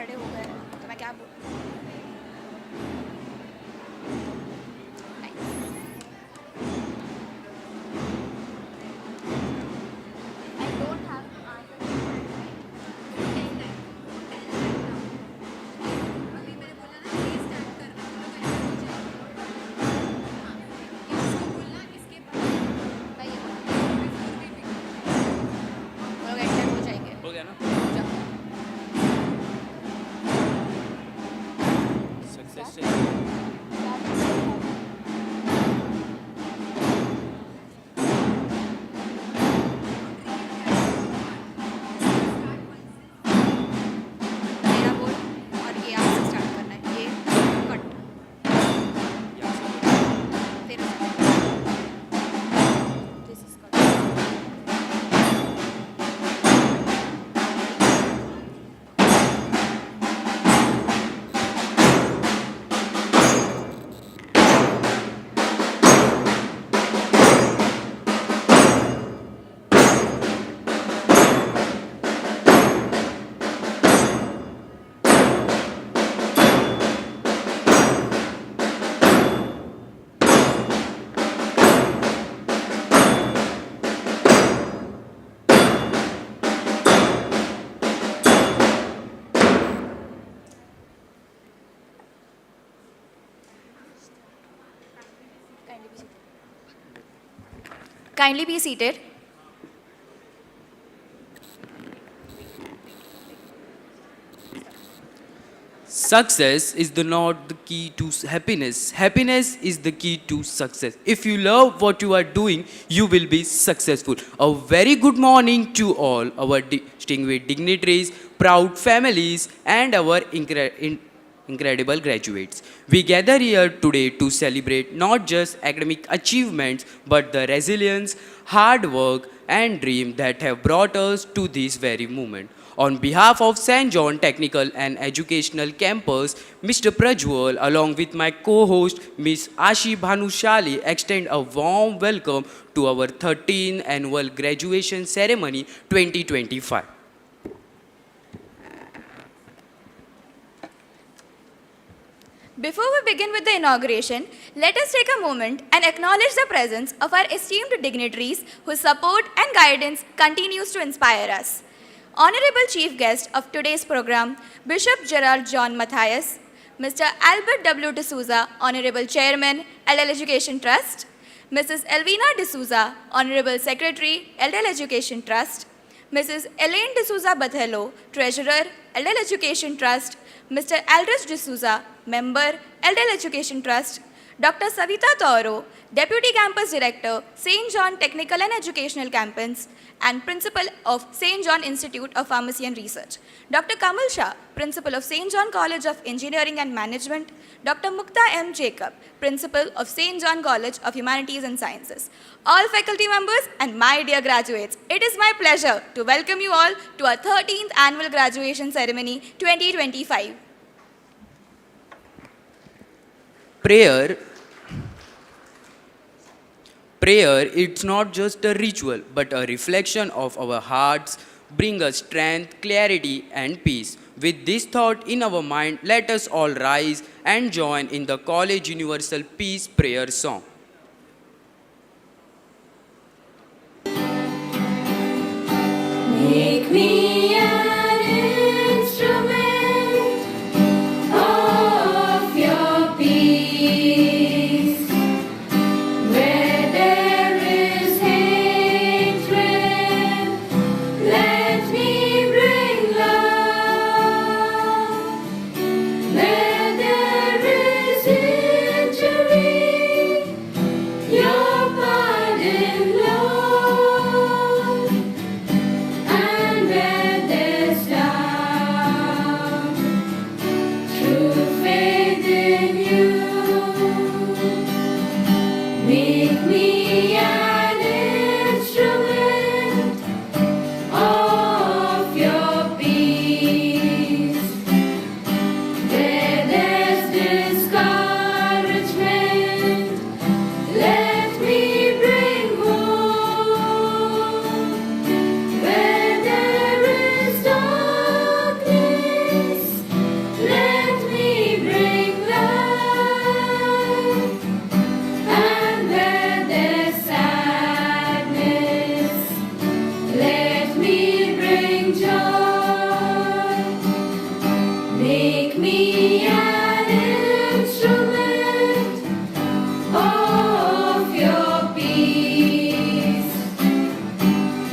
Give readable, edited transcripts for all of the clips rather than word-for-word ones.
खड़े हो गए तो मैं क्या बोलूँ। I don't have to answer this right. Don't tell that. Don't tell that now. अभी मैंने बोला ना ये स्टार्ट करना तो लोग ऐसे हो जाएंगे। हाँ, इसको बोलना इसके बाद मैं ये बोलूँ लोग ऐसे हो जाएंगे। हो गया ना? जाओ। सक्सेस क्या? मेरा बोल और ये यहाँ से स्टार्ट करना है ये कट फिर this is cut Kindly be seated. Success is not the key to happiness. Happiness is the key to success. If you love what you are doing, you will be successful. A very good morning to all our distinguished dignitaries, proud families, and our incredible graduates. We gather here today to celebrate not just academic achievements, but the resilience, hard work, and dream that have brought us to this very moment. On behalf of St. John Technical and Educational Campus, Mr. Prajwal, along with my co-host, Ms. Ashi Bhanushali, extend a warm welcome to our 13th annual graduation ceremony 2025. Before we begin with the inauguration, let us take a moment and acknowledge the presence of our esteemed dignitaries whose support and guidance continues to inspire us. Honorable Chief Guest of today's program, Bishop Gerard John Matthias, Mr. Albert W. D'Souza, Honorable Chairman, LL Education Trust, Mrs. Elvina D'Souza, Honorable Secretary, LL Education Trust, Mrs. Elaine D'Souza Bathello, Treasurer, LL Education Trust, Mr. Aldrich D'Souza, Member, LL Education Trust, Dr. Savita Toro, Deputy Campus Director, St. John Technical and Educational Campus, and Principal of St. John Institute of Pharmacy and Research, Dr. Kamal Shah, Principal of St. John College of Engineering and Management, Dr. Mukta M. Jacob, Principal of St. John College of Humanities and Sciences, all faculty members and my dear graduates, it is my pleasure to welcome you all to our 13th Annual Graduation Ceremony 2025. Prayer, it's not just a ritual, but a reflection of our hearts, bring us strength, clarity, and peace. With this thought in our mind, let us all rise and join in the College Universal Peace Prayer song. Make me an instrument of your peace. Where there is hatred, let me bring love. Where there is injury, your pardon, Lord. And where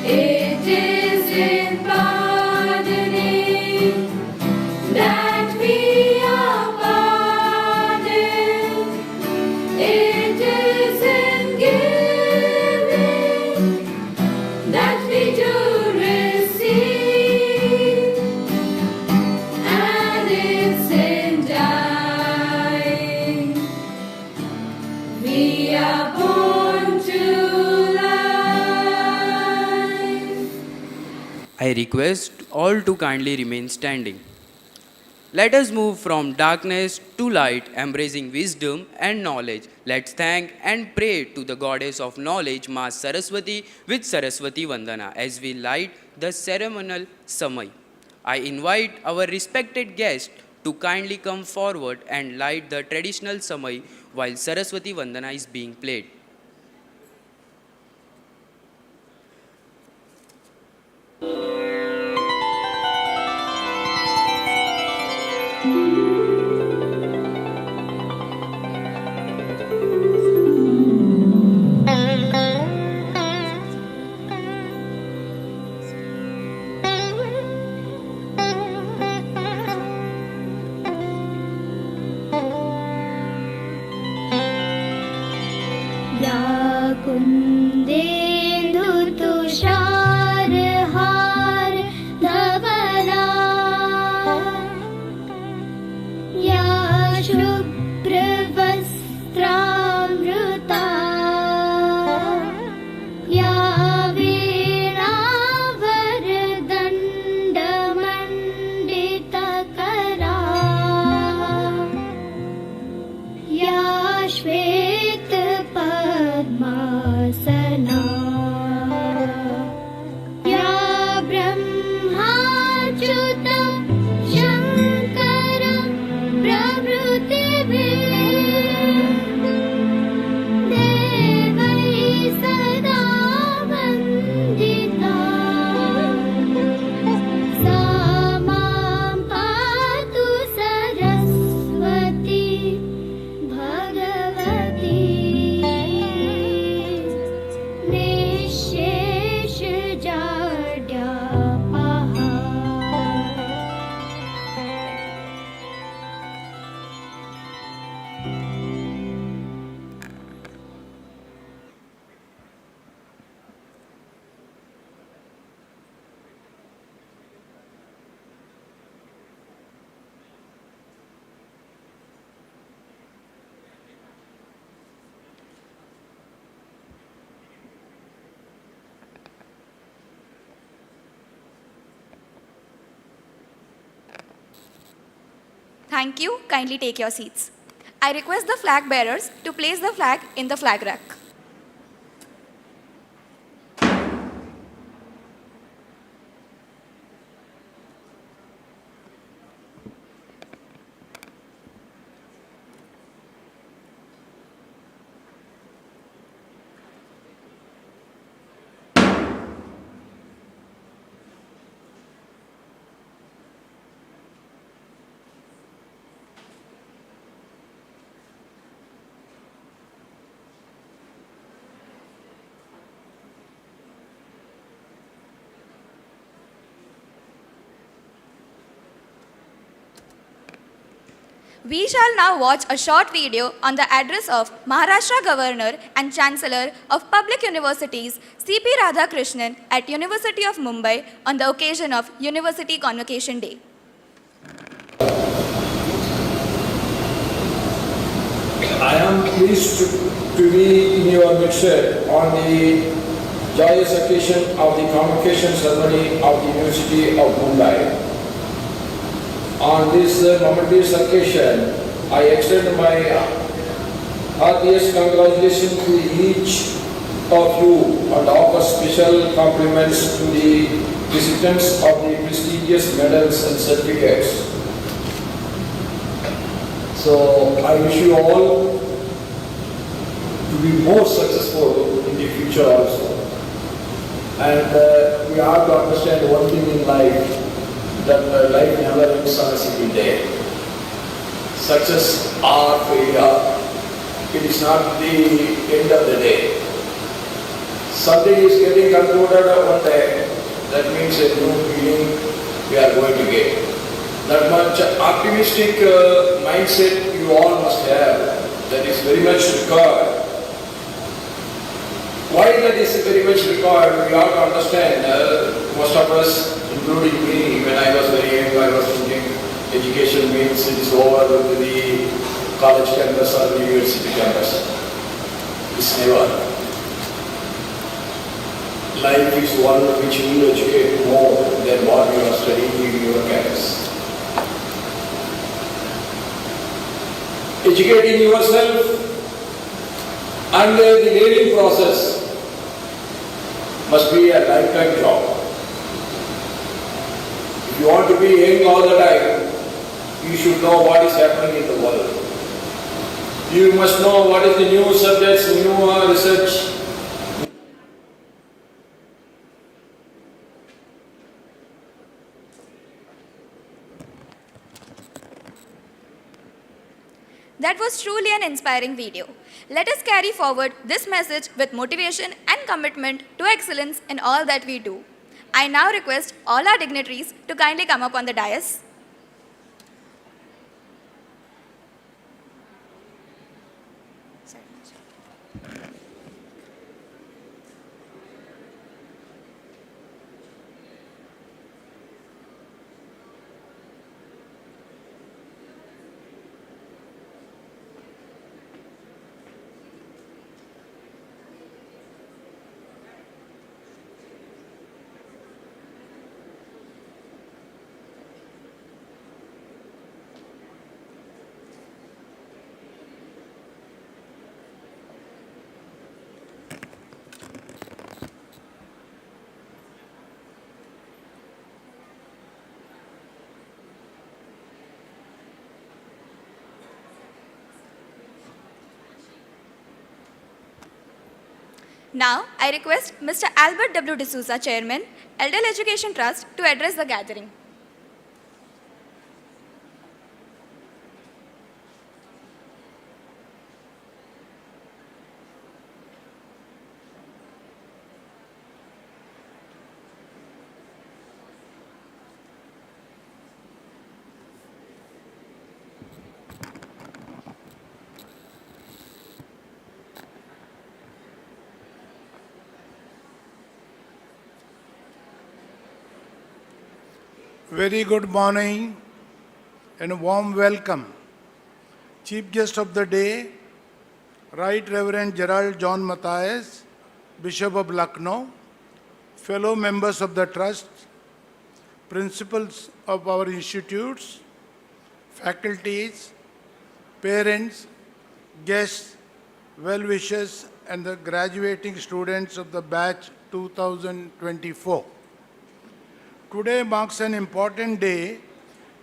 It is in pardoning that we are pardoned. It is in giving that we do receive, and it's in dying we are born to life. I request all to kindly remain standing. Let us move from darkness to light, embracing wisdom and knowledge. Let's thank and pray to the goddess of knowledge, Ma Saraswati, with Saraswati Vandana as we light the ceremonial samai. I invite our respected guests to kindly come forward and light the traditional samai while Saraswati Vandana is being played. या कुन्देन्दु तुषारहार धवला या शुभ्रवस्त्रामृता या वीणावरदण्डमण्डितकरा या श्वेतपद्मासना या ब्रह्माच्युतं शङ्करं प्रभृतिभिः देवैः सदा वन्दिता सा मां पातु Saraswati Bhagwati निःशेषजाड्यापहा Thank you. Kindly take your seats. I request the flag bearers to place the flag in the flag rack. We shall now watch a short video on the address of Maharashtra Governor and Chancellor of Public Universities C.P. Radhakrishnan at University of Mumbai on the occasion of University Convocation Day. I am pleased to be in your midst on the joyous occasion of the convocation ceremony of the University of Mumbai. On this momentous occasion, I extend my heartiest congratulations to each of you and offer special compliments to the recipients of the prestigious medals and certificates. So I wish you all to be more successful in the future also. And we have to understand one thing in life, that life never ends on a single day. Success or failure, it is not the end of the day. something is getting concluded one day, that means a new beginning we are going to get. That much optimistic mindset you all must have. That is very much required. Why that is very much required, we have to understand. Most of us, including me, when I was very young, I was thinking education means it is over with the college campus or the university campus. It's never. Life is one which will educate more than what you are studying in your campus. Educating yourself and the learning process must be a lifetime job. If you want to be young all the time, you should know what is happening in the world. You must know what is the new subjects, new research. That was truly an inspiring video. Let us carry forward this message with motivation and commitment to excellence in all that we do. I now request all our dignitaries to kindly come up on the dais. Now, I request Mr. Albert W. D'Souza, Chairman, Eldel Education Trust, to address the gathering. Very good morning and a warm welcome. Chief guest of the day, Right Reverend Gerald John Matthias, Bishop of Lucknow, fellow members of the Trust, principals of our institutes, faculties, parents, guests, well-wishers, and the graduating students of the batch 2024. Today marks an important day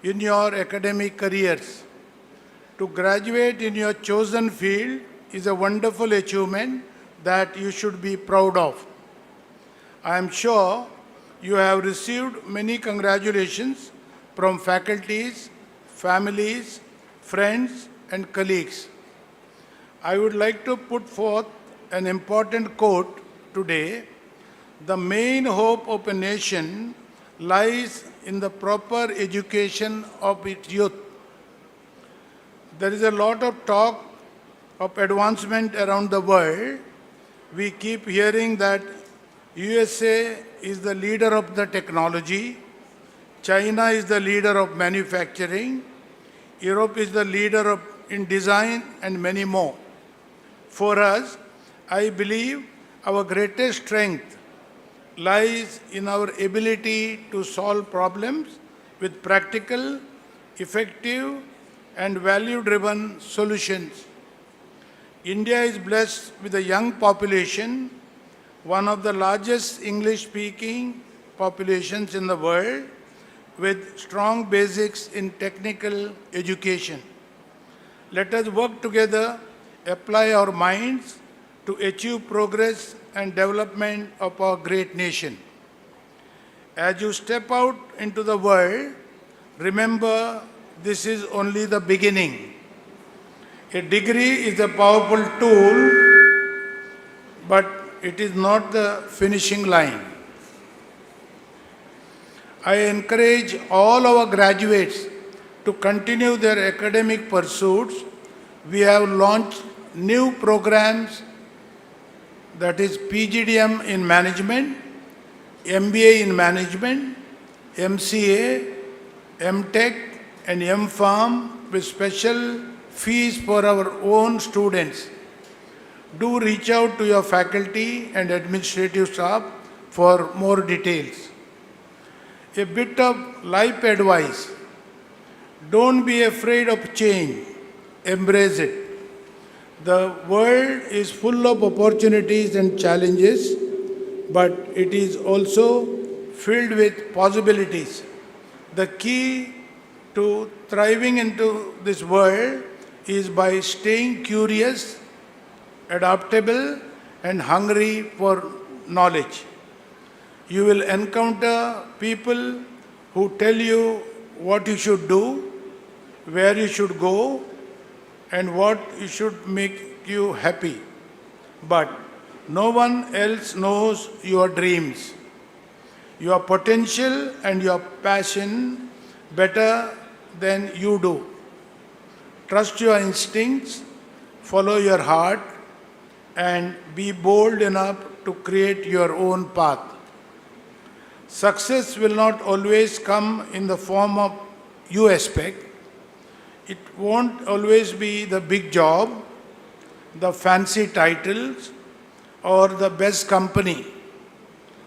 in your academic careers. To graduate in your chosen field is a wonderful achievement that you should be proud of. I am sure you have received many congratulations from faculties, families, friends, and colleagues. I would like to put forth an important quote today. The main hope of a nation lies in the proper education of its youth. There is a lot of talk of advancement around the world. We keep hearing that USA is the leader of the technology, China is the leader of manufacturing, Europe is the leader in design, and many more. For us, I believe our greatest strength lies in our ability to solve problems with practical, effective, and value-driven solutions. India is blessed with a young population, one of the largest English-speaking populations in the world, with strong basics in technical education. Let us work together, apply our minds to achieve progress and development of our great nation. As you step out into the world, remember this is only the beginning. A degree is a powerful tool, but it is not the finishing line. I encourage all our graduates to continue their academic pursuits. We have launched new programs, that is PGDM in management, MBA in management, MCA, MTech and MPharm with special fees for our own students. Do reach out to your faculty and administrative staff for more details. A bit of life advice. Don't be afraid of change. Embrace it. The world is full of opportunities and challenges, but it is also filled with possibilities. The key to thriving into this world is by staying curious, adaptable, and hungry for knowledge. You will encounter people who tell you what you should do, where you should go, and what you should make you happy. But no one else knows your dreams, your potential, and your passion better than you do. Trust your instincts, follow your heart, and be bold enough to create your own path. Success will not always come in the form of you expect. It won't always be the big job, the fancy titles, or the best company.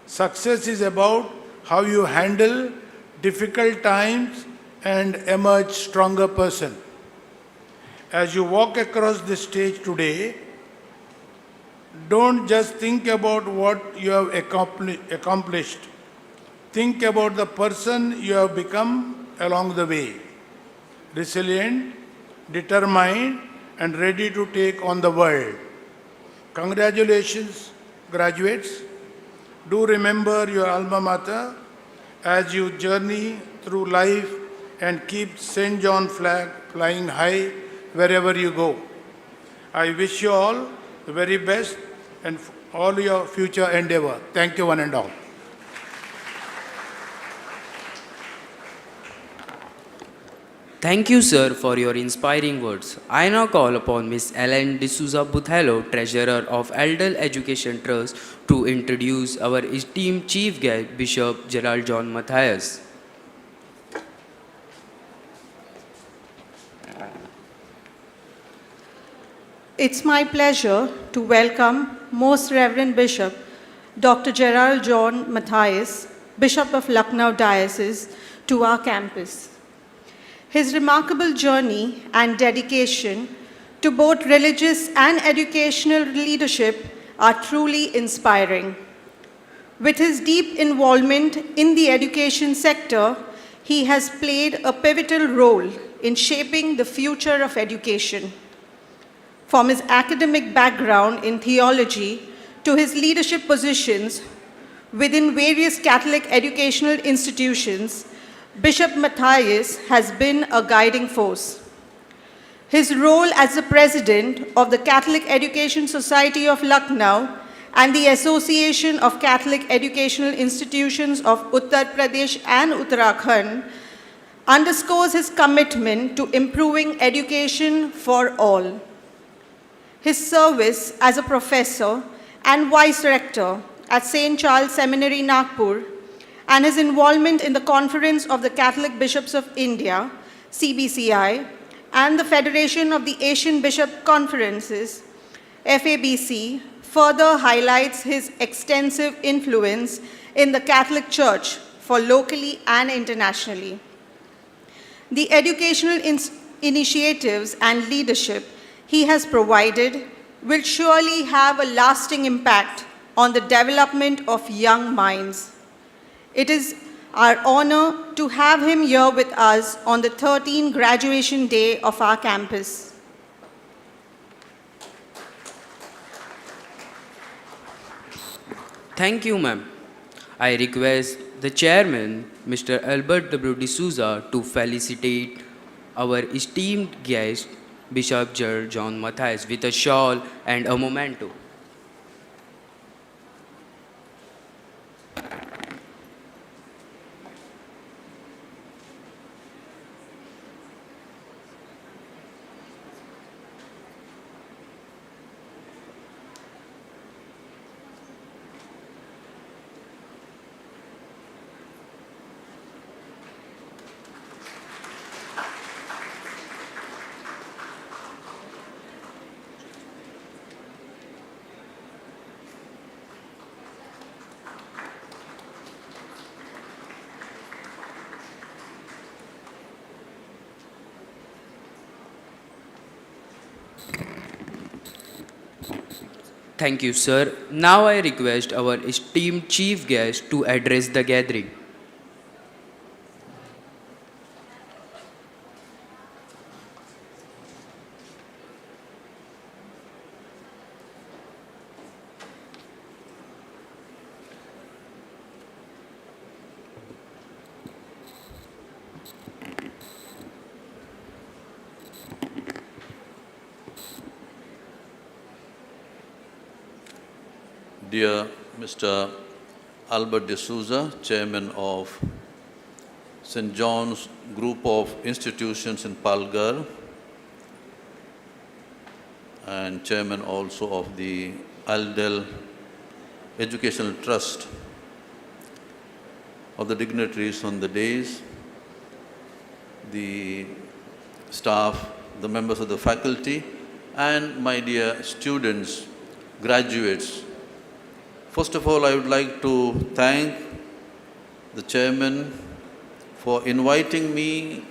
Success is about how you handle difficult times and emerge stronger person. As you walk across the stage today, don't just think about what you have accomplished. Think about the person you have become along the way. Resilient, determined, and ready to take on the world. Congratulations, graduates. Do remember your alma mater as you journey through life and keep St. John flag flying high wherever you go. I wish you all the very best and all your future endeavor. Thank you one and all. Thank you, sir, for your inspiring words. I now call upon Ms. Ellen D'Souza Buthello, Treasurer of Eldel Education Trust, to introduce our esteemed Chief Guest, Bishop Gerald John Matthias. It's my pleasure to welcome Most Reverend Bishop Dr. Gerald John Matthias, Bishop of Lucknow Diocese, to our campus. His remarkable journey and dedication to both religious and educational leadership are truly inspiring. With his deep involvement in the education sector, he has played a pivotal role in shaping the future of education. From his academic background in theology to his leadership positions within various Catholic educational institutions, Bishop Matthias has been a guiding force. His role as the president of the Catholic Education Society of Lucknow and the Association of Catholic Educational Institutions of Uttar Pradesh and Uttarakhand underscores his commitment to improving education for all. His service as a professor and vice rector at St. Charles Seminary, Nagpur, and his involvement in the Conference of the Catholic Bishops of India, CBCI, and the Federation of the Asian Bishop Conferences, FABC, further highlights his extensive influence in the Catholic Church for locally and internationally. The educational initiatives and leadership he has provided will surely have a lasting impact on the development of young minds. It is our honor to have him here with us on the 13th graduation day of our campus. Thank you, ma'am. I request the chairman, Mr. Albert W. D'Souza, to felicitate our esteemed guest, Bishop Gerald John Matthias, with a shawl and a memento. Thank you, sir. Now I request our esteemed chief guest to address the gathering. Dear Mr. Albert de Souza, Chairman of St. John's Group of Institutions in Palghar and Chairman also of the Aldel Educational Trust, of the dignitaries on the days, the staff, the members of the faculty, and my dear students, graduates. First of all, I would like to thank the chairman for inviting me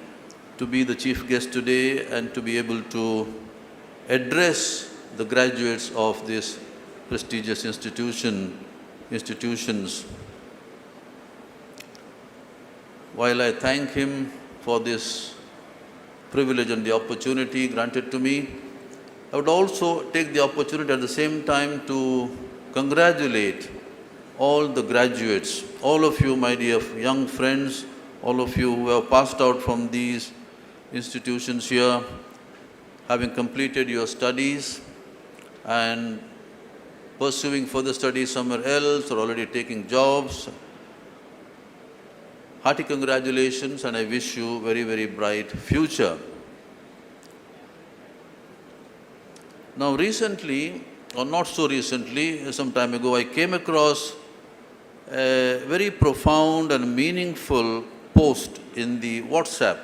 to be the chief guest today and to be able to address the graduates of this prestigious institutions. While I thank him for this privilege and the opportunity granted to me, I would also take the opportunity at the same time to congratulate all the graduates, all of you, my dear young friends, all of you who have passed out from these institutions here, having completed your studies and pursuing further studies somewhere else or already taking jobs. Hearty congratulations, and I wish you very, very bright future. Now recently, or not so recently, some time ago, I came across a very profound and meaningful post in the WhatsApp,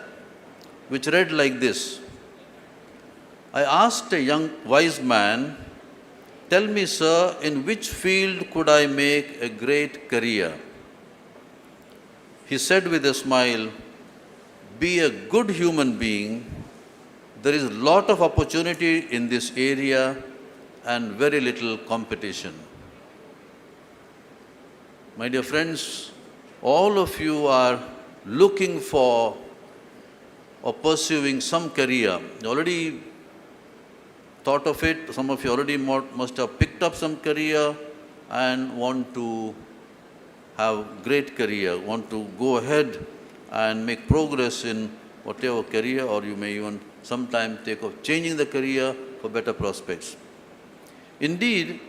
which read like this. I asked a young wise man, "Tell me, sir, in which field could I make a great career?" He said with a smile, "Be a good human being. There is a lot of opportunity in this area and very little competition." My dear friends, all of you are looking for or pursuing some career. You already thought of it. Some of you already must have picked up some career and want to have great career, want to go ahead and make progress in whatever career, or you may even sometime take of changing the career for better prospects. Indeed,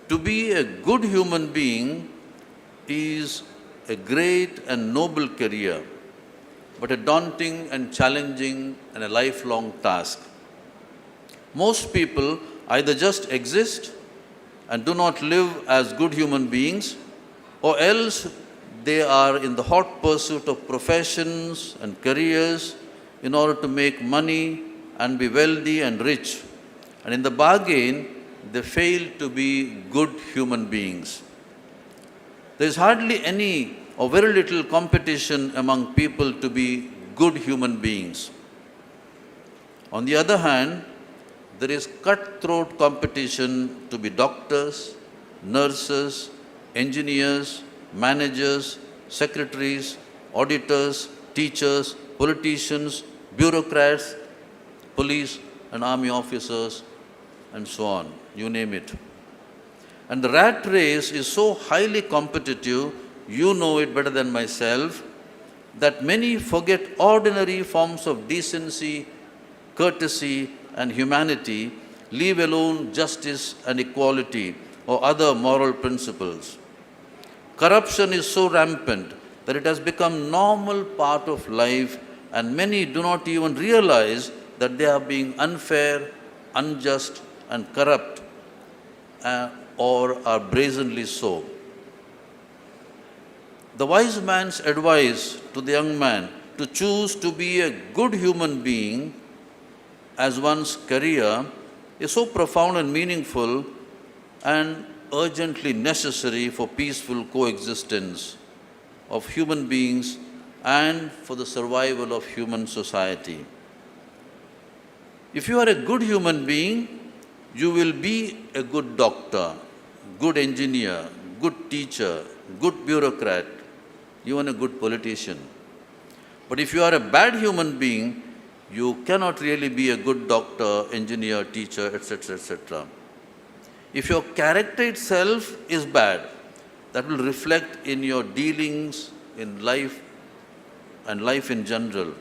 to be a good human being is a great and noble career, but a daunting and challenging and a lifelong task. Most people either just exist and do not live as good human beings, or else they are in the hot pursuit of professions and careers in order to make money and be wealthy and rich. And in the bargain, they fail to be good human beings. There is hardly any or very little competition among people to be good human beings. On the other hand, there is cutthroat competition to be doctors, nurses, engineers, managers, secretaries, auditors, teachers, politicians, bureaucrats, police and army officers, and so on, you name it. And the rat race is so highly competitive, you know it better than myself, that many forget ordinary forms of decency, courtesy, and humanity, leave alone justice and equality or other moral principles. Corruption is so rampant that it has become normal part of life, and many do not even realize that they are being unfair, unjust, and corrupt, or are brazenly so. The wise man's advice to the young man to choose to be a good human being as one's career is so profound and meaningful and urgently necessary for peaceful coexistence of human beings and for the survival of human society. If you are a good human being, you will be a good doctor, good engineer, good teacher, good bureaucrat, even a good politician. But if you are a bad human being, you cannot really be a good doctor, engineer, teacher, etc., etc. If your character itself is bad, that will reflect in your dealings in life and life in general.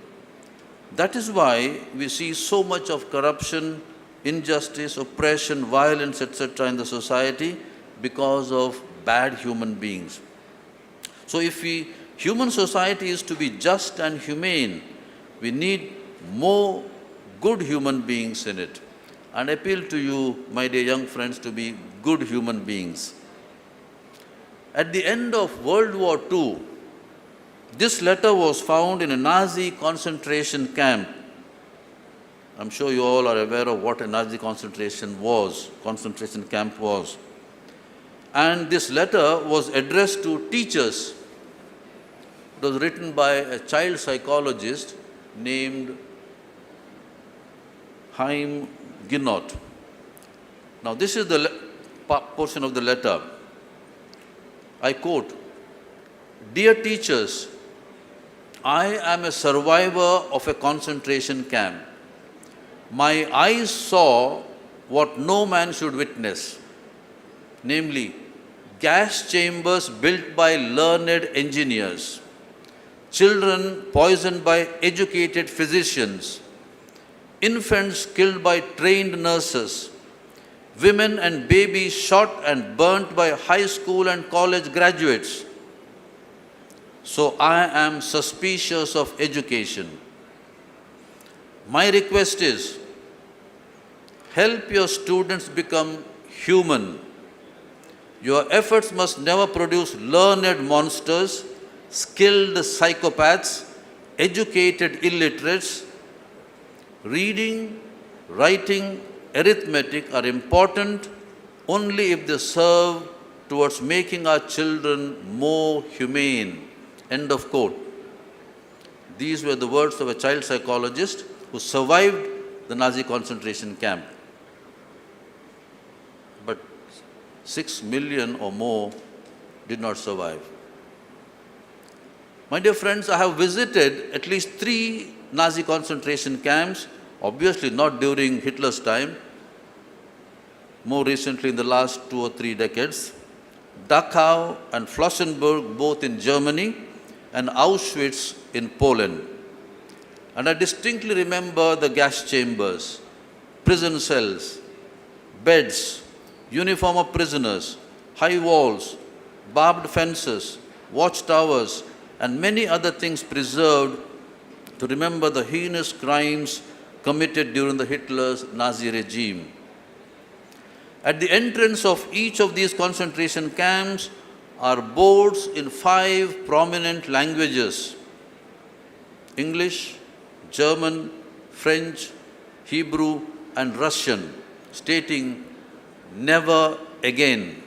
That is why we see so much of corruption, injustice, oppression, violence, etc. in the society because of bad human beings. So if human society is to be just and humane, we need more good human beings in it. And I appeal to you, my dear young friends, to be good human beings. At the end of World War II, this letter was found in a Nazi concentration camp. I'm sure you all are aware of what a Nazi concentration camp was. And this letter was addressed to teachers. It was written by a child psychologist named Haim Ginott. Now this is the portion of the letter. I quote, "Dear teachers, I am a survivor of a concentration camp. My eyes saw what no man should witness, namely gas chambers built by learned engineers, children poisoned by educated physicians, infants killed by trained nurses, women and babies shot and burnt by high school and college graduates. So I am suspicious of education. My request is, help your students become human. Your efforts must never produce learned monsters, skilled psychopaths, educated illiterates. Reading, writing, arithmetic are important only if they serve towards making our children more humane." End of quote. These were the words of a child psychologist who survived the Nazi concentration camp. But 6 million or more did not survive. My dear friends, I have visited at least 3 Nazi concentration camps, obviously not during Hitler's time, more recently in the last 2 or 3 decades. Dachau and Flossenburg, both in Germany, and Auschwitz in Poland. And I distinctly remember the gas chambers, prison cells, beds, uniform of prisoners, high walls, barbed fences, watchtowers, and many other things preserved to remember the heinous crimes committed during the Hitler's Nazi regime. At the entrance of each of these concentration camps are boards in 5 prominent languages: English, German, French, Hebrew, and Russian, stating "never again."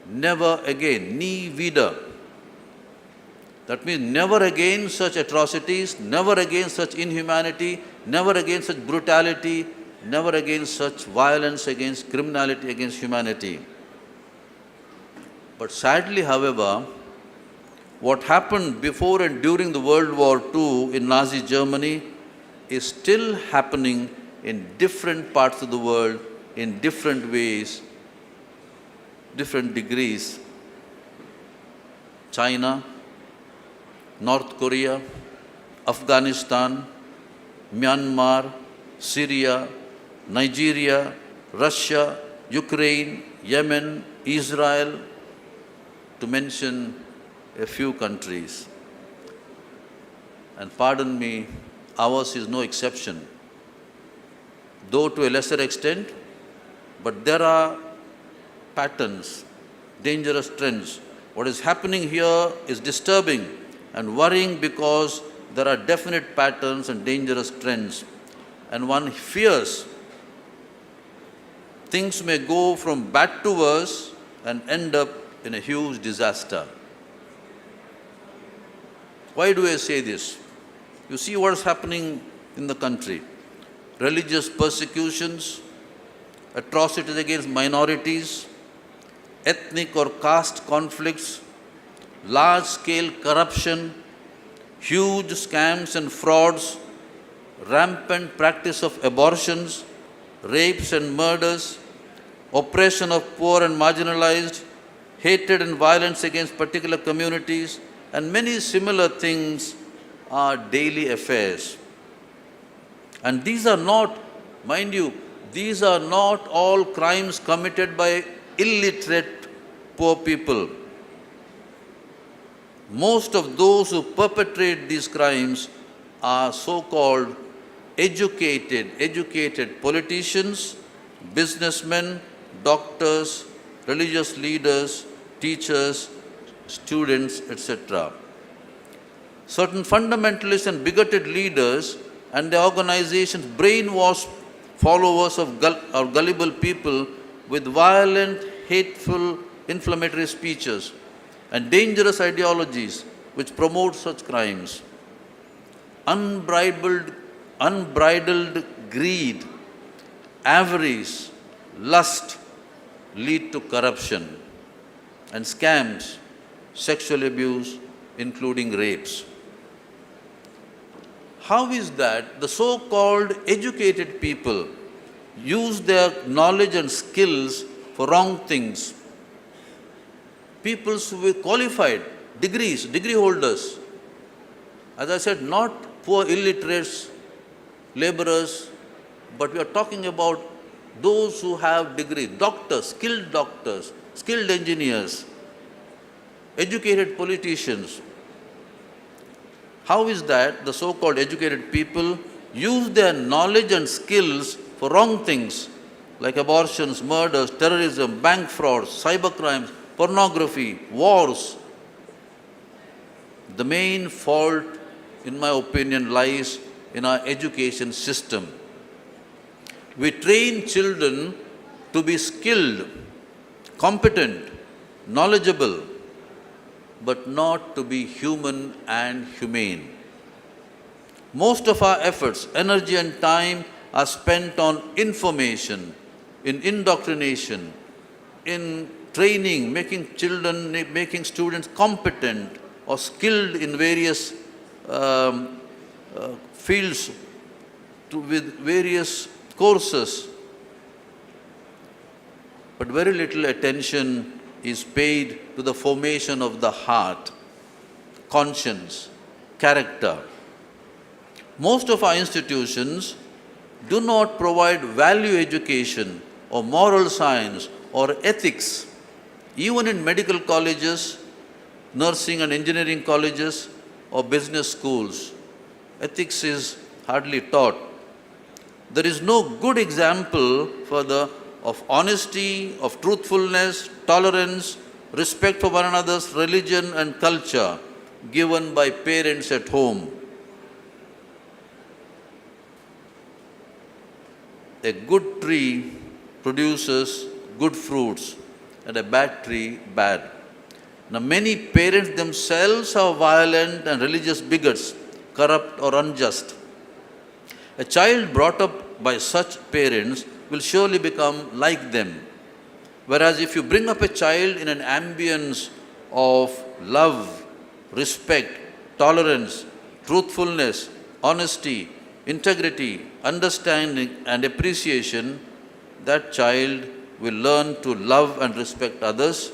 Never again, nie wieder. That means never again such atrocities, never again such inhumanity, never again such brutality, never again such violence against criminality, against humanity. But sadly, however, what happened before and during the World War II in Nazi Germany is still happening in different parts of the world, in different ways, different degrees. China, North Korea, Afghanistan, Myanmar, Syria, Nigeria, Russia, Ukraine, Yemen, Israel, to mention a few countries. And pardon me, ours is no exception. Though to a lesser extent, but there are patterns, dangerous trends. What is happening here is disturbing and worrying because there are definite patterns and dangerous trends. And one fears things may go from bad to worse and end up in a huge disaster. Why do I say this? You see what is happening in the country. Religious persecutions, atrocities against minorities, ethnic or caste conflicts, large-scale corruption, huge scams and frauds, rampant practice of abortions, rapes and murders, oppression of poor and marginalized, hatred and violence against particular communities, and many similar things are daily affairs. And these are not, mind you, these are not all crimes committed by illiterate poor people. Most of those who perpetrate these crimes are so-called educated politicians, businessmen, doctors, religious leaders, teachers, students, etc. Certain fundamentalist and bigoted leaders and their organizations brainwash followers of gullible people with violent, hateful, inflammatory speeches and dangerous ideologies which promote such crimes. Unbridled greed, avarice, lust lead to corruption and scams, sexual abuse, including rapes. How is that the so-called educated people use their knowledge and skills for wrong things? People with qualified degrees, degree holders. As I said, not poor illiterates, laborers, but we are talking about those who have degrees, doctors, skilled engineers, educated politicians. How is that the so-called educated people use their knowledge and skills for wrong things like abortions, murders, terrorism, bank frauds, cybercrimes, pornography, wars? The main fault, in my opinion, lies in our education system. We train children to be skilled, competent, knowledgeable, but not to be human and humane. Most of our efforts, energy and time are spent on information, in indoctrination, in training, making students competent or skilled in various fields with various courses. But very little attention is paid to the formation of the heart, conscience, character. Most of our institutions do not provide value education or moral science or ethics. Even in medical colleges, nursing and engineering colleges, or business schools, ethics is hardly taught. There is no good example of honesty, of truthfulness, tolerance, respect for one another's religion and culture given by parents at home. A good tree produces good fruits and a bad tree bad. Now, many parents themselves are violent and religious bigots, corrupt or unjust. A child brought up by such parents will surely become like them. Whereas if you bring up a child in an ambience of love, respect, tolerance, truthfulness, honesty, integrity, understanding and appreciation, that child will learn to love and respect others,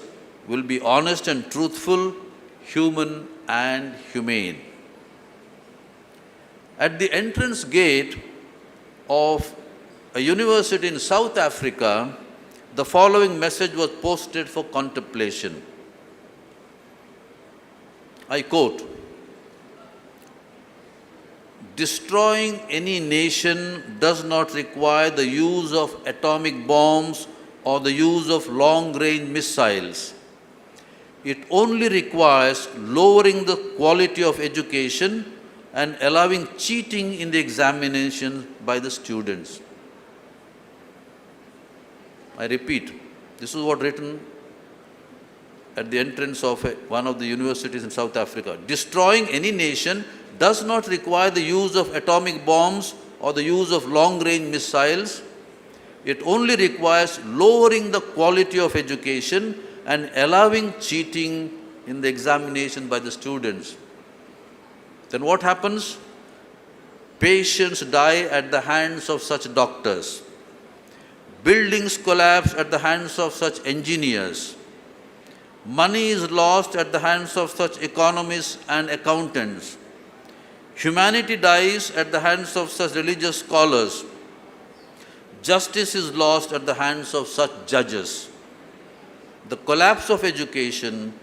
will be honest and truthful, human and humane. At the entrance gate of a university in South Africa, the following message was posted for contemplation. I quote, "Destroying any nation does not require the use of atomic bombs or the use of long-range missiles. It only requires lowering the quality of education and allowing cheating in the examination by the students." I repeat, this is what written at the entrance of one of the universities in South Africa. Destroying any nation does not require the use of atomic bombs or the use of long-range missiles. It only requires lowering the quality of education and allowing cheating in the examination by the students. Then what happens? Patients die at the hands of such doctors. Buildings collapse at the hands of such engineers. Money is lost at the hands of such economists and accountants. Humanity dies at the hands of such religious scholars. Justice is lost at the hands of such judges. The collapse of education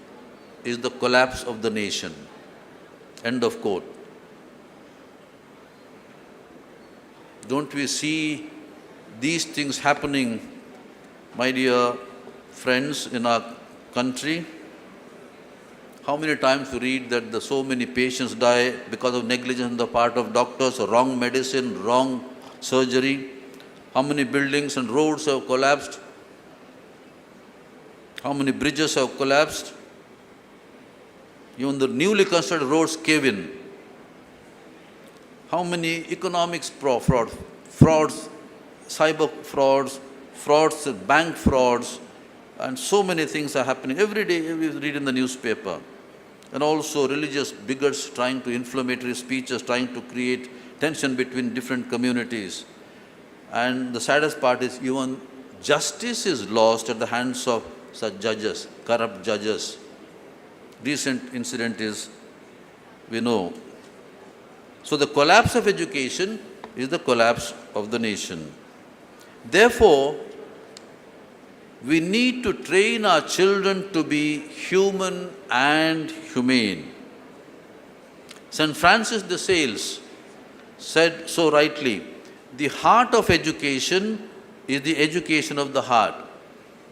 is the collapse of the nation. End of quote. Don't we see these things happening, my dear friends, in our country? How many times you read that so many patients die because of negligence on the part of doctors, or wrong medicine, wrong surgery? How many buildings and roads have collapsed? How many bridges have collapsed? Even the newly constructed roads cave in. How many economics frauds, cyber frauds, bank frauds, and so many things are happening. Every day we read in the newspaper. And also religious bigots trying to inflammatory speeches, trying to create tension between different communities. And the saddest part is even justice is lost at the hands of such judges, corrupt judges. Recent incident is, we know. So the collapse of education is the collapse of the nation. Therefore, we need to train our children to be human and humane. St. Francis de Sales said so rightly, the heart of education is the education of the heart.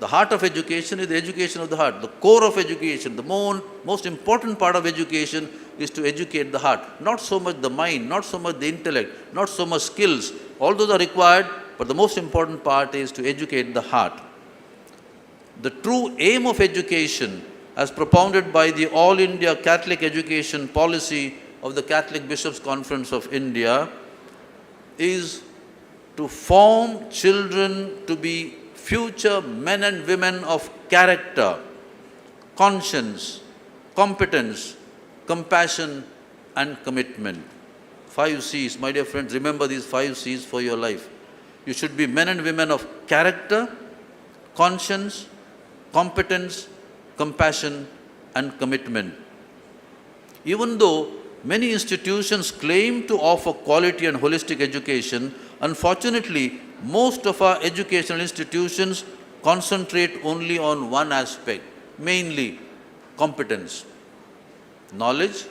The heart of education is the education of the heart. The core of education, the most important part of education is to educate the heart. Not so much the mind, not so much the intellect, not so much skills. All those are required, but the most important part is to educate the heart. The true aim of education, as propounded by the All India Catholic Education Policy of the Catholic Bishops' Conference of India, is to form children to be future men and women of character, conscience, competence, compassion, and commitment. 5 C's, my dear friends, remember these 5 C's for your life. You should be men and women of character, conscience, competence, compassion, and commitment. Even though many institutions claim to offer quality and holistic education, unfortunately, most of our educational institutions concentrate only on one aspect, mainly competence. Knowledge,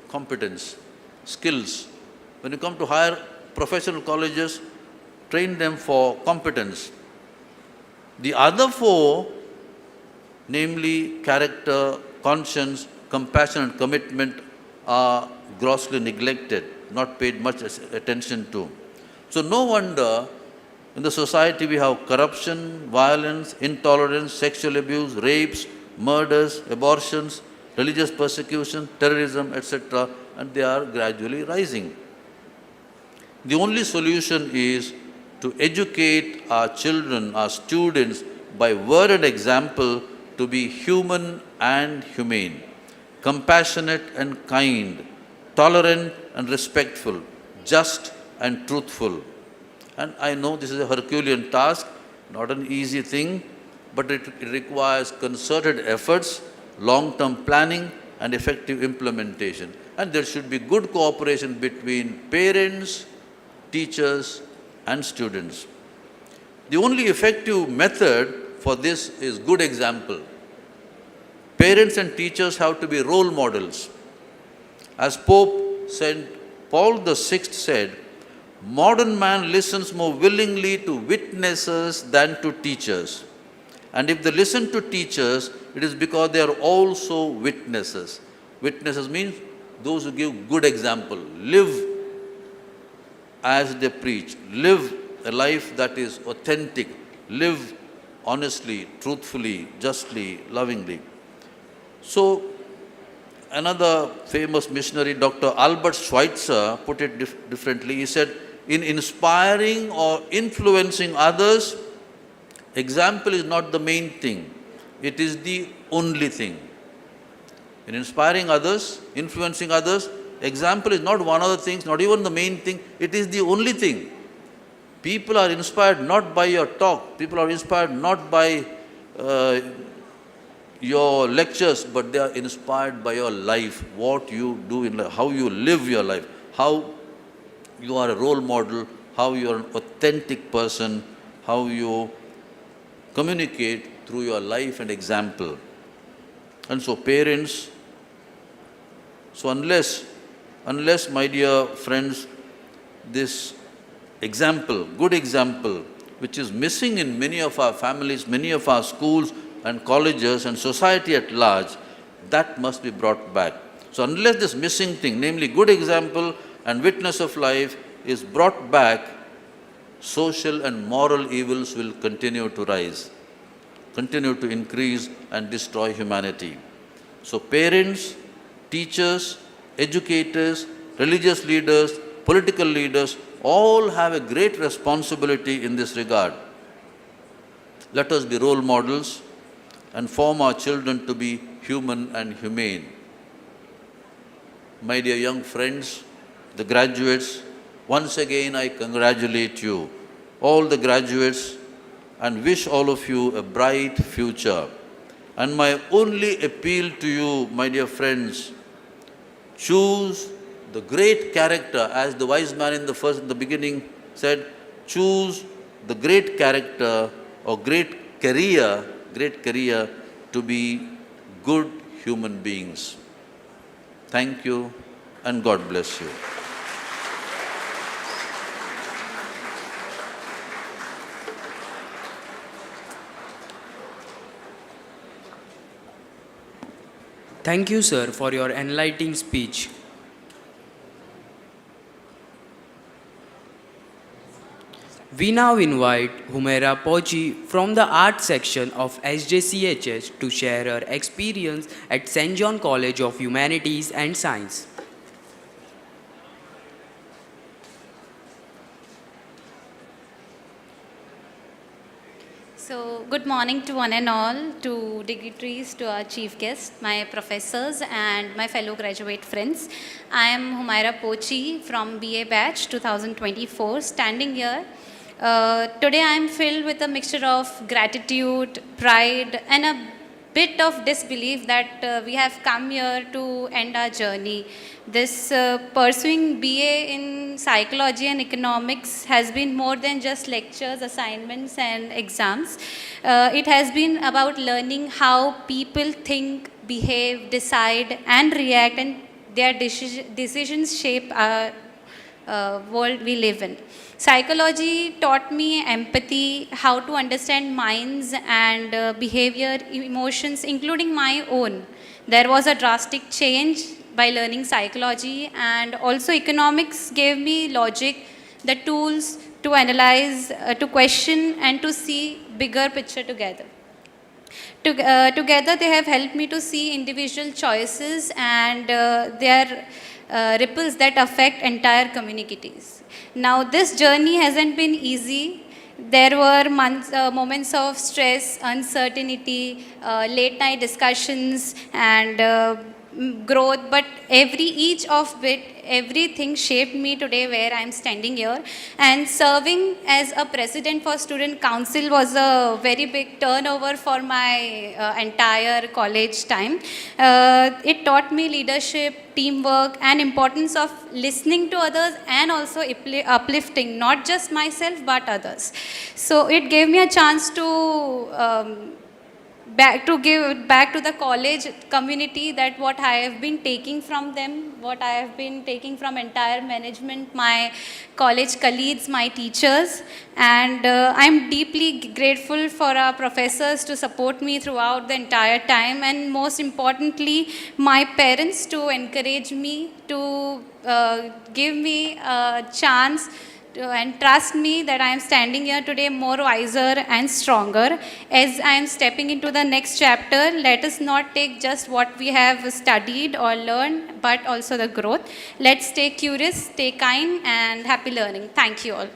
competence, skills. When you come to higher professional colleges, train them for competence. The other 4, namely character, conscience, compassion, and commitment, are grossly neglected, not paid much attention to. So no wonder in the society we have corruption, violence, intolerance, sexual abuse, rapes, murders, abortions, religious persecution, terrorism, etc., and they are gradually rising. The only solution is to educate our children, our students, by word and example, to be human and humane, compassionate and kind, tolerant and respectful, just and truthful. And I know this is a Herculean task, not an easy thing, but it requires concerted efforts, long-term planning, and effective implementation. And there should be good cooperation between parents, teachers, and students. The only effective method for this is good example. Parents and teachers have to be role models. As Pope St. Paul VI said, modern man listens more willingly to witnesses than to teachers. And if they listen to teachers, it is because they are also witnesses. Witnesses means those who give good example, live as they preach, live a life that is authentic, live honestly, truthfully, justly, lovingly. So, another famous missionary, Dr. Albert Schweitzer, put it differently. He said, in inspiring or influencing others, example is not the main thing. It is the only thing. In inspiring others, influencing others, example is not one of the things, not even the main thing, it is the only thing. People are inspired not by your talk, people are inspired not by your lectures, but they are inspired by your life, what you do in life, how you live your life, how you are a role model, how you are an authentic person, how you communicate through your life and example. And so parents, so unless, my dear friends, this example, good example, which is missing in many of our families, many of our schools and colleges and society at large, that must be brought back. So unless this missing thing, namely good example and witness of life, is brought back, social and moral evils will continue to rise, continue to increase and destroy humanity. So parents, teachers, educators, religious leaders, political leaders, all have a great responsibility in this regard. Let us be role models and form our children to be human and humane. My dear young friends, the graduates, once again I congratulate you, all the graduates, and wish all of you a bright future. And my only appeal to you, my dear friends, choose the great character, as the wise man in the beginning said, choose the great character or great career to be good human beings. Thank you and God bless you. Thank you, sir, for your enlightening speech. We now invite Humaira Pochi from the art section of SJCHS to share her experience at St. John College of Humanities and Science. So, good morning to one and all, to dignitaries, to our chief guests, my professors and my fellow graduate friends. I am Humaira Pochi from BA Batch 2024, standing here. Today I am filled with a mixture of gratitude, pride and a bit of disbelief that we have come here to end our journey. This pursuing BA in psychology and economics has been more than just lectures, assignments and exams. It has been about learning how people think, behave, decide and react, and their decisions shape our world we live in. Psychology taught me empathy, how to understand minds and behavior, emotions, including my own. There was a drastic change by learning psychology, and also economics gave me logic, the tools to analyze, to question and to see bigger picture together. Together they have helped me to see individual choices and their ripples that affect entire communities. Now this journey hasn't been easy. There were moments of stress, uncertainty, late night discussions and growth, but each of it, everything shaped me today where I am standing here. And serving as a president for student council was a very big turnover for my entire college time. It taught me leadership, teamwork and importance of listening to others and also uplifting not just myself but others. So it gave me a chance to give back to the college community that what I have been taking from them, what I have been taking from entire management, my college colleagues, my teachers, and I'm deeply grateful for our professors to support me throughout the entire time, and most importantly my parents to encourage me, to give me a chance And trust me that I am standing here today more wiser and stronger. As I am stepping into the next chapter, let us not take just what we have studied or learned, but also the growth. Let's stay curious, stay kind, and happy learning. Thank you all.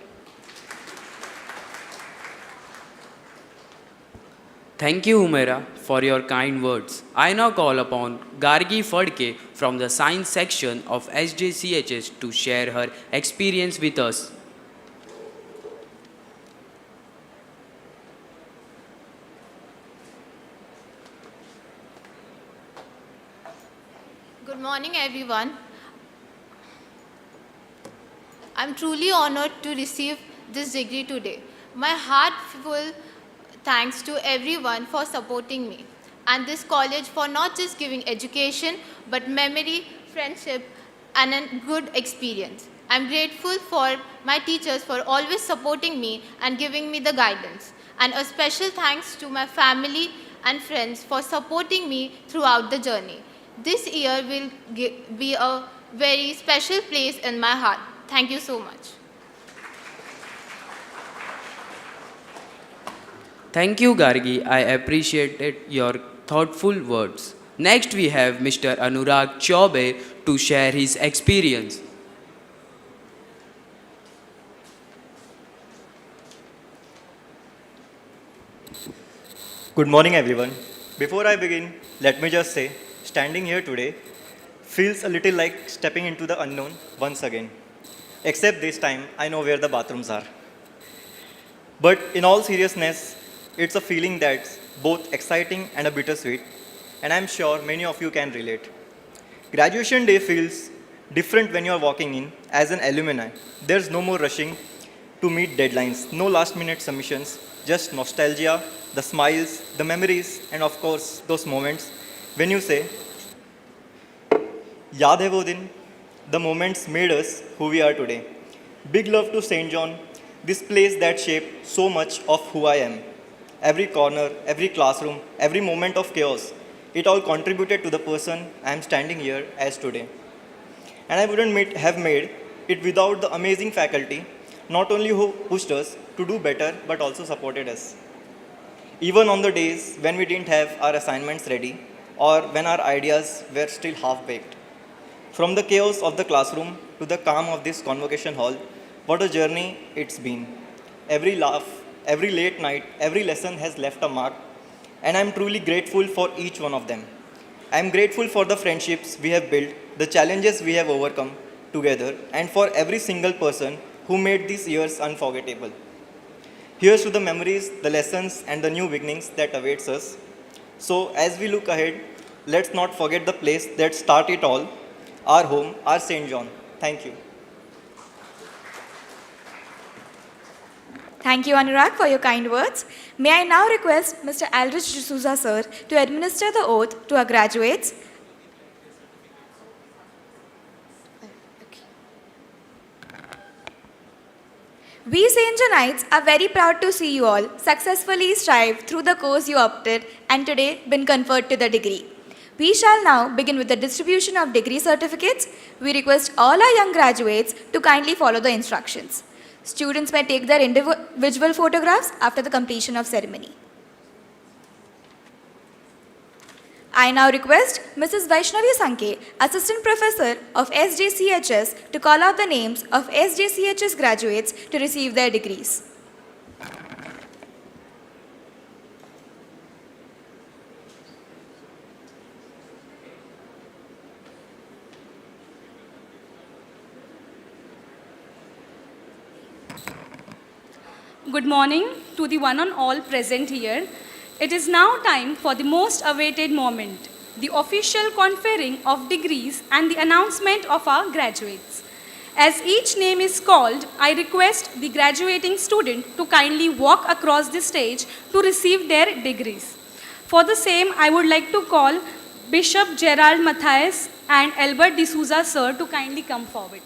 Thank you, Humaira, for your kind words. I now call upon Gargi Fadke from the science section of SJCHS to share her experience with us. Good morning, everyone. I'm truly honored to receive this degree today. My heartful thanks to everyone for supporting me and this college for not just giving education but memory, friendship, and a good experience. I'm grateful for my teachers for always supporting me and giving me the guidance. And a special thanks to my family and friends for supporting me throughout the journey. This year will be a very special place in my heart. Thank you so much. Thank you, Gargi. I appreciated your thoughtful words. Next, we have Mr. Anurag Chaube to share his experience. Good morning, everyone. Before I begin, let me just say, standing here today feels a little like stepping into the unknown once again. Except this time, I know where the bathrooms are. But in all seriousness, it's a feeling that's both exciting and a bittersweet, and I'm sure many of you can relate. Graduation day feels different when you're walking in as an alumni. There's no more rushing to meet deadlines, no last minute submissions, just nostalgia, the smiles, the memories, and of course, those moments when you say, Yaad hai wo din, the moments made us who we are today. Big love to St. John, this place that shaped so much of who I am. Every corner, every classroom, every moment of chaos, it all contributed to the person I am standing here as today. And I wouldn't have made it without the amazing faculty, not only who pushed us to do better, but also supported us. Even on the days when we didn't have our assignments ready, or when our ideas were still half-baked. From the chaos of the classroom to the calm of this convocation hall, what a journey it's been. Every laugh, every late night, every lesson has left a mark, and I'm truly grateful for each one of them. I'm grateful for the friendships we have built, the challenges we have overcome together, and for every single person who made these years unforgettable. Here's to the memories, the lessons, and the new beginnings that awaits us. So as we look ahead, let's not forget the place that started it all, our home, our St. John. Thank you. Thank you, Anurag, for your kind words. May I now request Mr. Aldrich D'Souza, sir, to administer the oath to our graduates. We St. Johnites are very proud to see you all successfully strive through the course you opted and today been conferred to the degree. We shall now begin with the distribution of degree certificates. We request all our young graduates to kindly follow the instructions. Students may take their individual photographs after the completion of ceremony. I now request Mrs. Vaishnavi Sankhe, Assistant Professor of SJCHS, to call out the names of SJCHS graduates to receive their degrees. Good morning to the one and all present here. It is now time for the most awaited moment, the official conferring of degrees and the announcement of our graduates. As each name is called, I request the graduating student to kindly walk across the stage to receive their degrees. For the same, I would like to call Bishop Gerald Matthias and Albert D'Souza sir to kindly come forward.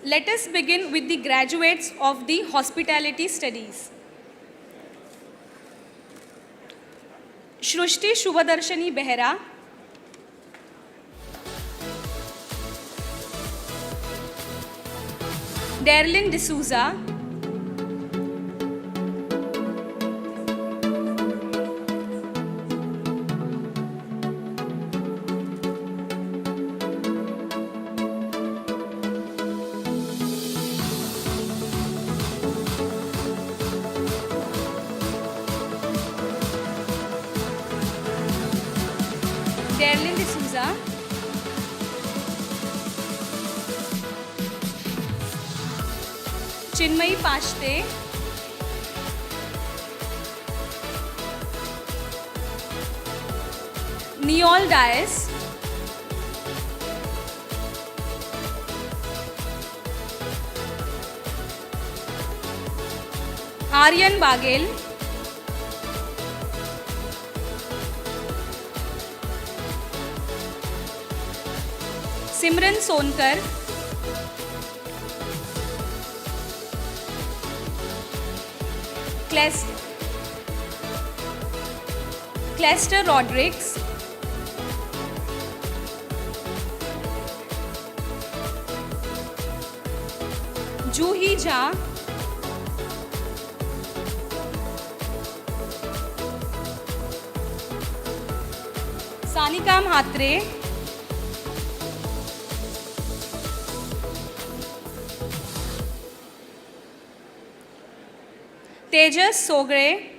Let us begin with the graduates of the hospitality studies. Shrushti Shubhadarshani Behra, Darlin D'Souza, Darlin D'Souza, Chinmayi Pashte, Neol Dias, Aryan Bagel, Simran Sonkar, Clester Rodrigues, Juhi Jha, Sanika Mhatre, Tejas Sogre,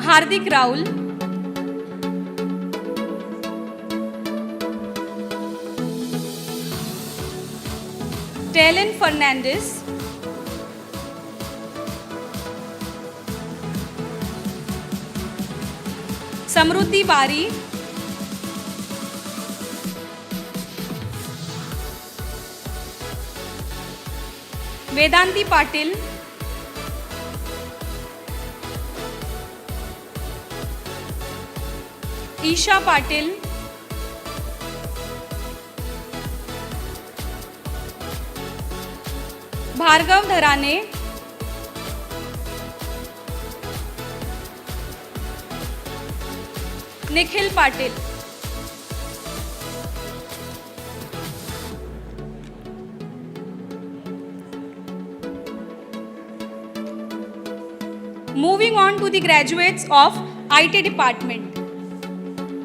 Hardik Raul, Talen Fernandez, Samruddhi Bari, Vedanti Patil, Isha Patil, Bhargav Dharane, Nikhil Patil. Moving on to the graduates of IT department.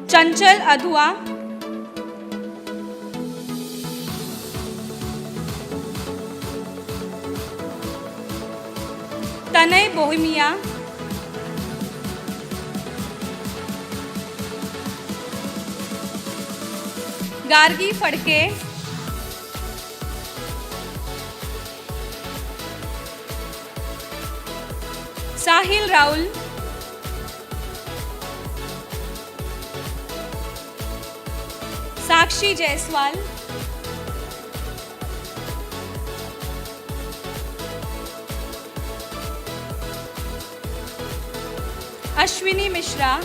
Chanchal Adhua, Tanay Bohemia, Gargi Fadke, Sahil Raul, Sakshi Jaiswal, Ashwini Mishra,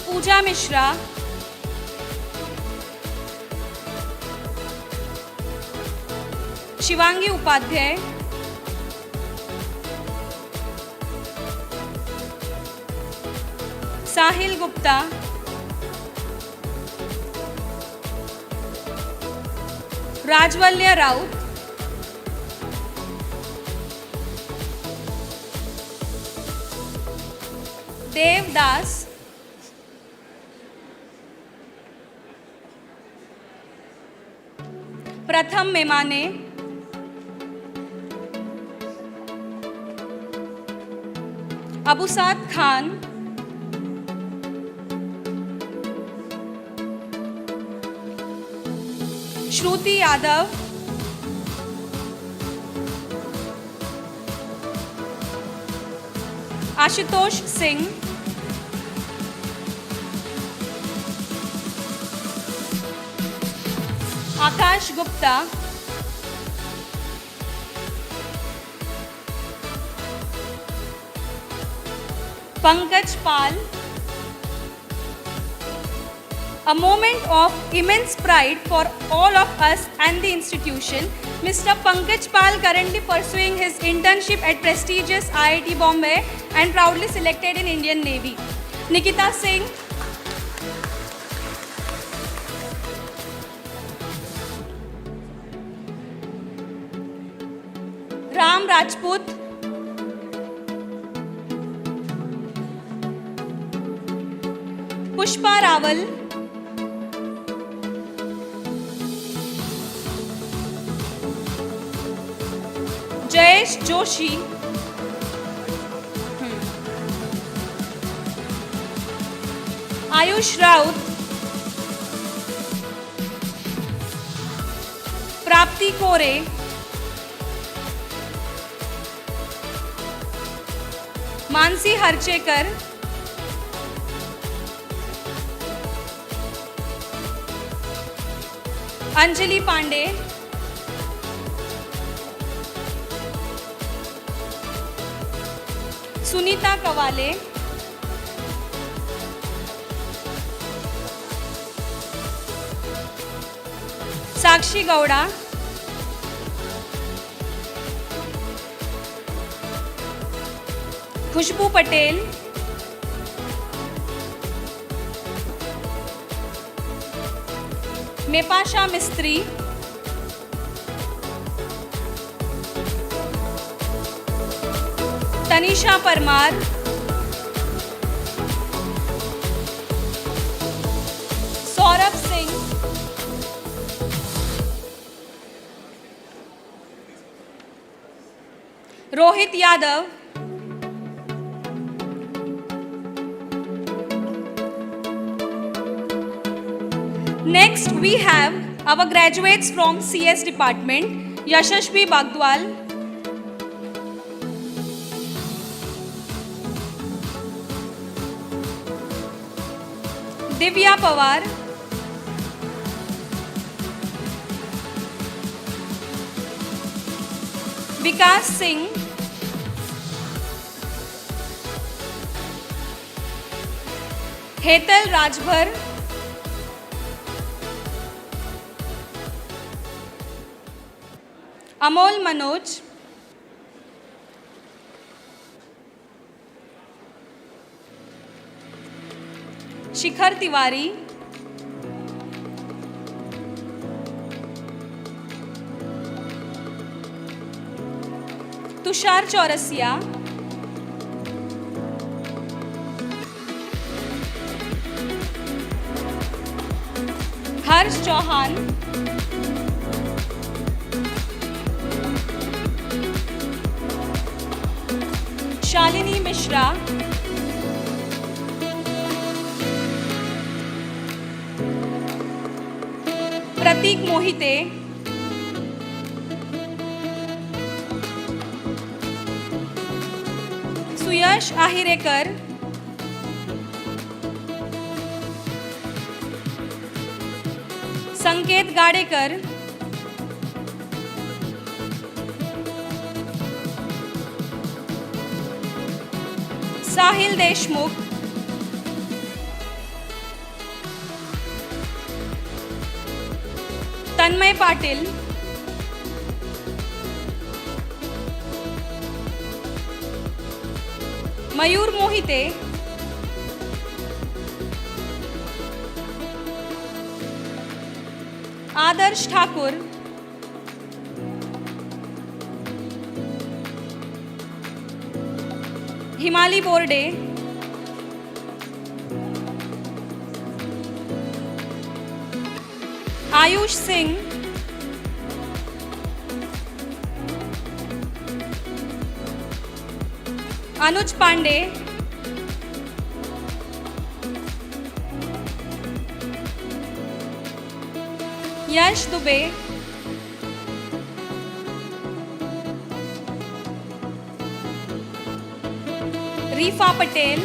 Pooja Mishra, Shivangi Upadhyay, Sahil Gupta, Rajvalya Raut, Dev Das, Pratham Memane, Abusat Khan, Shruti Yadav, Ashutosh Singh, Akash Gupta, Pankaj Pal. A moment of immense pride for all of us and the institution. Mr. Pankaj Pal, currently pursuing his internship at prestigious IIT Bombay and proudly selected in Indian Navy. Nikita Singh. Ram Rajput. Pushpa Rawal. Jayesh Joshi. Ayush Raut. Prapti Kore. Mansi Harchekar. Anjali Pandey. Sunita Kawale. Sakshi Gowda. Khushbu Patel. Mepasha Mistry. Tanisha Parmar. Saurabh Singh. Rohit Yadav. Next, we have our graduates from CS department, Yashashvi Bagdwal, Divya Pawar, Vikas Singh, Hetal Rajbhar, Amol Manoj, Shikhar Tiwari, Tushar Chaurasia, Harsh Chauhan, Shalini Mishra, Pratik Mohite, Suyash Ahirekar, Sanket Gadekar, Sahil Deshmukh, Tanmay Patil, Mayur Mohite, Adarsh Thakur, Himali Borde, Ayush Singh, Anuj Pandey, Yash Dubey, Rifa Patel,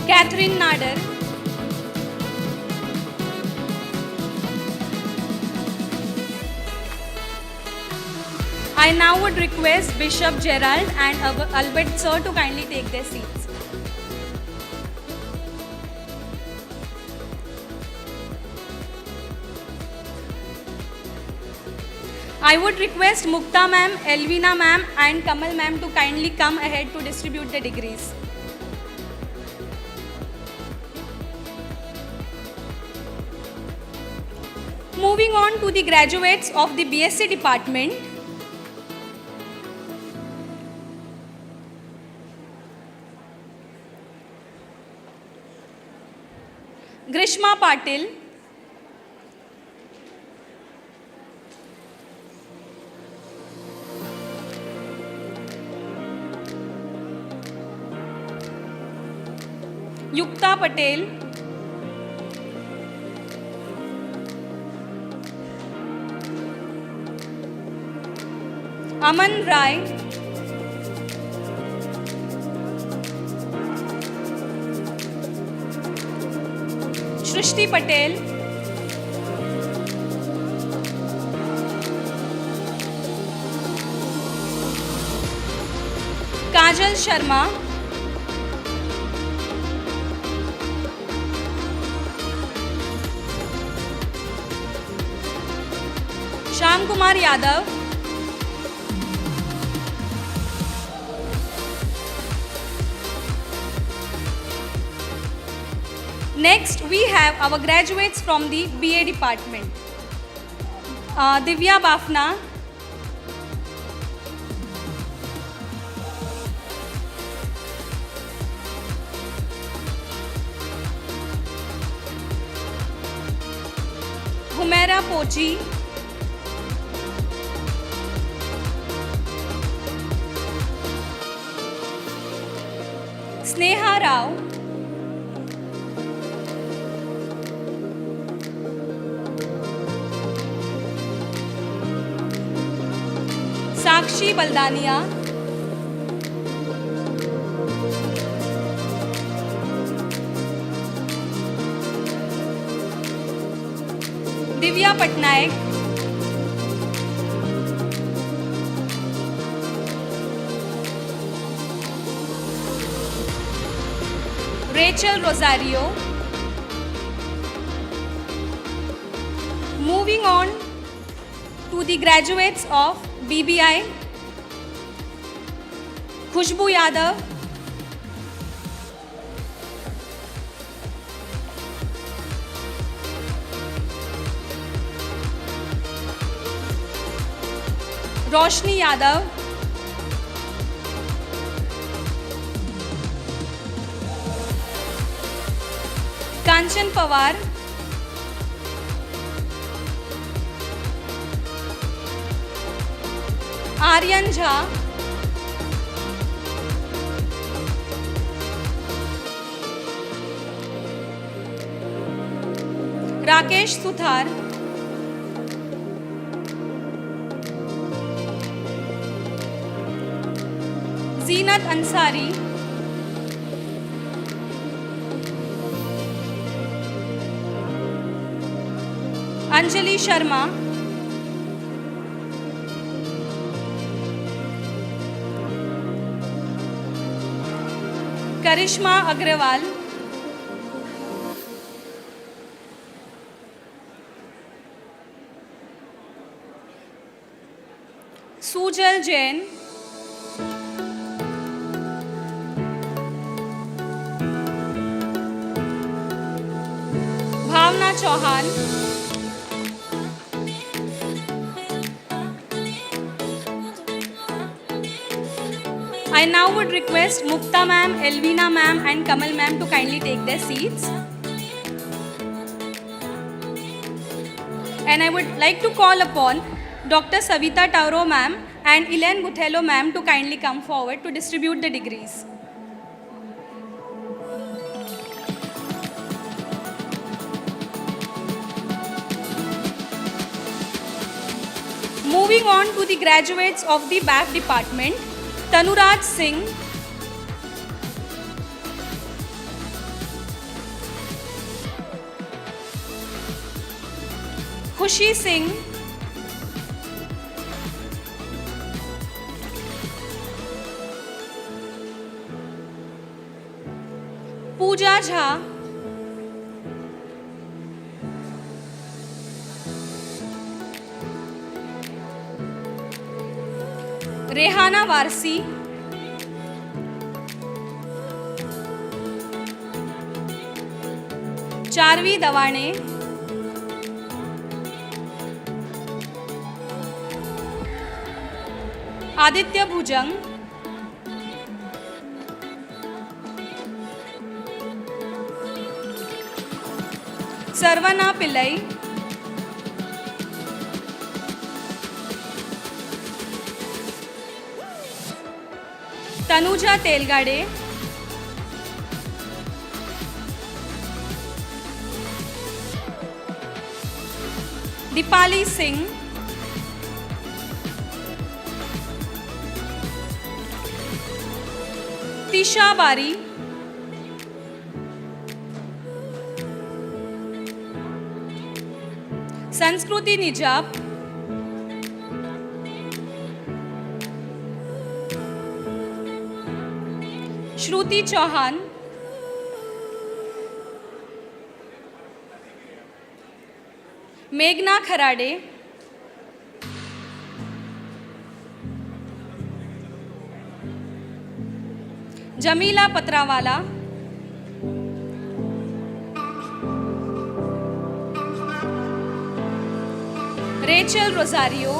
Catherine Nader, I now would request Bishop Gerald and Albert sir to kindly take their seats. I would request Mukta ma'am, Elvina ma'am and Kamal ma'am to kindly come ahead to distribute the degrees. Moving on to the graduates of the BSc department. Grishma Patil, Yukta Patel, Aman Rai, Shrishti Patel, Kajal Sharma, Shyam Kumar Yadav, next, we have our graduates from the BA department. Divya Bafna, Humaira Pochi, Sneha Rao, Sakshi Baldania, Divya Patnaik, Rachel Rosario. Moving on to the graduates of BBI, Khushbu Yadav, Roshni Yadav, Kanchan Pawar, Aryan Jha, Rakesh Suthar, Zeenat Ansari, Anjali Sharma, Karishma Agrawal, Sujal Jain, Bhavna Chauhan, I now would request Mukta ma'am, Elvina ma'am and Kamal ma'am to kindly take their seats. And I would like to call upon Dr. Savita Tauro ma'am and Elaine Guthello ma'am to kindly come forward to distribute the degrees. Moving on to the graduates of the BAF department, Tanuraj Singh, Khushi Singh, Jha, Rehana Warsi, चारवी दवाणे, Aditya भुजंग, सर्वना पिल्लई, तनुजा तेलगाडे, दीपाली सिंह, तिशा बारी, संस्कृति निजाब, श्रुति चौहान, मेघना Kharade, Jamila Patrawala, Rachel Rosario,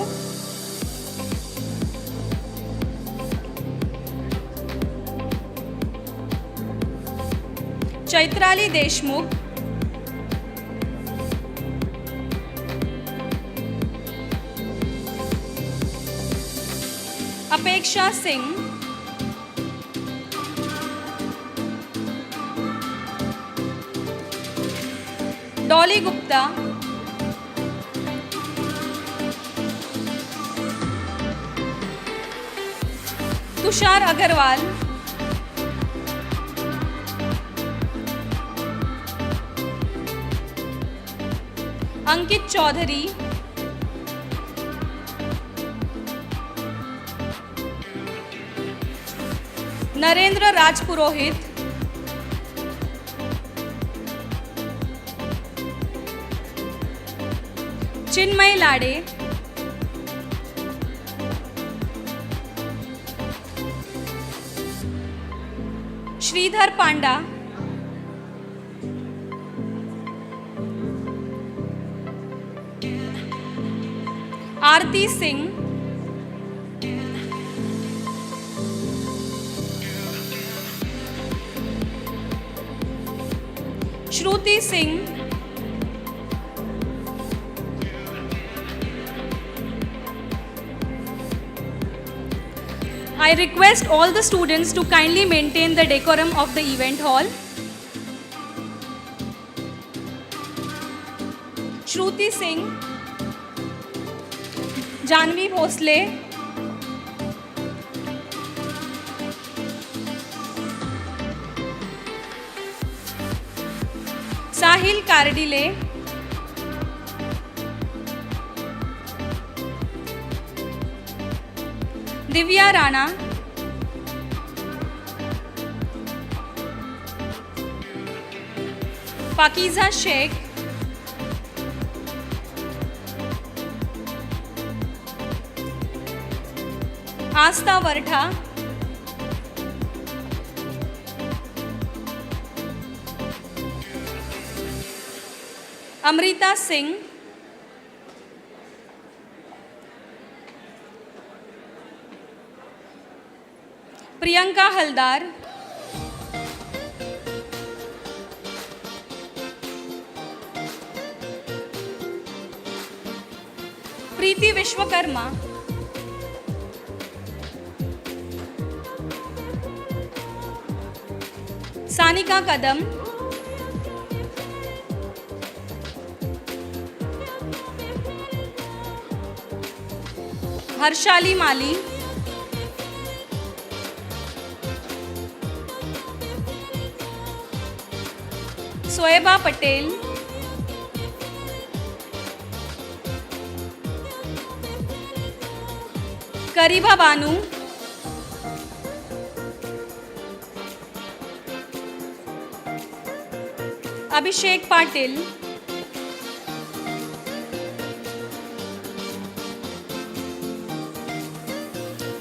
Chaitrali Deshmukh, अपेक्षा सिंह, डॉली गुप्ता, तुषार अग्रवाल, अंकित चौधरी, नरेंद्र राजपुरोहित, चिन्मय लाडे, श्रीधर पांडा, आरती सिंह, श्रुति Singh, I request all the students to kindly maintain the decorum of the event hall. Shruti Singh, Janvi Bhosle, Sahil Kardile, Divya Rana, Pakeezah Sheikh, Aastha Varatha, Amrita Singh, Priyanka Haldar, Preeti Vishwakarma, Sanika Kadam, Harshali Mali, सोएबा Patel, करीबा Banu, Abhishek Patil,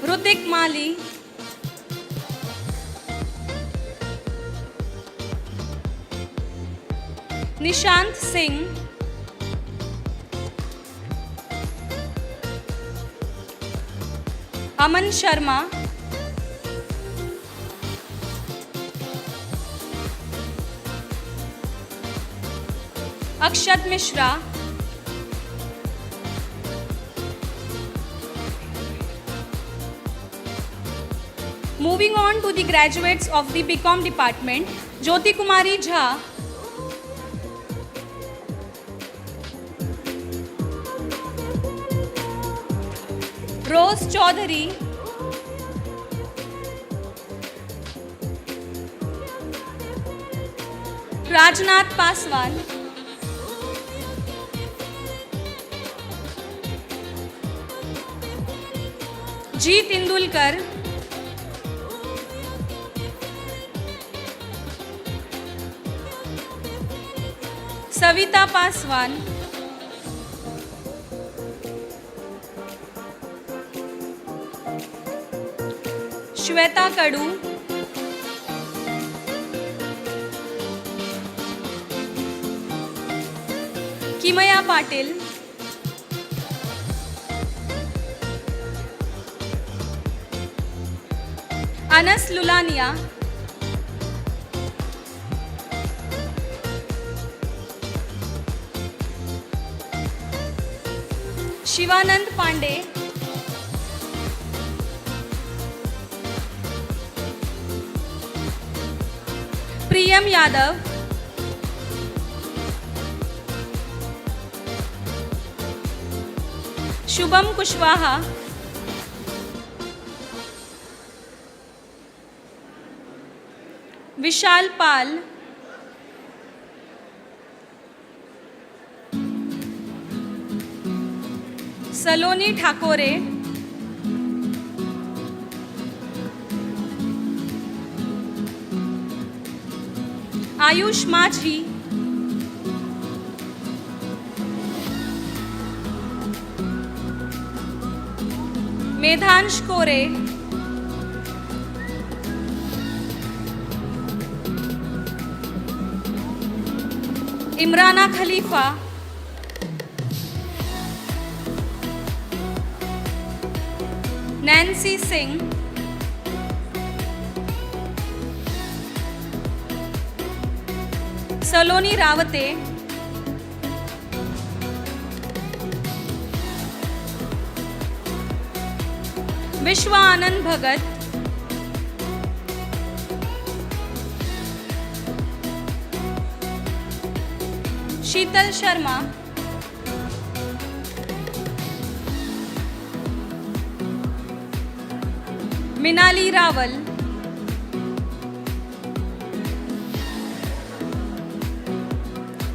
Rutik Mali, Nishant Singh, Aman Sharma, Akshat Mishra, moving on to the graduates of the BCom department, Jyoti Kumari Jha, Rose Chaudhary, Rajnath Paswan, G. Tendulkar, Savita Paswan, Shweta Kadu, Kimaya Patil, Anas Lulania, Shivanand Pandey, Priyam Yadav, Shubham Kushwaha, Vishal Pal, Saloni Thakore, Ayush Majhi, Medhansh Kore, Imrana Khalifa, Nancy Singh, Saloni Rawate, Vishwa Anand Bhagat, Sheetal Sharma, Minali Rawal,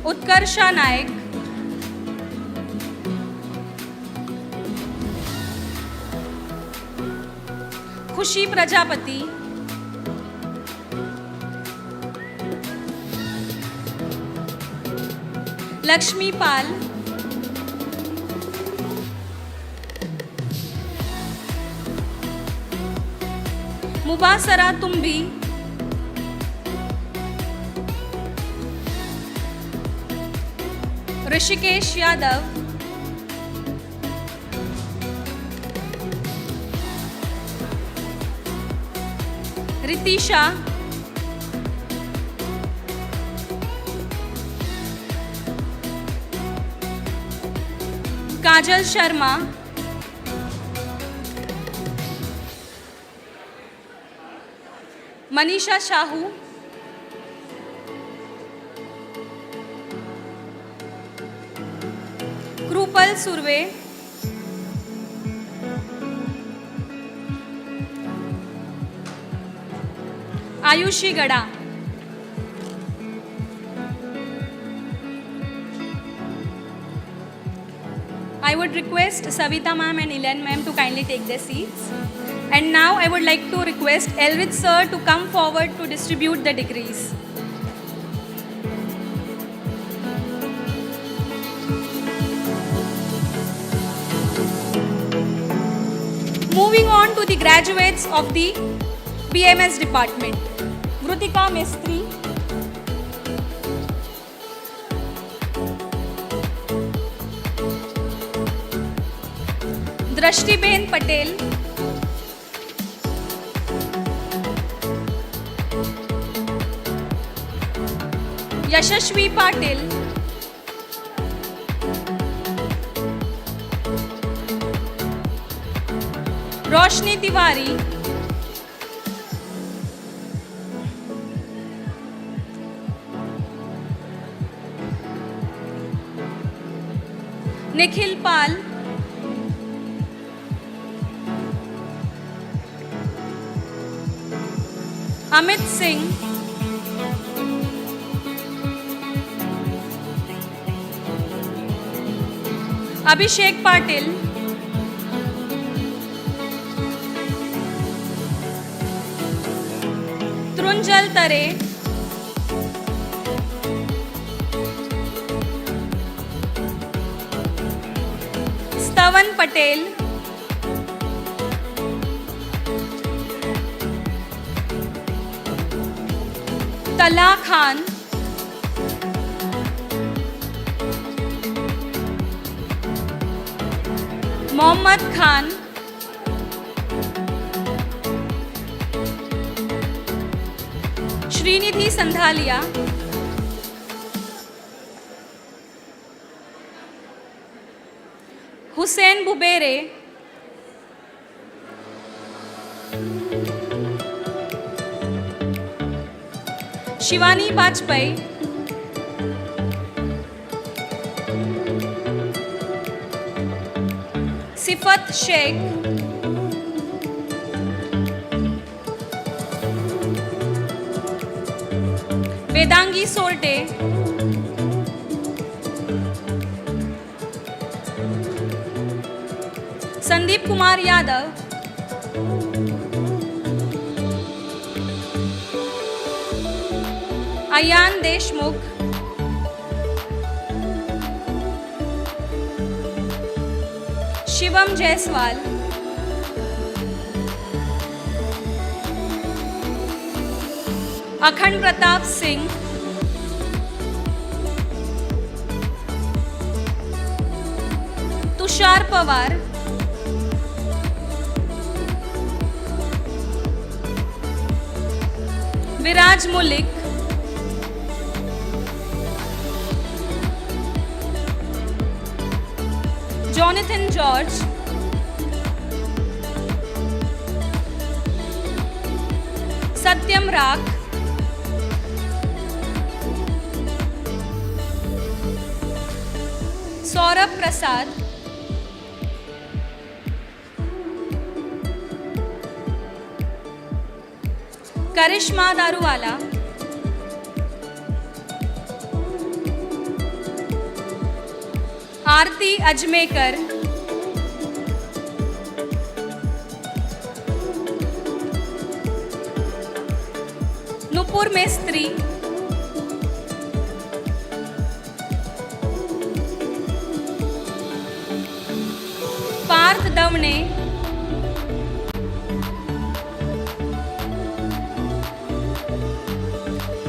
Utkarsha Naik, Khushi Prajapati, Lakshmi Pal, Mubasara Tumbi, Rishikesh Yadav, Ritisha, Kajal Sharma, Manisha Shahu, Krupal Surve, Ayushi Gada, I would request Savita ma'am and Ilan ma'am to kindly take their seats. And now I would like to request Elvith sir to come forward to distribute the degrees. graduates of the BMS department. Grutika Mistry, Drashtiben Patel, Yashashvi Patil, Roshni Tiwari, Nikhil Pal, Amit Singh, Abhishek Patil, Trunjal Tare, Stavan Patel, Tala Khan, Mohammad Khan, Srinidhi Sandhalia, Hussein Bubere, Shivani Bajpai, Sifat Sheikh, Vedangi Sorte, Sandeep Kumar Yadav, Ayan Deshmukh, Shivam Jaiswal, Akhand Pratap Singh, Tushar Pawar, Viraj Mulik, Jonathan George, Satyam Rak, Saurabh Prasad, Karishma Daruwala, Aarti Ajmekar, Nupur Mestri, Parth Davne,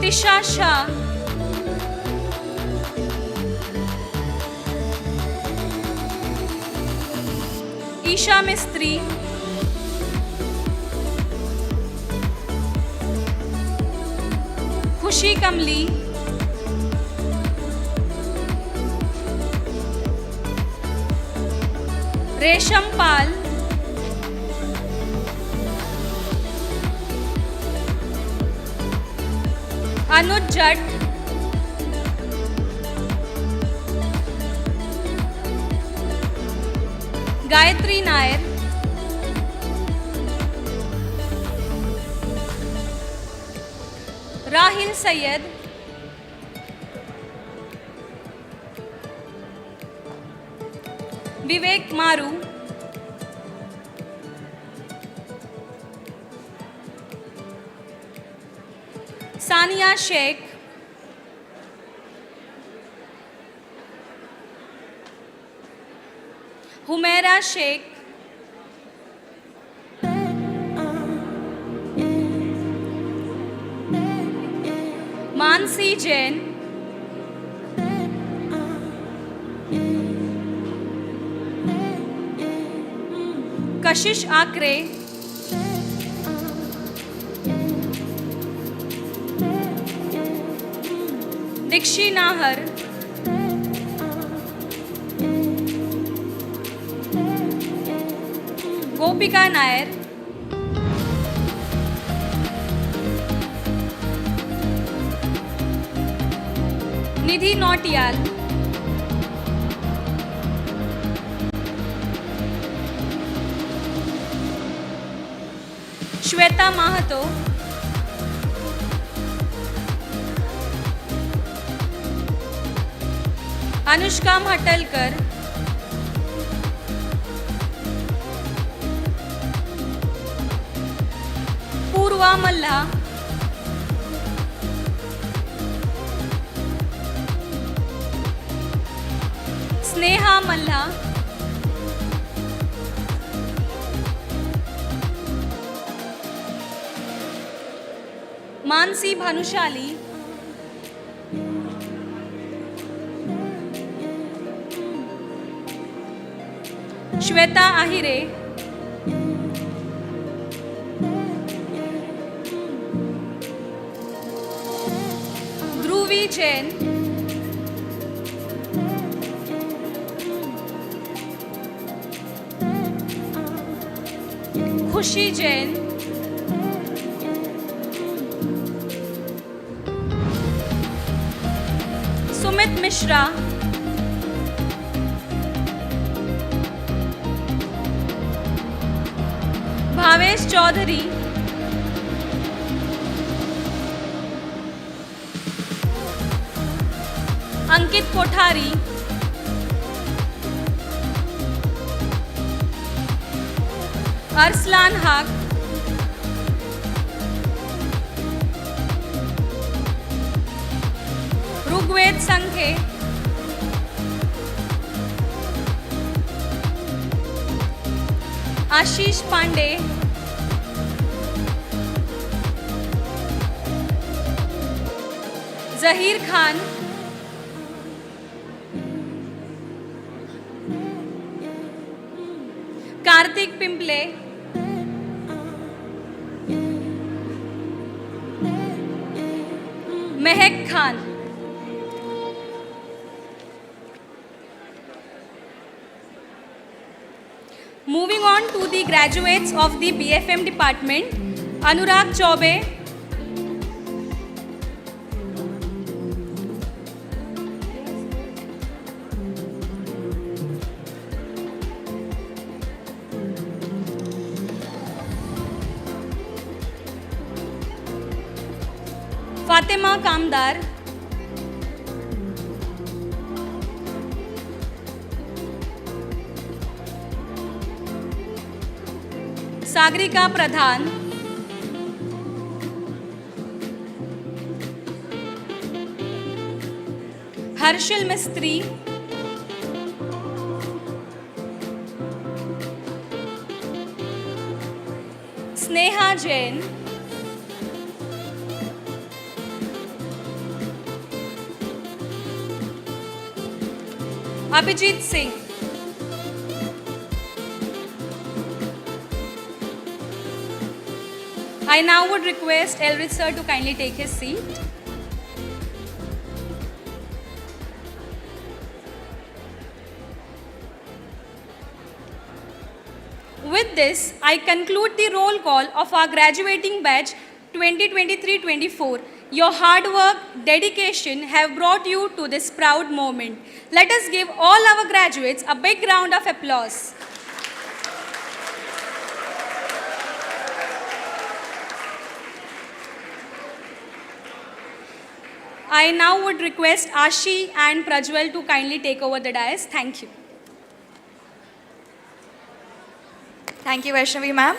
Tisha Shah, Isha Mistry, Khushi Kamli, Resham Pal, Anuj Jatt, Gayatri Nair, Rahil Syed, Vivek Maru, Sania Sheikh, Humaira Sheikh, Mansi Jain, Kashish Akre, Dikshi Nahar, Gopika Nair, Nidhi Nautiyal, Shweta Mahato, Anushka Matalkar, Purva Malla, Sneha Malla, Mansi Bhanushali, Shweta Ahire, Dhruvi Jain, Khushi Jain, Sumit Mishra, Bhavesh Chaudhary, Ankit Kothari, Arslan Haq, Rugved Sankhe, Ashish Pandey, Zahir Khan, Kartik Pimple, Mehak Khan, moving on to the graduates of the BFM department, Anurag Chaube, Fatima Kamdar, Sagrika Pradhan, Harshil Mistry, Sneha Jain, Abhijit Singh, I now would request Elrich sir to kindly take his seat. With this, I conclude the roll call of our graduating batch 2023-24. Your hard work, dedication have brought you to this proud moment. Let us give all our graduates a big round of applause. I now would request Ashi and Prajwal to kindly take over the dais. Thank you. Thank you, Vaishnavi ma'am.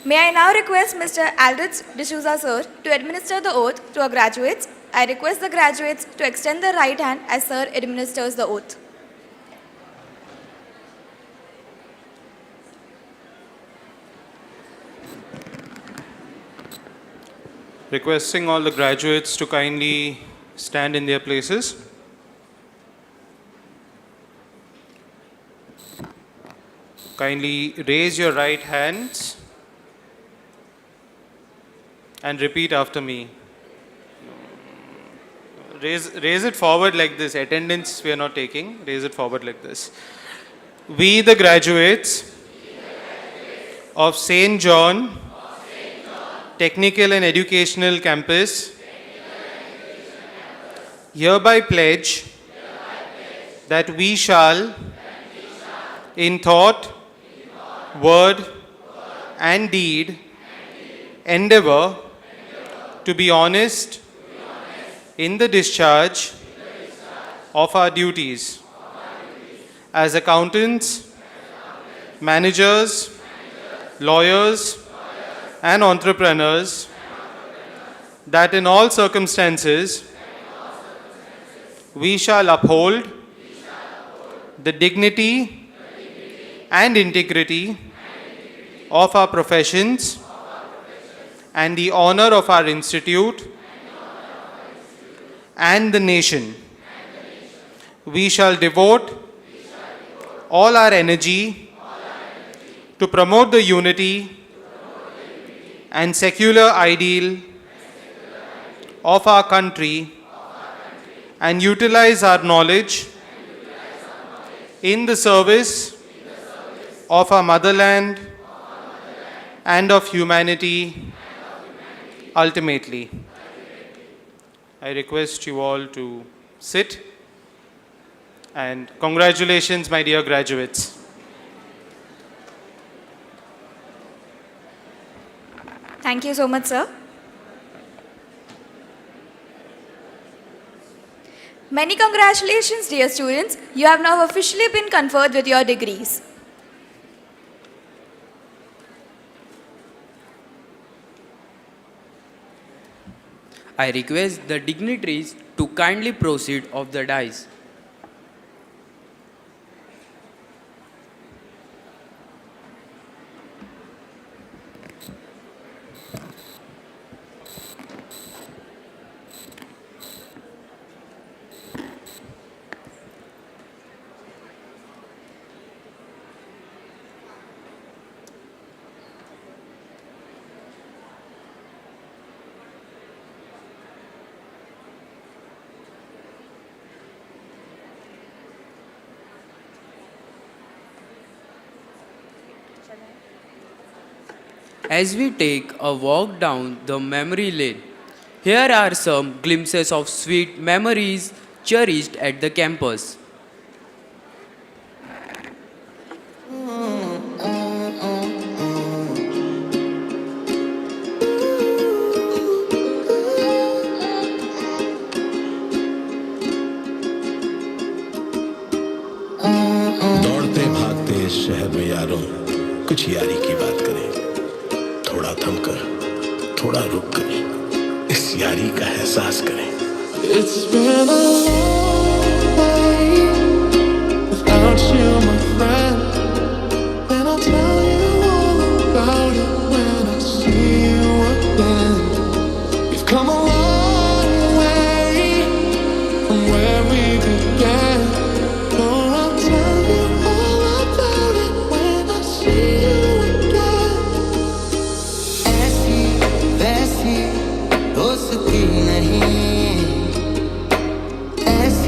May I now request Mr. Aldrich D'Souza sir to administer the oath to our graduates. I request the graduates to extend their right hand as sir administers the oath. Requesting all the graduates to kindly stand in their places. Kindly raise your right hands and repeat after me. Raise it forward like this. Attendance we are not taking. Raise it forward like this. We, the graduates of St. John Technical and Educational Campus, hereby pledge that we shall, in thought, word, and deed, endeavor to be honest in the discharge of our duties as accountants, managers, lawyers, and entrepreneurs, that in all circumstances we shall uphold the dignity and integrity of our professions and the honor of our institute and the nation. We shall devote all our energy to promote the unity and secular ideal of our country and utilize our knowledge in the service of our motherland and of humanity ultimately. I request you all to sit, and congratulations, my dear graduates. Thank you so much, sir. Many congratulations, dear students. You have now officially been conferred with your degrees. I request the dignitaries to kindly proceed of the dais. As we take a walk down the memory lane, here are some glimpses of sweet memories cherished at the campus. दौड़ते भागते इस शहर में यारों, कुछ यारी की बात करें। थोड़ा थमकर, थोड़ा रुक कर इस यारी का एहसास करें। It's been a long way without you, my friend. And I'll tell you all about it when I see you again. We've come a long way from where we began. Oh, I'll tell you all about it when I see you again. ऐसी वैसी दोस्ती नहीं, ऐसी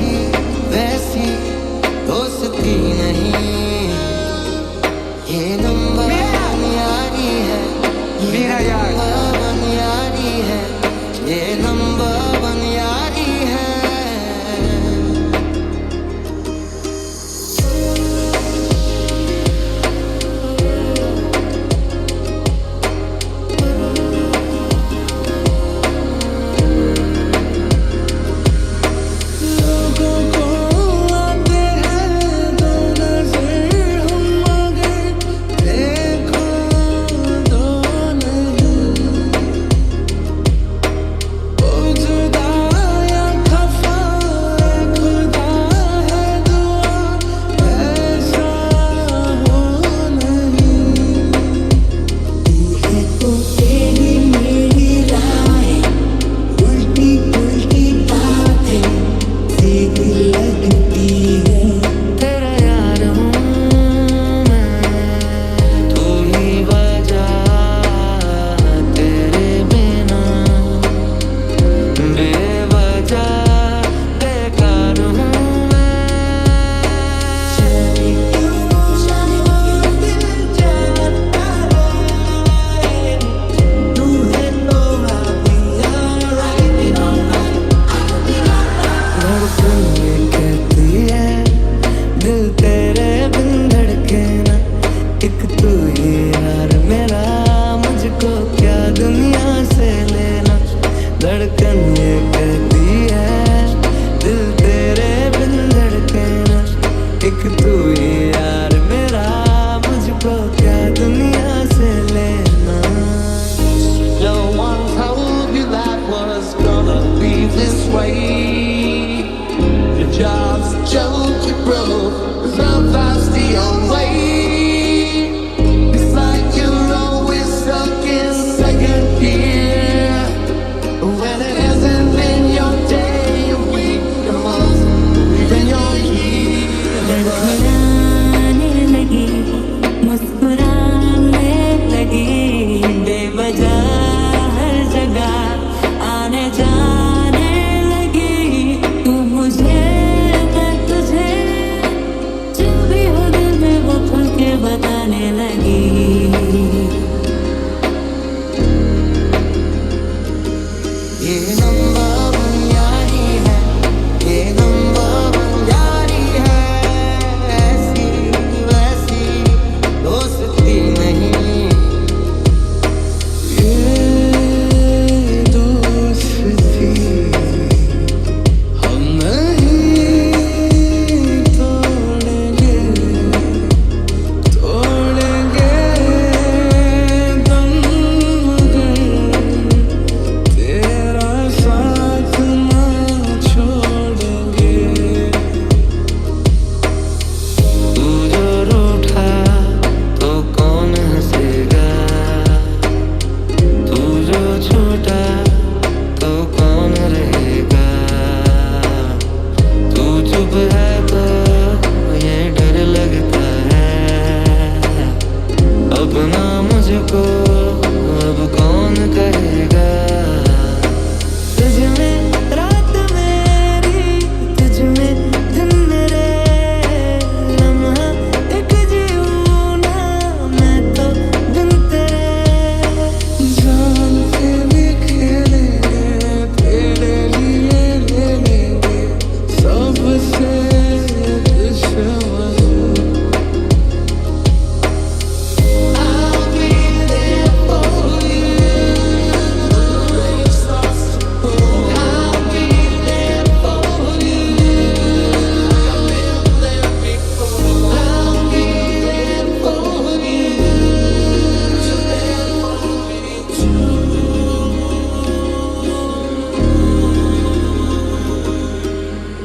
ये कहती है दिल तेरे बिन धड़के ना, एक तू ही यार मेरा, मुझको क्या दुनिया से लेना। धड़कन ये कहती है दिल तेरे बिन धड़के ना, एक तू ही यार मेरा, मुझको क्या दुनिया से लेना। No one told you that was gonna be this way. Your job's a joke you broke, love that's the only way. It's like you're always stuck in second gear, when it hasn't been your day, your week, your month, even your year. मुस्कुराने लगी, मुस्कुराने लगी, बेवजह हर जगह आने जाने लगी। तू मुझे, मैं तुझे, जो भी हो दिल में वो खुल के बताने लगी। ये नंबर वन यारी है, ये नंबर वन यारी है, ऐसी वैसी दोस्ती नहीं, ये दोस्ती हम नहीं तोड़ेंगे, तोड़ेंगे दम मगर तेरा साथ ना छोड़ेंगे। तू जो रूठा तो कौन हंसेगा, तू जो छोटा तो कौन रहेगा। तू चुप है तो ये डर लगता है, अपना मुझको अब कौन कहेगा। तुझ में रात मेरी, तुझ में दिन मेरे, लम्हा एक जीऊँ ना मैं तो बिन तेरे। जान से भी खेलेंगे, तेरे लिए ले लेंगे सबसे दुश्मन। I'll be there for you. I'll be there for you. I'll be there for you.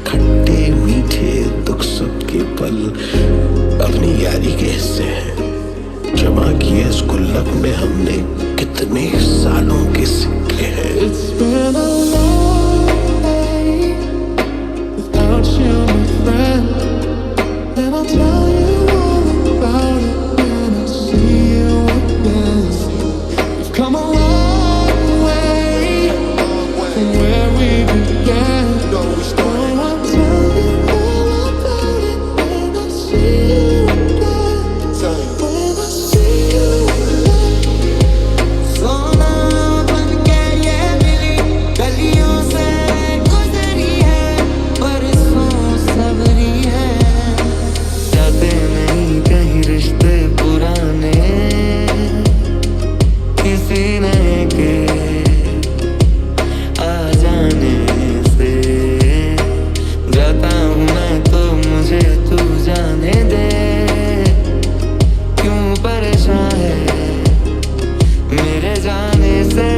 खट्टे मीठे दुख सुख के पल अपनी यारी के हिस्से हैं। जमा किए इस गुल्लक में हमने कितने सालों के सिक्के हैं। It's been a long day without you, my friend, and I'll tell you all about it when I see you again. We've come a long way from where we began. Oh, I'll tell you all about it when I see you again. When I see you again. सोना बन के ये मिली, गलियों से गुजरी है, बरसों सबरी है। जाते नहीं कहीं रिश्ते पुराने, किसी नए के आ जाने से। जाता हूँ मैं तो मुझे तू जाने दे, क्यों परेशान है मेरे जाने से।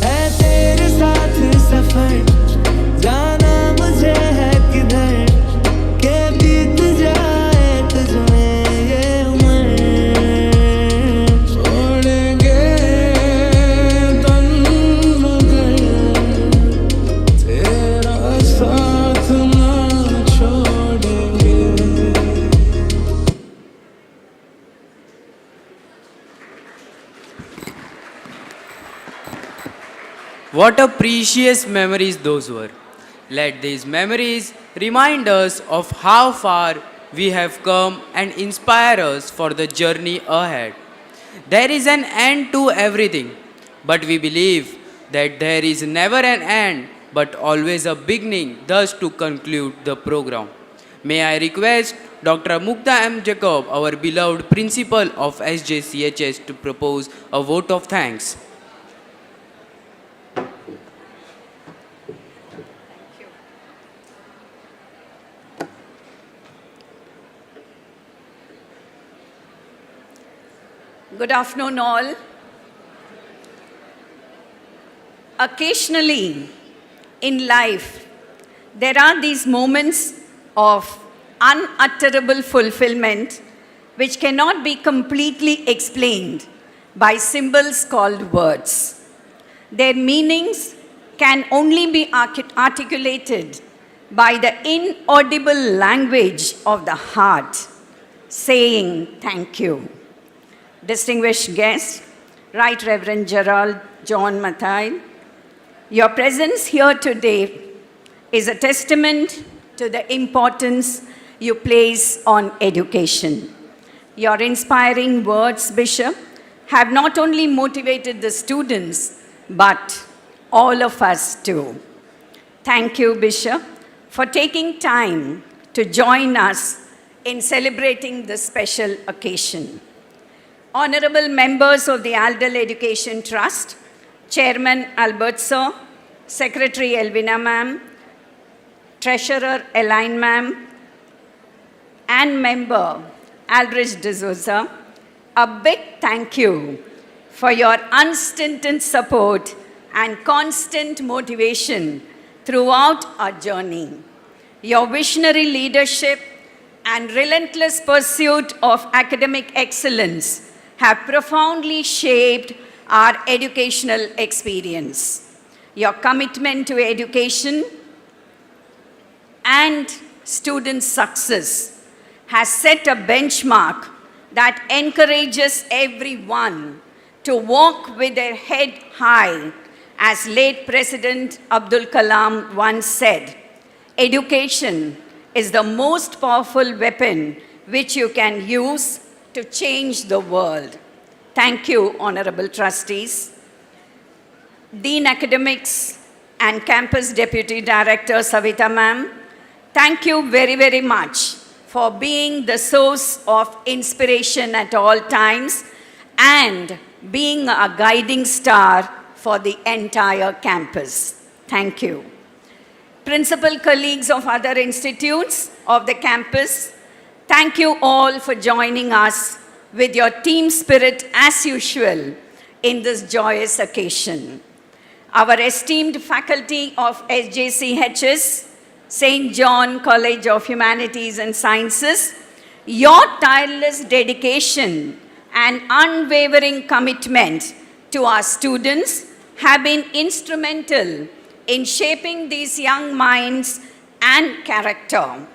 है तेरे साथ सफर, जाना मुझे है किधर, के बीत जाए तुझ में ये उम्र। छोड़ेंगे दम मगर तेरा साथ ना छोड़ेंगे। What a precious memories those were. Let these memories remind us of how far we have come and inspire us for the journey ahead. There is an end to everything, but we believe that there is never an end but always a beginning, thus to conclude the program. May I request Dr. Mukta M. Jacob, our beloved principal of SJCHS, to propose a vote of thanks. Good afternoon, all. Occasionally in life, there are these moments of unutterable fulfillment which cannot be completely explained by symbols called words. Their meanings can only be articulated by the inaudible language of the heart, saying thank you. Distinguished guests, Right Reverend Gerald John Mathai, your presence here today is a testament to the importance you place on education. Your inspiring words, Bishop, have not only motivated the students, but all of us too. Thank you, Bishop, for taking time to join us in celebrating this special occasion. Honorable members of the Aldal Education Trust, Chairman Albert Sir, Secretary Elvina Ma'am, Treasurer Elaine Ma'am, and Member Aldrich D'Souza, a big thank you for your unstinted support and constant motivation throughout our journey. Your visionary leadership and relentless pursuit of academic excellence have profoundly shaped our educational experience. Your commitment to education and student success has set a benchmark that encourages everyone to walk with their head high. As late President Abdul Kalam once said, education is the most powerful weapon which you can use to change the world. Thank you, Honorable Trustees. Dean Academics and Campus Deputy Director Savita Ma'am, thank you very, very much for being the source of inspiration at all times and being a guiding star for the entire campus. Thank you. Principal colleagues of other institutes of the campus, thank you all for joining us with your team spirit as usual in this joyous occasion. Our esteemed faculty of SJCHS, St. John College of Humanities and Sciences, your tireless dedication and unwavering commitment to our students have been instrumental in shaping these young minds and character.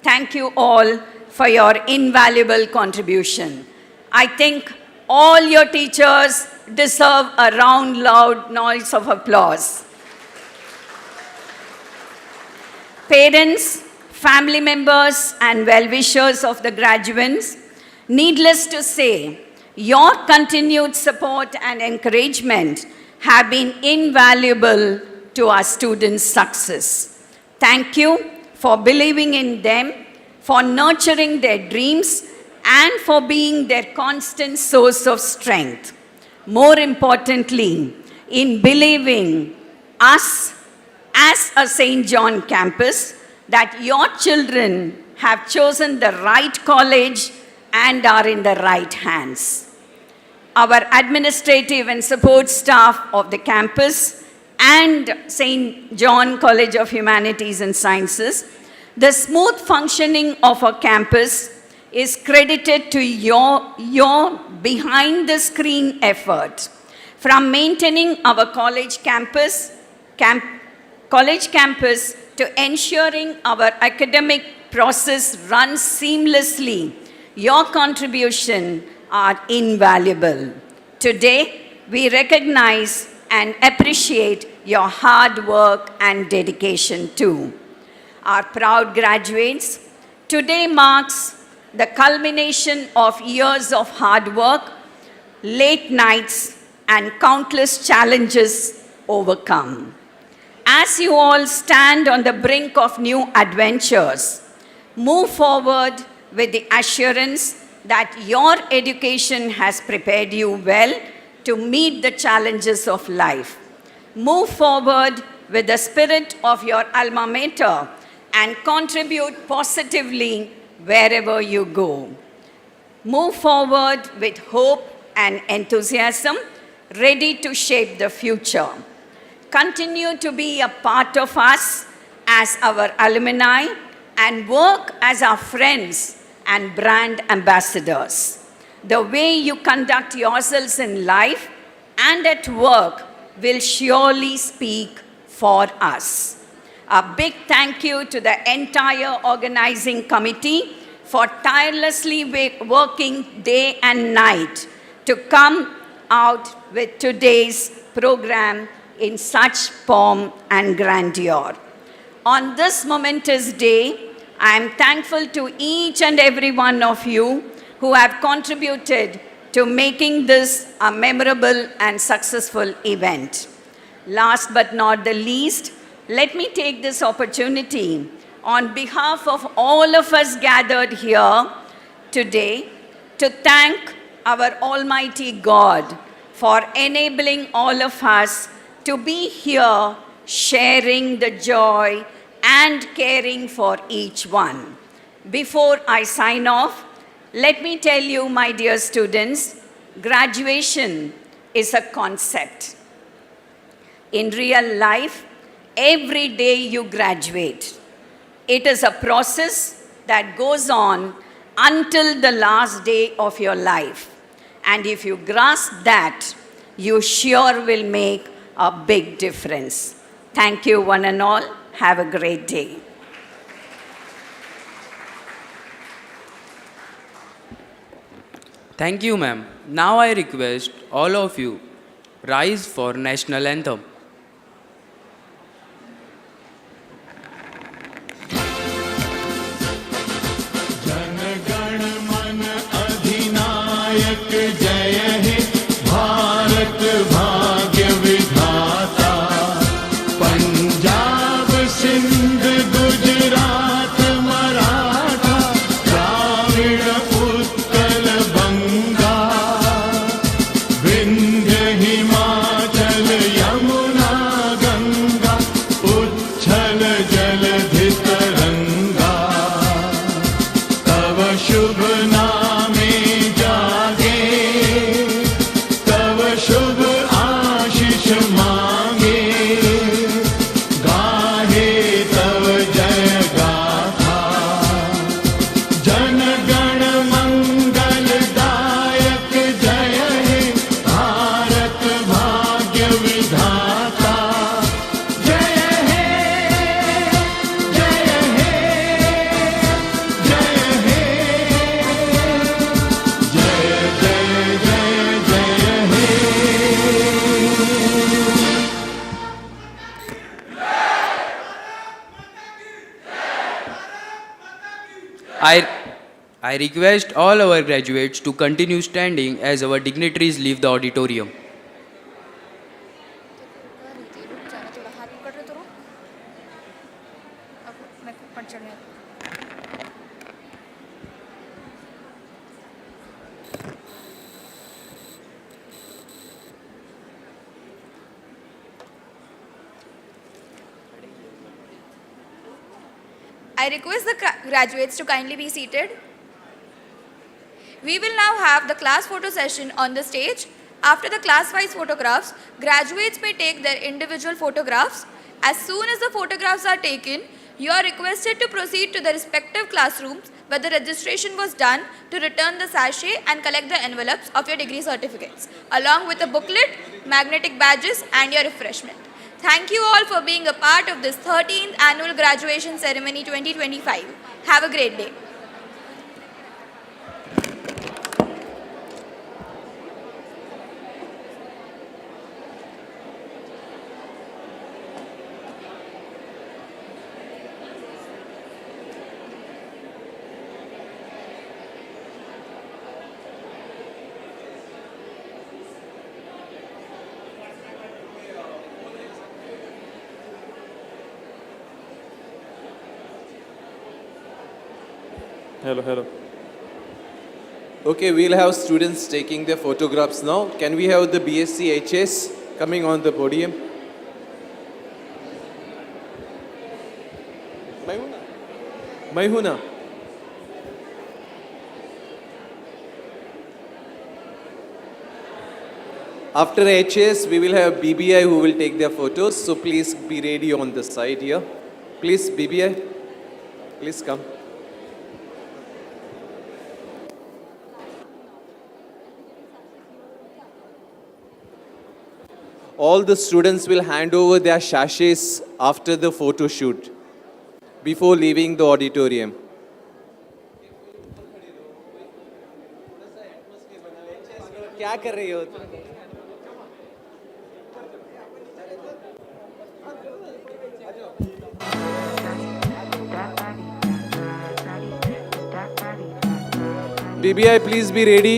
Thank you all for your invaluable contribution. I think all your teachers deserve a round, loud noise of applause. Parents, family members, and well-wishers of the graduates, needless to say, your continued support and encouragement have been invaluable to our students' success. Thank you for believing in them, for nurturing their dreams, and for being their constant source of strength. More importantly, in believing us as a St. John campus that your children have chosen the right college and are in the right hands. Our administrative and support staff of the campus and St. John College of Humanities and Sciences, the smooth functioning of our campus is credited to your behind-the-screen effort. From maintaining our college campus to ensuring our academic process runs seamlessly, your contributions are invaluable. Today, we recognize and appreciate your hard work and dedication too. Our proud graduates, today marks the culmination of years of hard work, late nights, and countless challenges overcome. As you all stand on the brink of new adventures, move forward with the assurance that your education has prepared you well to meet the challenges of life. Move forward with the spirit of your alma mater and contribute positively wherever you go. Move forward with hope and enthusiasm, ready to shape the future. Continue to be a part of us as our alumni and work as our friends and brand ambassadors. The way you conduct yourselves in life and at work will surely speak for us. A big thank you to the entire organizing committee for tirelessly working day and night to come out with today's program in such pomp and grandeur. On this momentous day, I am thankful to each and every one of you who have contributed to making this a memorable and successful event. Last but not the least, let me take this opportunity on behalf of all of us gathered here today to thank our Almighty God for enabling all of us to be here sharing the joy and caring for each one. Before I sign off, let me tell you, my dear students, graduation is a concept. In real life, every day you graduate. It is a process that goes on until the last day of your life. And if you grasp that, you sure will make a big difference. Thank you, one and all. Have a great day. Thank you, ma'am. Now I request all of you rise for national anthem. I request all our graduates to continue standing as our dignitaries leave the auditorium. I request the graduates to kindly be seated. We will now have the class photo session on the stage. After the class-wise photographs, graduates may take their individual photographs. As soon as the photographs are taken, you are requested to proceed to the respective classrooms where the registration was done to return the sachet and collect the envelopes of your degree certificates, along with a booklet, magnetic badges and your refreshment. Thank you all for being a part of this 13th Annual Graduation Ceremony 2025. Have a great day. Hello, hello. Okay, we'll have students taking their photographs now. Can we have the BSc HS coming on the podium? Maihuna. Maihuna. After HS, we will have BBI who will take their photos. So please be ready on the side here. Please, BBI, please come. All the students will hand over their sachets after the photo shoot, before leaving the auditorium. क्या कर रही हो? BBI, please be ready.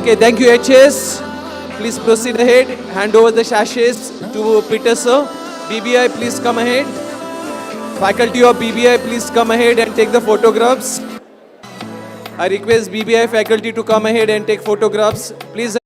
Okay, thank you, HS. Please proceed ahead. Hand over the sachets to Peter, sir. BBI, please come ahead. Faculty of BBI, please come ahead and take the photographs. I request BBI faculty to come ahead and take photographs. Please.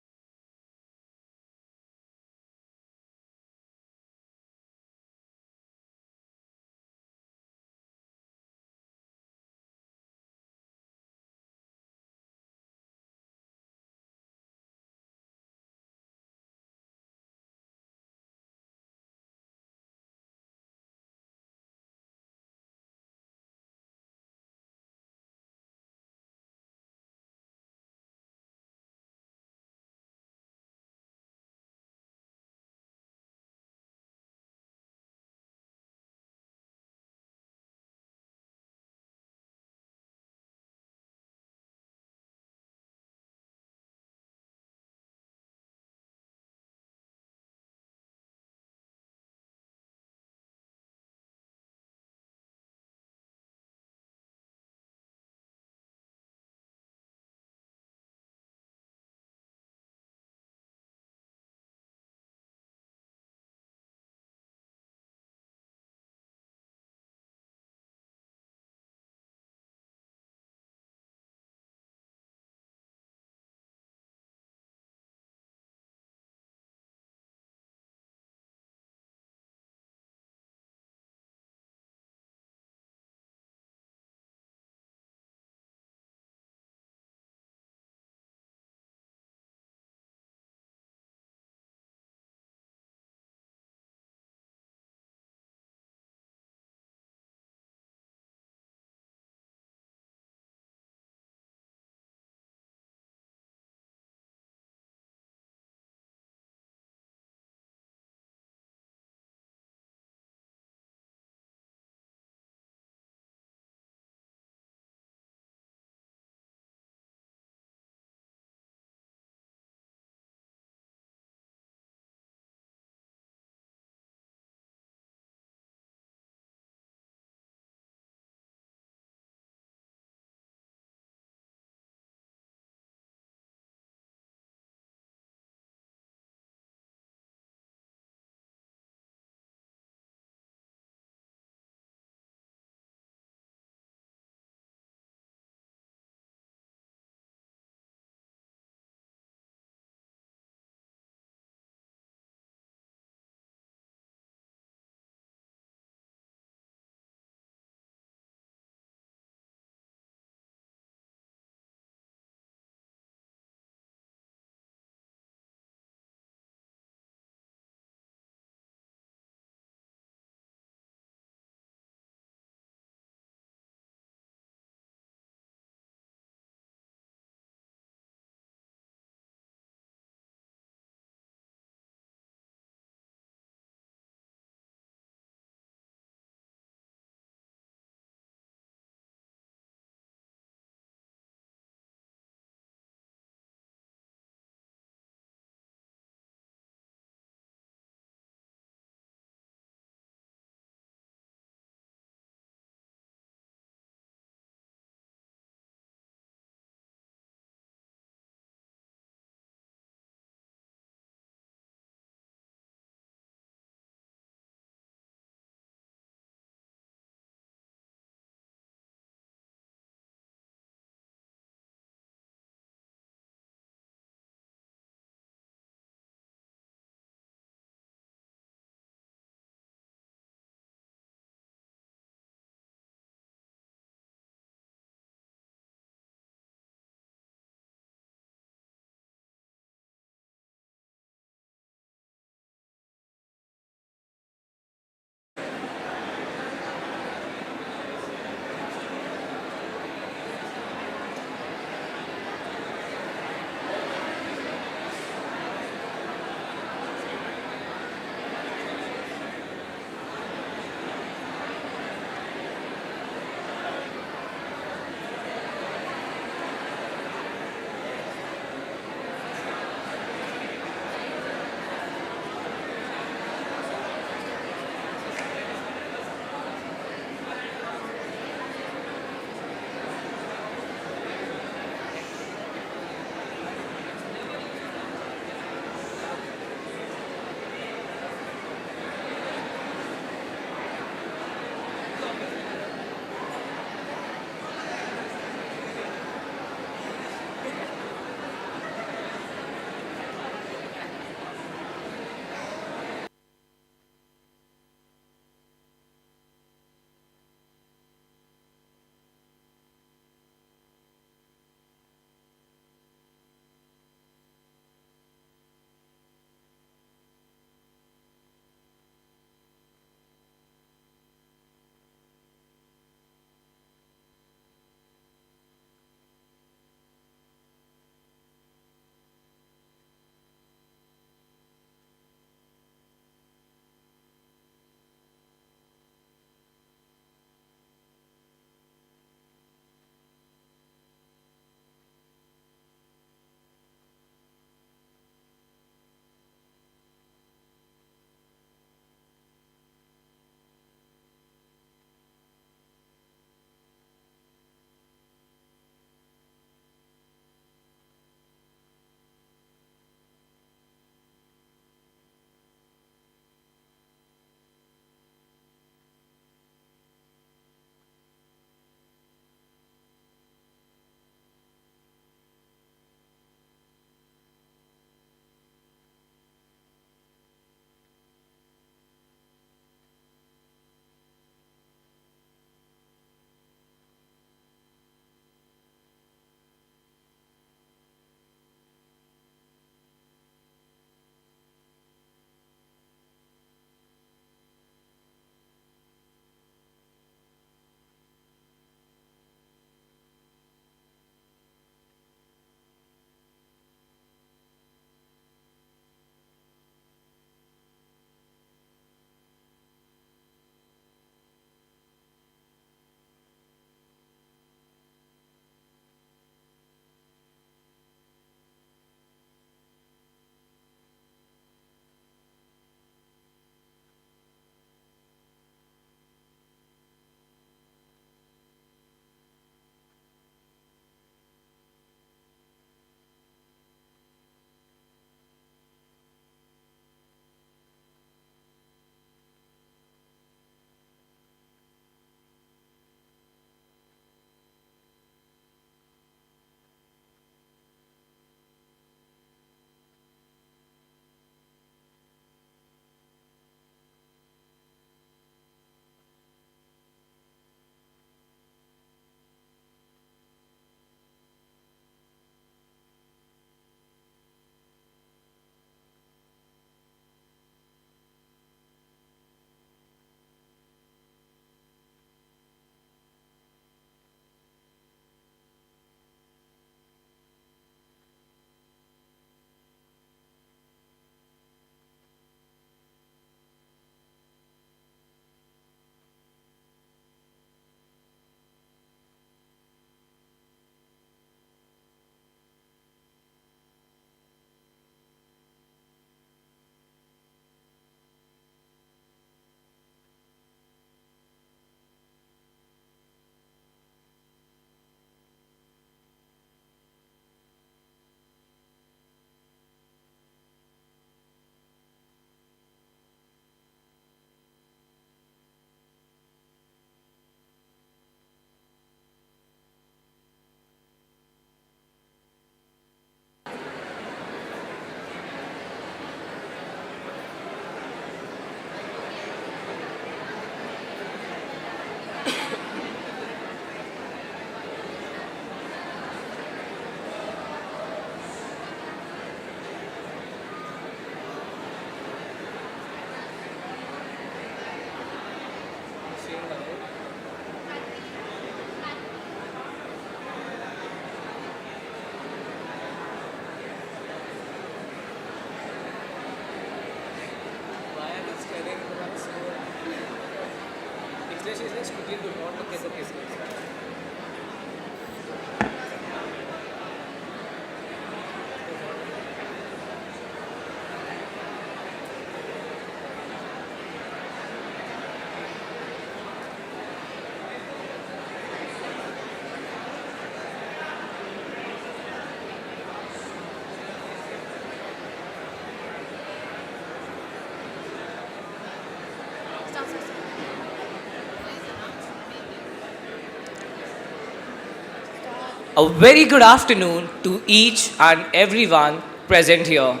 A very good afternoon to each and everyone present here.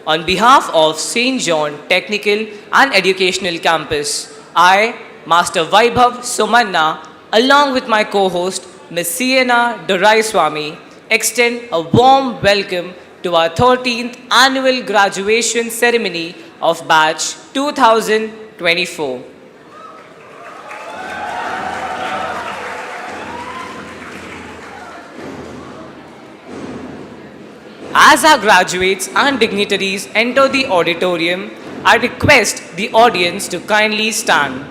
On behalf of St. John Technical and Educational Campus, I, Master Vaibhav Somanna, along with my co-host Ms. Sienna Doraiswamy, extend a warm welcome to our 13th annual graduation ceremony of batch 2024. As our graduates and dignitaries enter the auditorium, I request the audience to kindly stand.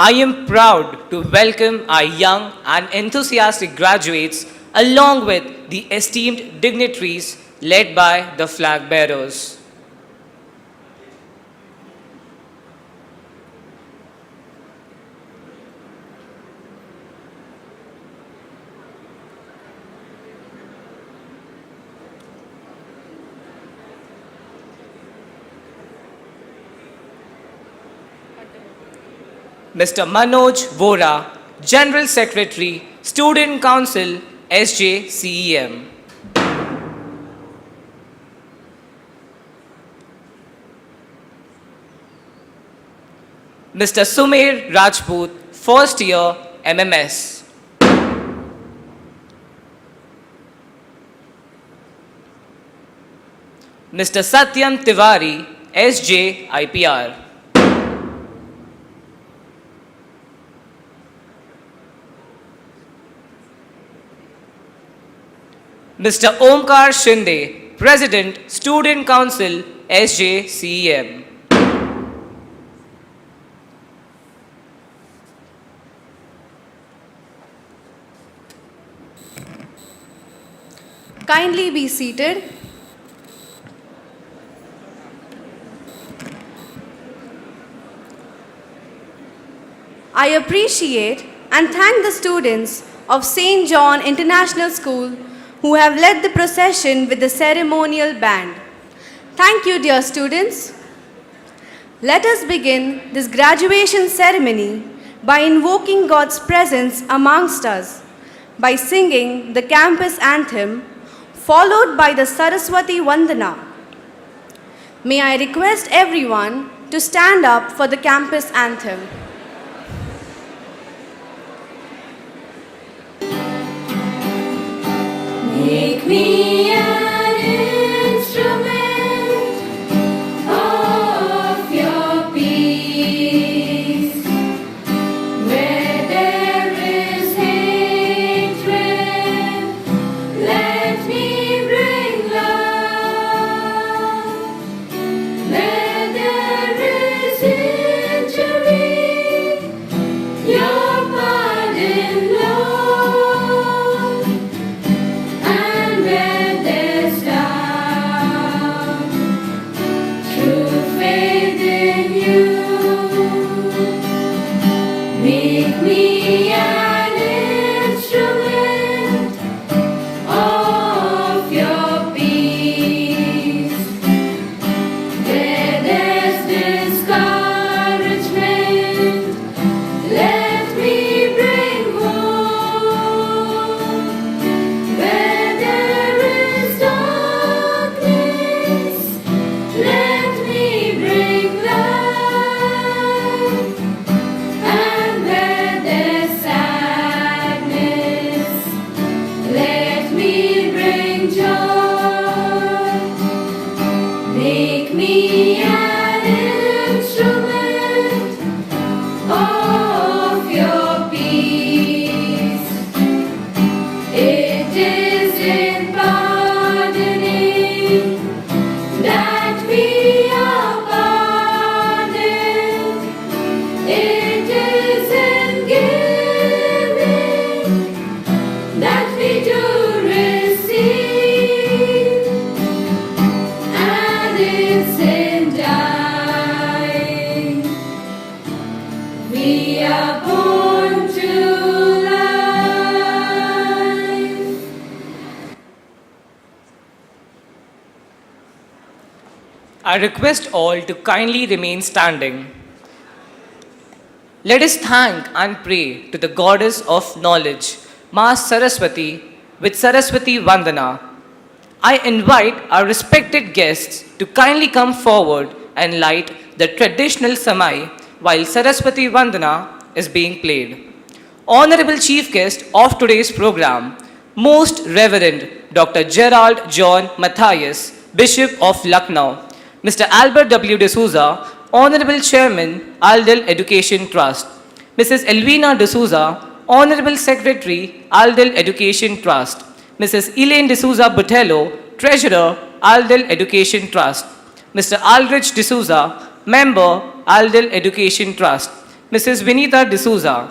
I am proud to welcome our young and enthusiastic graduates along with the esteemed dignitaries led by the flag bearers. Mr. Manoj Vora, General Secretary, Student Council, SJCEM. Mr. Sumer Rajput, First Year, MMS. Mr. Satyam Tiwari, SJ IPR. Mr. Omkar Shinde, President, Student Council, SJCEM. Kindly be seated. I appreciate and thank the students of St. John International School who have led the procession with the ceremonial band. Thank you, dear students. Let us begin this graduation ceremony by invoking God's presence amongst us, by singing the campus anthem, followed by the Saraswati Vandana. May I request everyone to stand up for the campus anthem. Make me an instrument of your peace. Where there is hatred, let me bring love. Where there is injury, your pardon, Lord. And where there's doubt, true faith in you. Make me an instrument of your peace. Where there's discouragement, let me bring hope. Where there is darkness, let me bring light. And where there's sadness, let me bring joy. Make me an instrument of your peace. It is in pardoning that we are pardoned. It is in giving that we do receive. And it's in dying we are born to life. I request all to kindly remain standing. Let us thank and pray to the goddess of knowledge, Ma Saraswati, with Saraswati Vandana. I invite our respected guests to kindly come forward and light the traditional samai while Saraswati Vandana is being played. Honorable Chief Guest of today's program, Most Reverend Dr. Gerald John Matthias, Bishop of Lucknow, Mr. Albert W. D'Souza, Honorable Chairman, Aldel Education Trust, Mrs. Elvina D'Souza, Honorable Secretary, Aldel Education Trust, Mrs. Elaine D'Souza Botello, Treasurer, Aldel Education Trust, Mr. Aldrich D'Souza, Member, Aldel Education Trust, Mrs. Vinita D'Souza,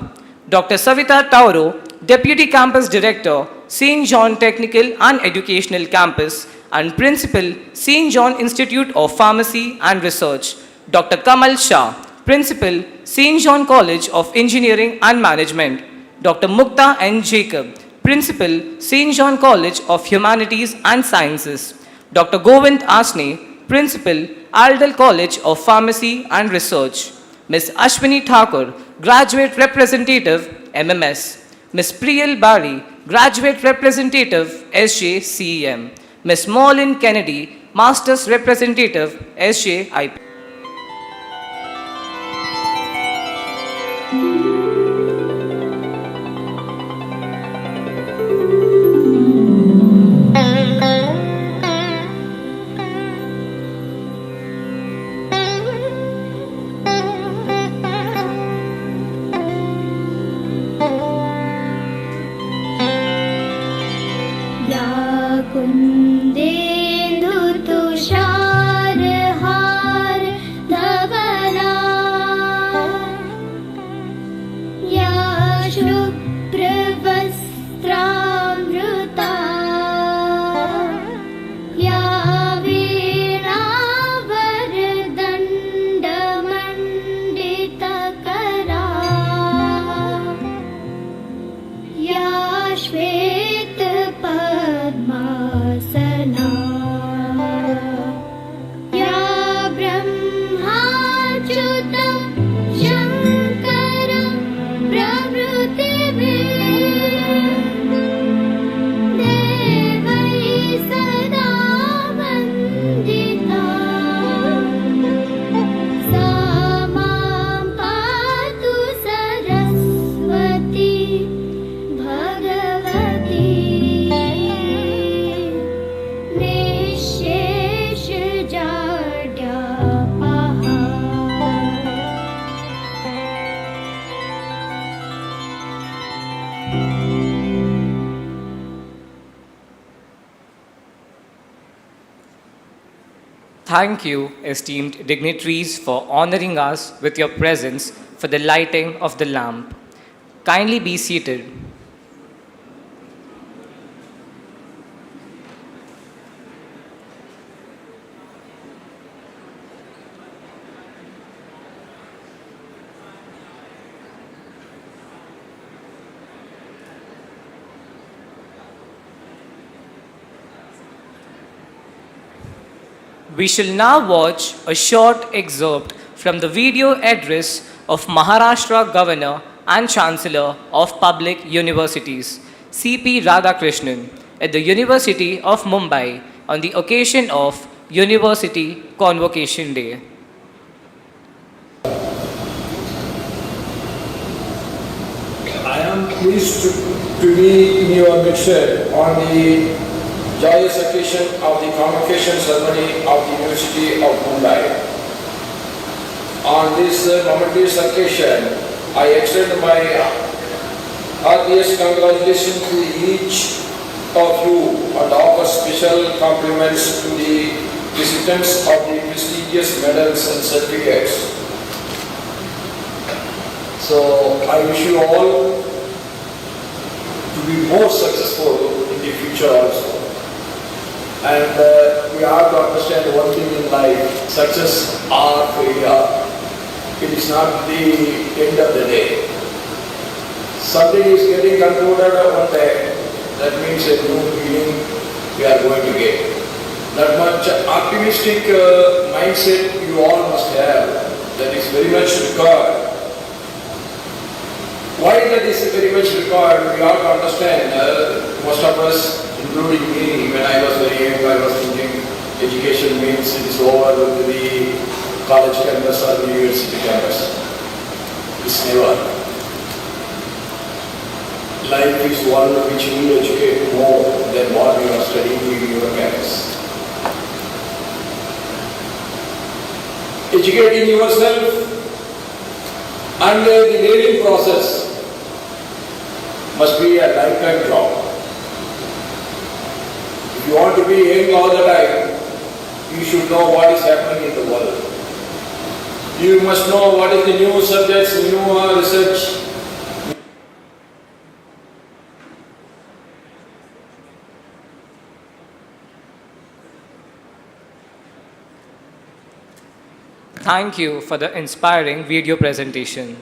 Dr. Savita Tauro, Deputy Campus Director, St. John Technical and Educational Campus, and Principal, St. John Institute of Pharmacy and Research, Dr. Kamal Shah, Principal, St. John College of Engineering and Management, Dr. Mukta N. Jacob, Principal, St. John College of Humanities and Sciences, Dr. Govind Asne, Principal, Aldel College of Pharmacy and Research, Ms. Ashwini Thakur, Graduate Representative, MMS, Ms. Priyal Bari, Graduate Representative, SJCEM, Ms. Maureen Kennedy, Masters Representative, SJIP. Thank you, esteemed dignitaries, for honoring us with your presence for the lighting of the lamp. Kindly be seated. We shall now watch a short excerpt from the video address of Maharashtra Governor and Chancellor of Public Universities, C.P. Radhakrishnan, at the University of Mumbai on the occasion of University Convocation Day. I am pleased to be in your midst on the joyous occasion of the convocation ceremony of the University of Mumbai. On this momentous occasion, I extend my heartiest congratulations to each of you and offer special compliments to the recipients of the prestigious medals and certificates. So I wish you all to be more successful in the future also. And we have to understand one thing in life: success or failure. It is not the end of the day. Something is getting concluded one day. That means a new beginning we are going to get. That much optimistic mindset you all must have. That is very much required. Why that is very much required, we have to understand. Most of us, including me, when I was very young, I was thinking education means it is over with the college campus or the university campus. It's never. Life is one which will educate more than what you are studying in your campus. Educating yourself and the learning process must be a lifetime job. If you want to be young all the time, you should know what is happening in the world. You must know what is the new subjects, new research. Thank you for the inspiring video presentation.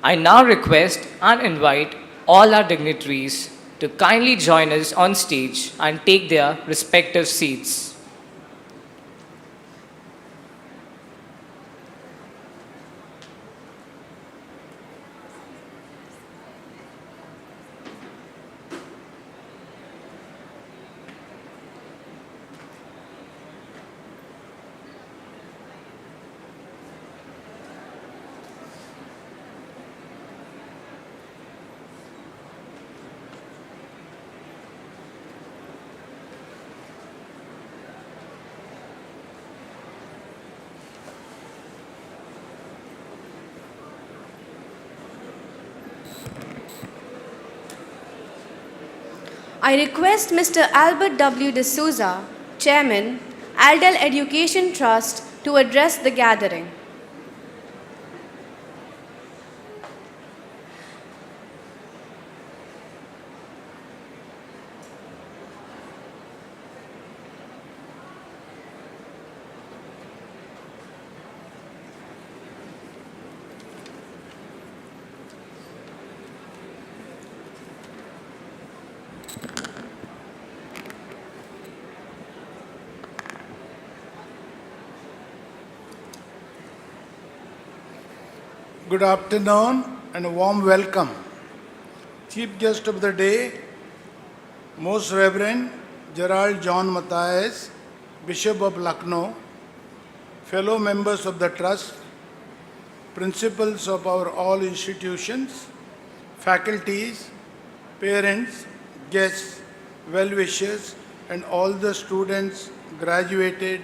I now request and invite all our dignitaries to kindly join us on stage and take their respective seats. I request Mr. Albert W. D'Souza, Chairman, Aldel Education Trust, to address the gathering. Good afternoon and a warm welcome. Chief guest of the day, Most Reverend Gerald John Matthias, Bishop of Lucknow, fellow members of the Trust, principals of our all institutions, faculties, parents, guests, well-wishers, and all the students graduated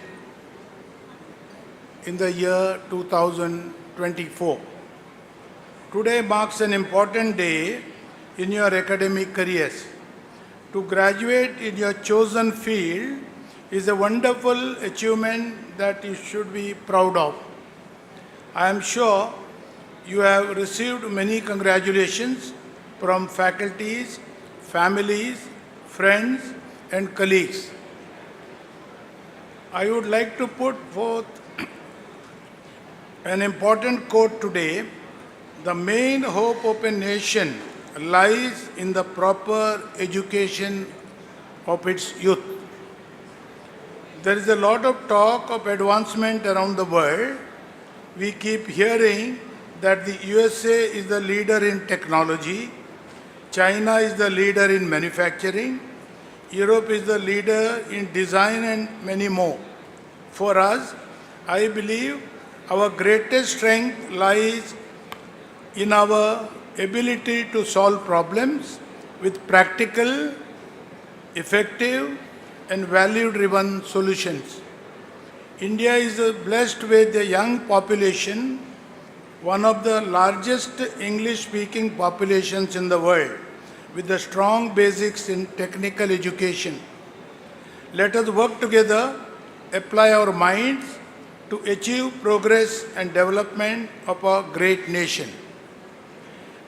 in the year 2024. Today marks an important day in your academic careers. To graduate in your chosen field, is a wonderful achievement that you should be proud of. I am sure you have received many congratulations from faculties, families, friends, and colleagues. I would like to put forth an important quote today. The main hope of a nation lies in the proper education of its youth. There is a lot of talk of advancement around the world. We keep hearing that the USA is the leader in technology, China is the leader in manufacturing, Europe is the leader in design, and many more. For us, I believe our greatest strength lies in our ability to solve problems with practical, effective, and value-driven solutions. India is blessed with a young population, one of the largest English-speaking populations in the world, with the strong basics in technical education. Let us work together, apply our minds to achieve progress and development of our great nation.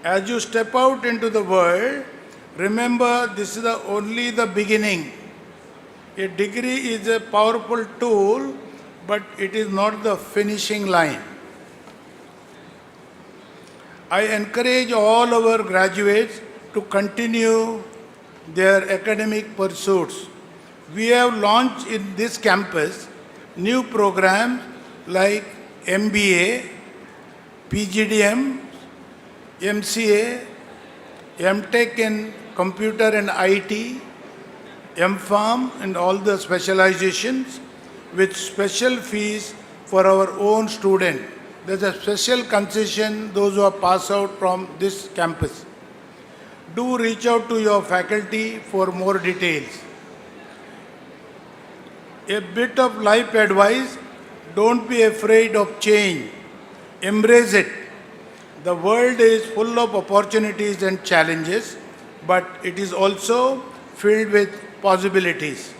As you step out into the world, remember this is only the beginning. A degree is a powerful tool, but it is not the finishing line. I encourage all our graduates to continue their academic pursuits. We have launched in this campus new programs like MBA, PGDM, MCA, MTech in Computer and IT, MPharm, and all the specializations with special fees for our own students. There's a special concession those who are passed out from this campus. Do reach out to your faculty for more details. A bit of life advice: don't be afraid of change. Embrace it. The world is full of opportunities and challenges, but it is also filled with possibilities.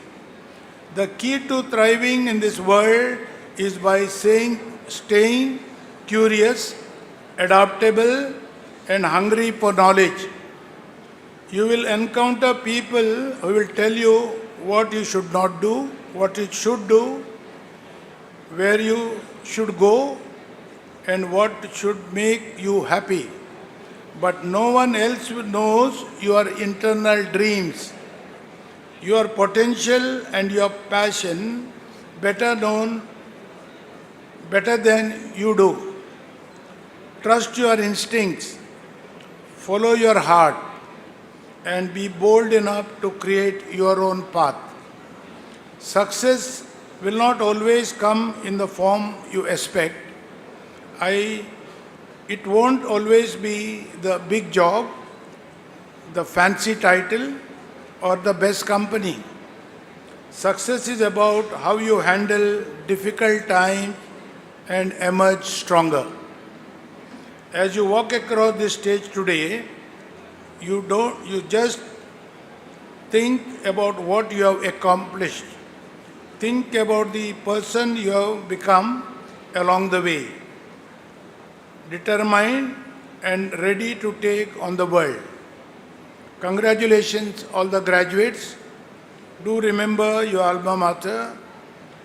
The key to thriving in this world is by staying curious, adaptable, and hungry for knowledge. You will encounter people who will tell you what you should not do, what you should do, where you should go, and what should make you happy. But no one else knows your internal dreams, your potential and your passion better than you do. Trust your instincts, follow your heart, and be bold enough to create your own path. Success will not always come in the form you expect. It won't always be the big job, the fancy title, or the best company. Success is about how you handle difficult times and emerge stronger. As you walk across this stage today, you just think about what you have accomplished. Think about the person you have become along the way, determined and ready to take on the world. Congratulations, all the graduates. Do remember your alma mater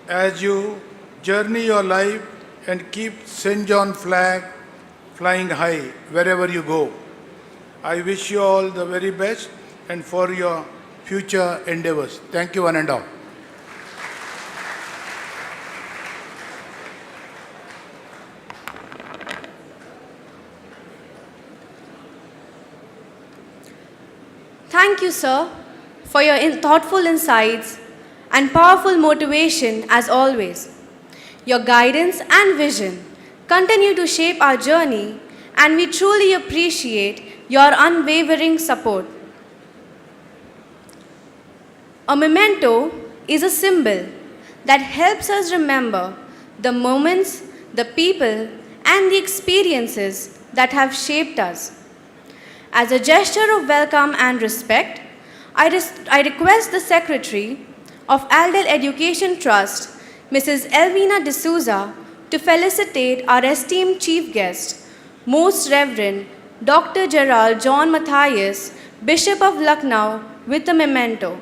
as you journey your life and keep St. John flag flying high wherever you go. I wish you all the very best and for your future endeavors. Thank you one and all. Thank you, sir, for your thoughtful insights and powerful motivation as always. Your guidance and vision continue to shape our journey, and we truly appreciate your unwavering support. A memento is a symbol that helps us remember the moments, the people, and the experiences that have shaped us. As a gesture of welcome and respect, I request the Secretary of Aldel Education Trust, Mrs. Elvina D'Souza, to felicitate our esteemed chief guest, Most Reverend Dr. Gerald John Matthias, Bishop of Lucknow, with a memento.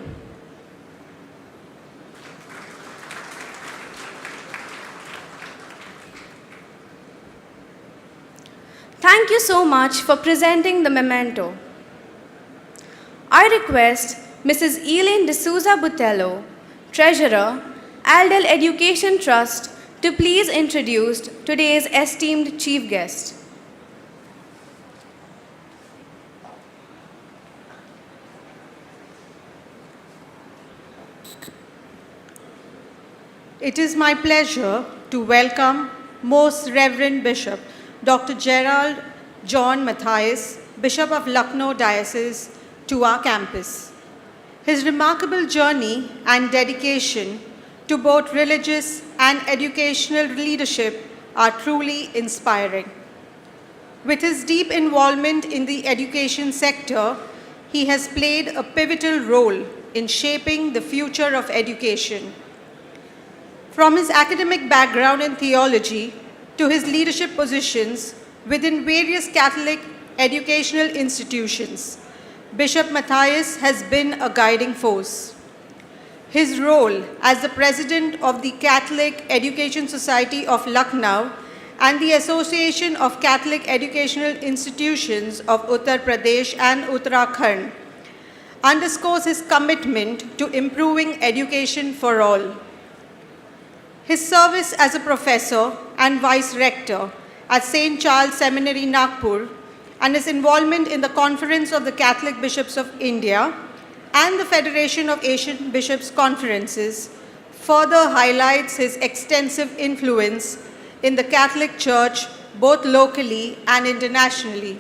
Thank you so much for presenting the memento. I request Mrs. Elaine D'Souza Butello, Treasurer, Aldel Education Trust, to please introduce today's esteemed chief guest. It is my pleasure to welcome Most Reverend Bishop Dr. Gerald John Matthias, Bishop of Lucknow Diocese, to our campus. His remarkable journey and dedication to both religious and educational leadership are truly inspiring. With his deep involvement in the education sector, he has played a pivotal role in shaping the future of education. From his academic background in theology to his leadership positions within various Catholic educational institutions, Bishop Matthias has been a guiding force. His role as the president of the Catholic Education Society of Lucknow and the Association of Catholic Educational Institutions of Uttar Pradesh and Uttarakhand underscores his commitment to improving education for all. His service as a professor and vice rector at St. Charles Seminary, Nagpur, and his involvement in the Conference of the Catholic Bishops of India and the Federation of Asian Bishops' Conferences further highlights his extensive influence in the Catholic Church both locally and internationally.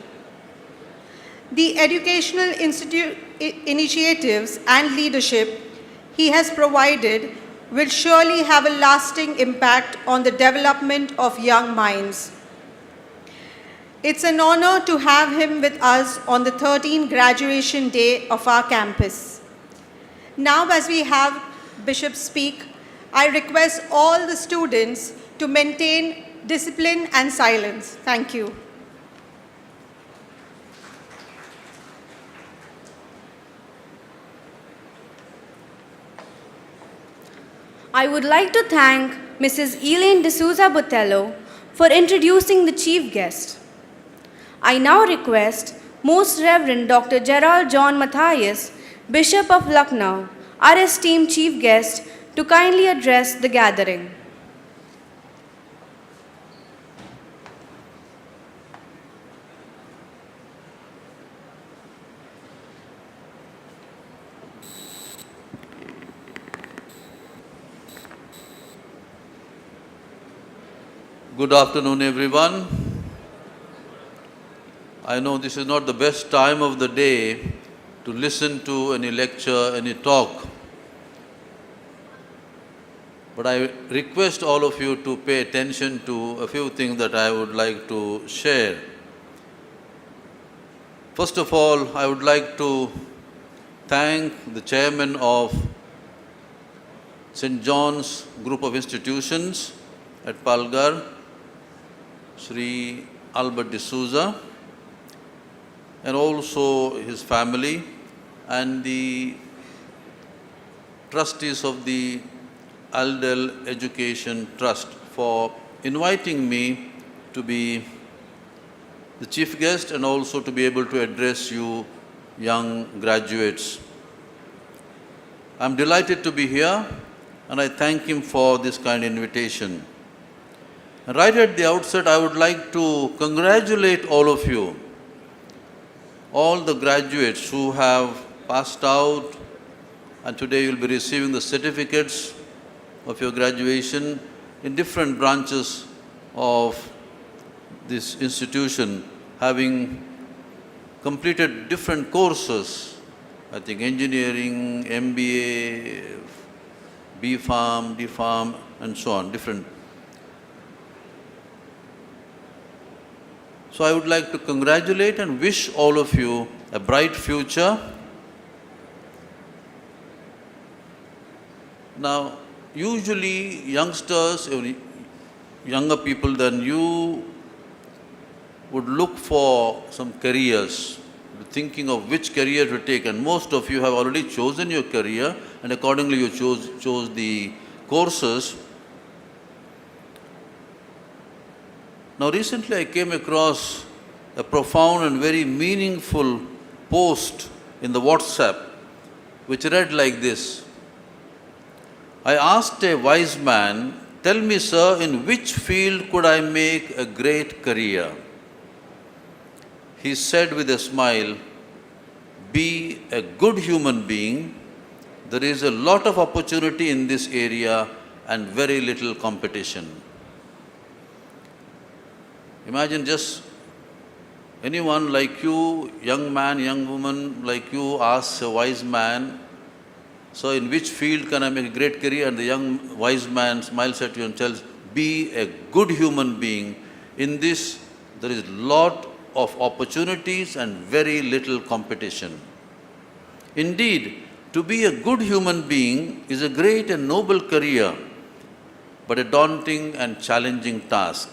The educational initiatives and leadership he has provided will surely have a lasting impact on the development of young minds. It's an honor to have him with us on the 13th graduation day of our campus. Now, as we have Bishop speak, I request all the students to maintain discipline and silence. Thank you. I would like to thank Mrs. Elaine D'Souza Butello for introducing the chief guest. I now request Most Reverend Dr. Gerald John Matthias, Bishop of Lucknow, our esteemed chief guest, to kindly address the gathering. Good afternoon, everyone. I know this is not the best time of the day to listen to any lecture, any talk. But I request all of you to pay attention to a few things that I would like to share. First of all, I would like to thank the chairman of St. John's Group of Institutions at Palghar, Sri Albert D'Souza, and also his family and the trustees of the Aldel Education Trust for inviting me to be the chief guest and also to be able to address you young graduates. I'm delighted to be here and I thank him for this kind invitation. Right at the outset, I would like to congratulate all of you, all the graduates who have passed out, and today you'll be receiving the certificates of your graduation in different branches of this institution, having completed different courses, I think engineering, MBA, B.Pharm, D.Pharm, and so on, different. So I would like to congratulate and wish all of you a bright future. Now, usually youngsters, younger people than you would look for some careers, thinking of which career to take, and most of you have already chosen your career, and accordingly you chose the courses. Now recently I came across a profound and very meaningful post in the WhatsApp which read like this: I asked a wise man, tell me sir, in which field could I make a great career? He said with a smile, be a good human being. There is a lot of opportunity in this area and very little competition. Imagine just anyone like you, young man, young woman like you, asks a wise man, so in which field can I make a great career? And the young wise man smiles at you and tells, be a good human being. In this, there is a lot of opportunities and very little competition. Indeed, to be a good human being is a great and noble career, but a daunting and challenging task,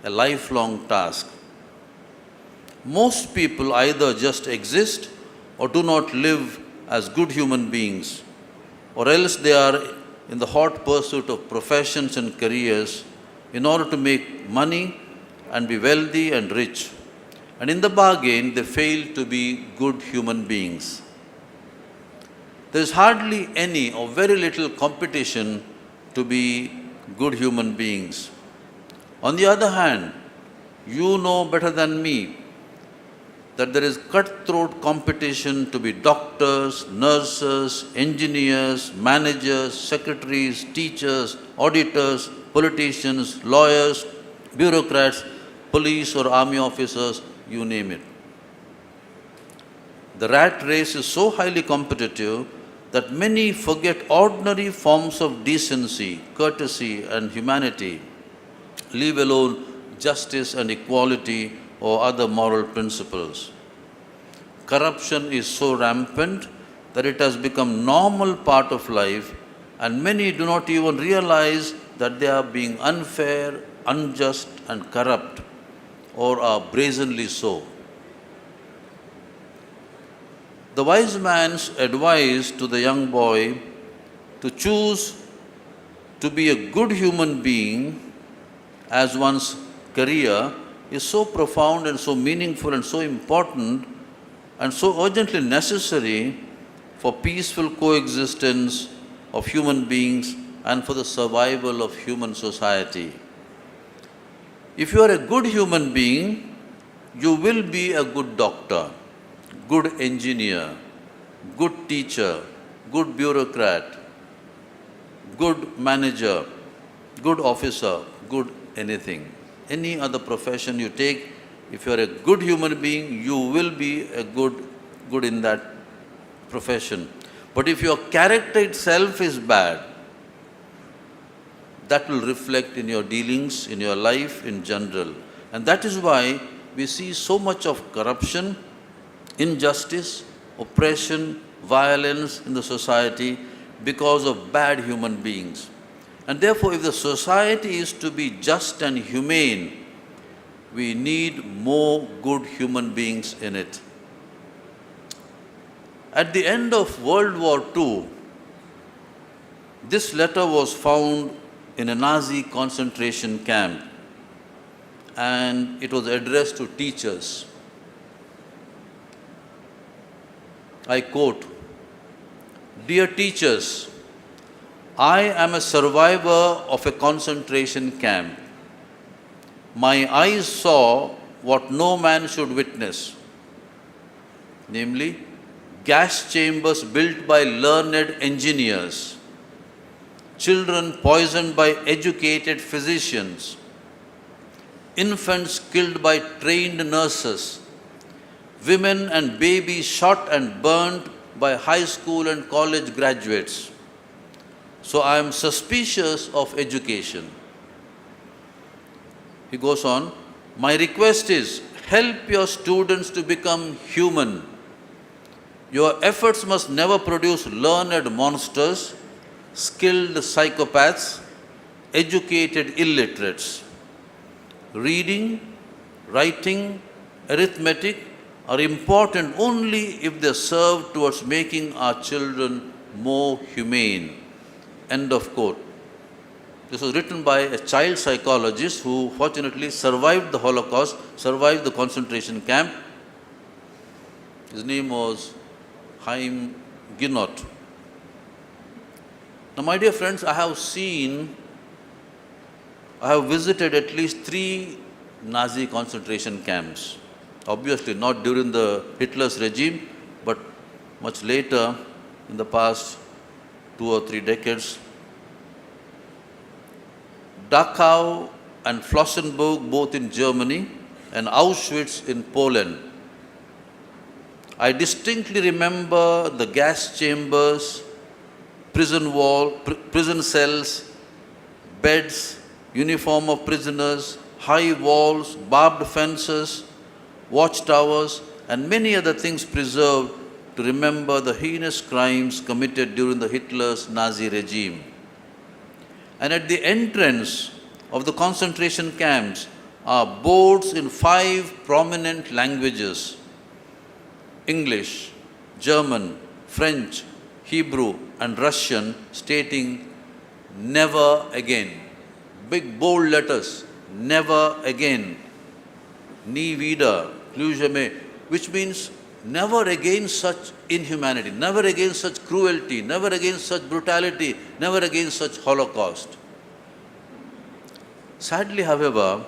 a lifelong task. Most people either just exist or do not live as good human beings, or else they are in the hot pursuit of professions and careers in order to make money and be wealthy and rich. And in the bargain, they fail to be good human beings. There is hardly any or very little competition to be good human beings. On the other hand, you know better than me that there is cutthroat competition to be doctors, nurses, engineers, managers, secretaries, teachers, auditors, politicians, lawyers, bureaucrats, police or army officers, you name it. The rat race is so highly competitive that many forget ordinary forms of decency, courtesy, and humanity, leave alone justice and equality or other moral principles. Corruption is so rampant that it has become normal part of life, and many do not even realize that they are being unfair, unjust, and corrupt, or are brazenly so. The wise man's advice to the young boy to choose to be a good human being as one's career is so profound and so meaningful and so important and so urgently necessary for peaceful coexistence of human beings and for the survival of human society. If you are a good human being, you will be a good doctor, good engineer, good teacher, good bureaucrat, good manager, good officer, good anything. Any other profession you take, if you are a good human being, you will be a good in that profession. But if your character itself is bad, that will reflect in your dealings, in your life in general. And that is why we see so much of corruption, injustice, oppression, violence in the society because of bad human beings. And therefore, if the society is to be just and humane, we need more good human beings in it. At the end of World War II, this letter was found in a Nazi concentration camp, and it was addressed to teachers. I quote, "Dear teachers, I am a survivor of a concentration camp. My eyes saw what no man should witness, namely, gas chambers built by learned engineers, children poisoned by educated physicians, infants killed by trained nurses, women and babies shot and burnt by high school and college graduates. So I am suspicious of education." He goes on, "My request is, help your students to become human. Your efforts must never produce learned monsters, skilled psychopaths, educated illiterates. Reading, writing, arithmetic are important only if they serve towards making our children more humane. End of quote. This was written by a child psychologist who fortunately survived the Holocaust, survived the concentration camp. His name was Chaim Ginott. Now, my dear friends, I have visited at least 3 Nazi concentration camps. Obviously, not during the Hitler's regime, but much later in the past 2 or 3 decades. Dachau and Flossenburg, both in Germany, and Auschwitz in Poland. I distinctly remember the gas chambers, prison cells, beds, uniform of prisoners, high walls, barbed fences, watchtowers, and many other things preserved to remember the heinous crimes committed during the Hitler's Nazi regime. And at the entrance of the concentration camps are boards in 5 prominent languages: English, German, French, Hebrew, and Russian, stating "never again." Big bold letters, "never again." Nie wieder, plus jamais, which means never again such inhumanity, never again such cruelty, never again such brutality, never again such Holocaust. Sadly, however,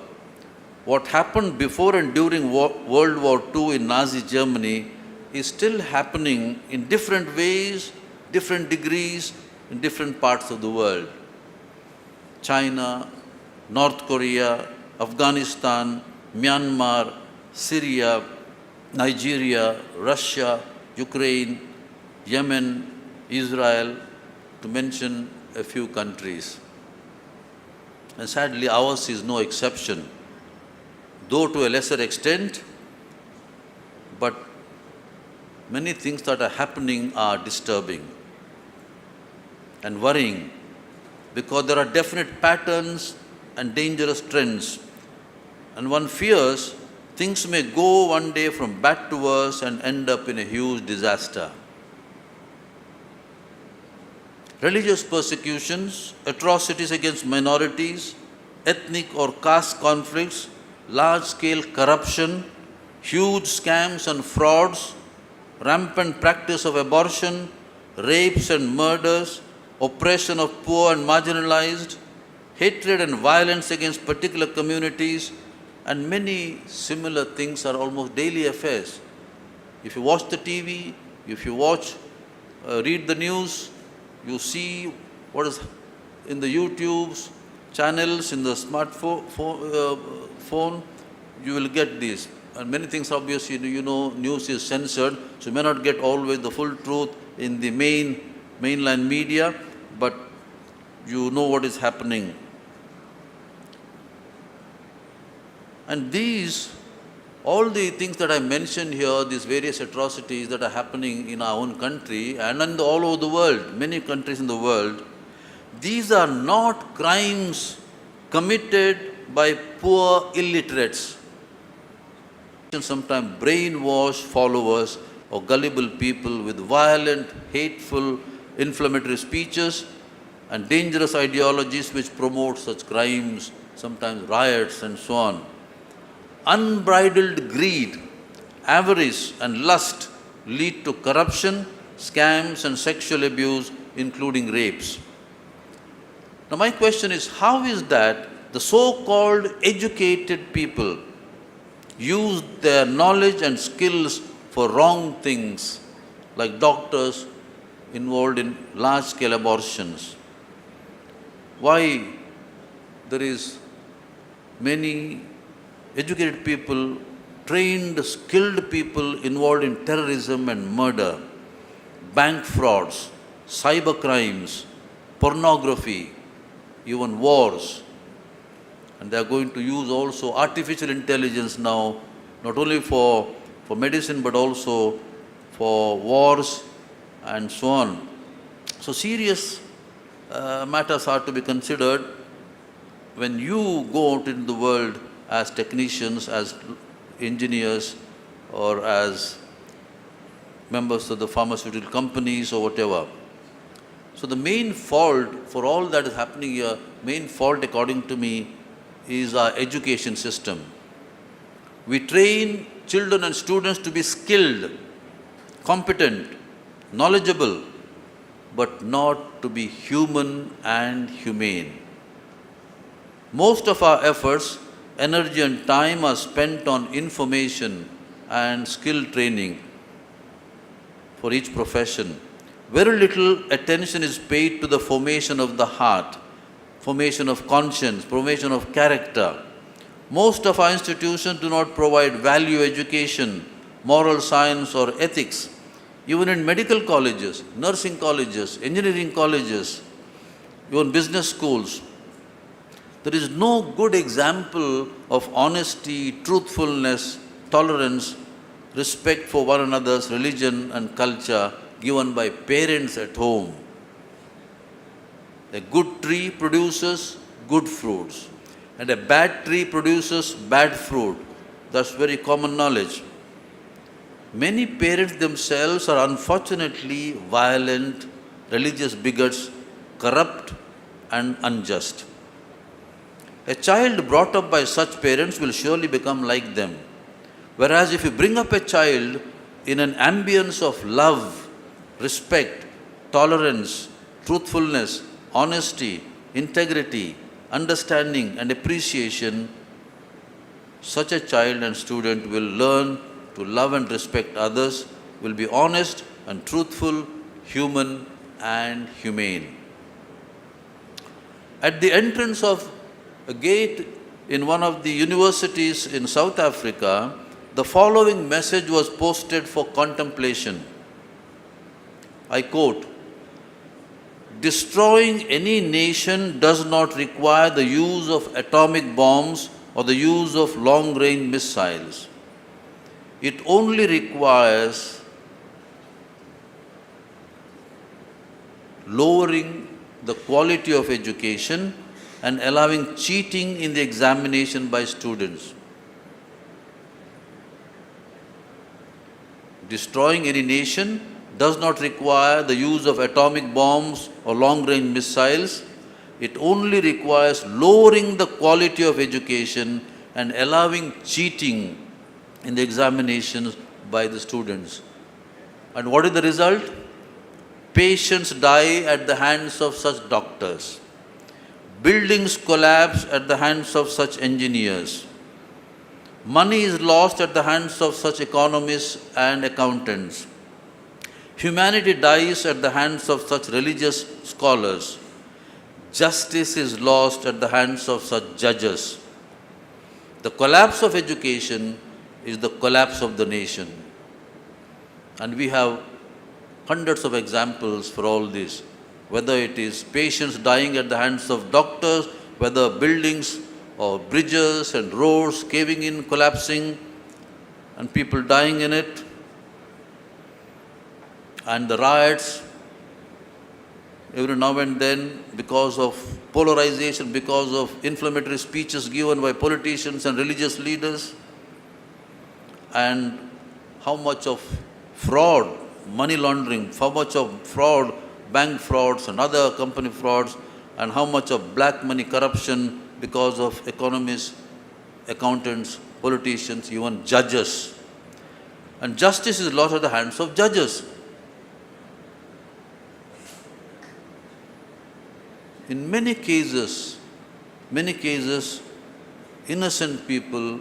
what happened before and during World War II in Nazi Germany is still happening in different ways, different degrees, in different parts of the world. China, North Korea, Afghanistan, Myanmar, Syria, Nigeria, Russia, Ukraine, Yemen, Israel, to mention a few countries. And sadly, ours is no exception, though to a lesser extent, but many things that are happening are disturbing and worrying, because there are definite patterns and dangerous trends, and one fears things may go one day from bad to worse and end up in a huge disaster. Religious persecutions, atrocities against minorities, ethnic or caste conflicts, large-scale corruption, huge scams and frauds, rampant practice of abortion, rapes and murders, oppression of poor and marginalized, hatred and violence against particular communities, and many similar things are almost daily affairs. If you watch the TV, if you read the news, you see what is in the YouTube's channels, in the phone, you will get this. And many things, obviously, news is censored, so you may not get always the full truth in the mainline media, but you know what is happening. And all the things that I mentioned here, these various atrocities that are happening in our own country and all over the world, many countries in the world, these are not crimes committed by poor illiterates, sometimes brainwashed followers or gullible people with violent, hateful, inflammatory speeches and dangerous ideologies which promote such crimes, sometimes riots and so on. Unbridled greed, avarice, and lust lead to corruption, scams, and sexual abuse, including rapes. Now, my question is, how is that the so-called educated people use their knowledge and skills for wrong things, like doctors involved in large-scale abortions? Why there is many educated people, trained, skilled people involved in terrorism and murder, bank frauds, cyber crimes, pornography, even wars. And they are going to use also artificial intelligence now, not only for medicine, but also for wars and so on. So serious matters are to be considered when you go out into the world as technicians, as engineers, or as members of the pharmaceutical companies or whatever. So the main fault for all that is happening here, main fault according to me, is our education system. We train children and students to be skilled, competent, knowledgeable, but not to be human and humane. Most of our efforts, energy and time are spent on information and skill training for each profession. Very little attention is paid to the formation of the heart, formation of conscience, formation of character. Most of our institutions do not provide value education, moral science or ethics. Even in medical colleges, nursing colleges, engineering colleges, even business schools, there is no good example of honesty, truthfulness, tolerance, respect for one another's religion and culture given by parents at home. A good tree produces good fruits, and a bad tree produces bad fruit. That's very common knowledge. Many parents themselves are unfortunately violent, religious bigots, corrupt and unjust. A child brought up by such parents will surely become like them. Whereas if you bring up a child in an ambience of love, respect, tolerance, truthfulness, honesty, integrity, understanding and appreciation, such a child and student will learn to love and respect others, will be honest and truthful, human and humane. At the entrance of a gate in one of the universities in South Africa, the following message was posted for contemplation. I quote, "Destroying any nation does not require the use of atomic bombs or the use of long-range missiles. It only requires lowering the quality of education and allowing cheating in the examination by students. Destroying any nation does not require the use of atomic bombs or long-range missiles. It only requires lowering the quality of education and allowing cheating in the examinations by the students." And what is the result? Patients die at the hands of such doctors. Buildings collapse at the hands of such engineers. Money is lost at the hands of such economists and accountants. Humanity dies at the hands of such religious scholars. Justice is lost at the hands of such judges. The collapse of education is the collapse of the nation. And we have hundreds of examples for all this. Whether it is patients dying at the hands of doctors, whether buildings or bridges and roads caving in, collapsing, and people dying in it, and the riots every now and then because of polarization, because of inflammatory speeches given by politicians and religious leaders, and how much of fraud, money laundering, how much of fraud, bank frauds and other company frauds, and how much of black money corruption because of economists, accountants, politicians, even judges. And justice is lost at the hands of judges. In many cases, innocent people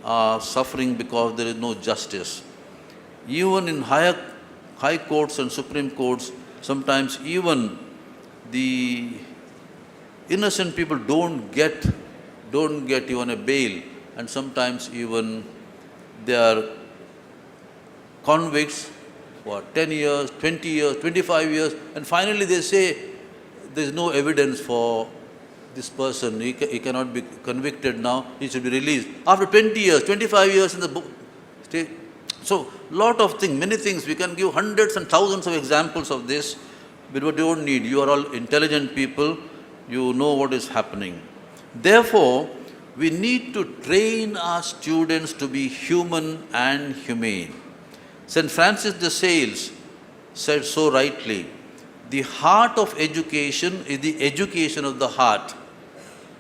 are suffering because there is no justice. Even in high courts and Supreme Courts, sometimes even the innocent people don't get even a bail, and sometimes even they are convicts for 10 years, 20 years, 25 years, and finally they say there is no evidence for this person, he cannot be convicted now, he should be released. After 20 years, 25 years in the So, lot of things, many things, we can give hundreds and thousands of examples of this, But we don't need. You are all intelligent people. You know what is happening. Therefore, we need to train our students to be human and humane. St. Francis de Sales said so rightly, the heart of education is the education of the heart.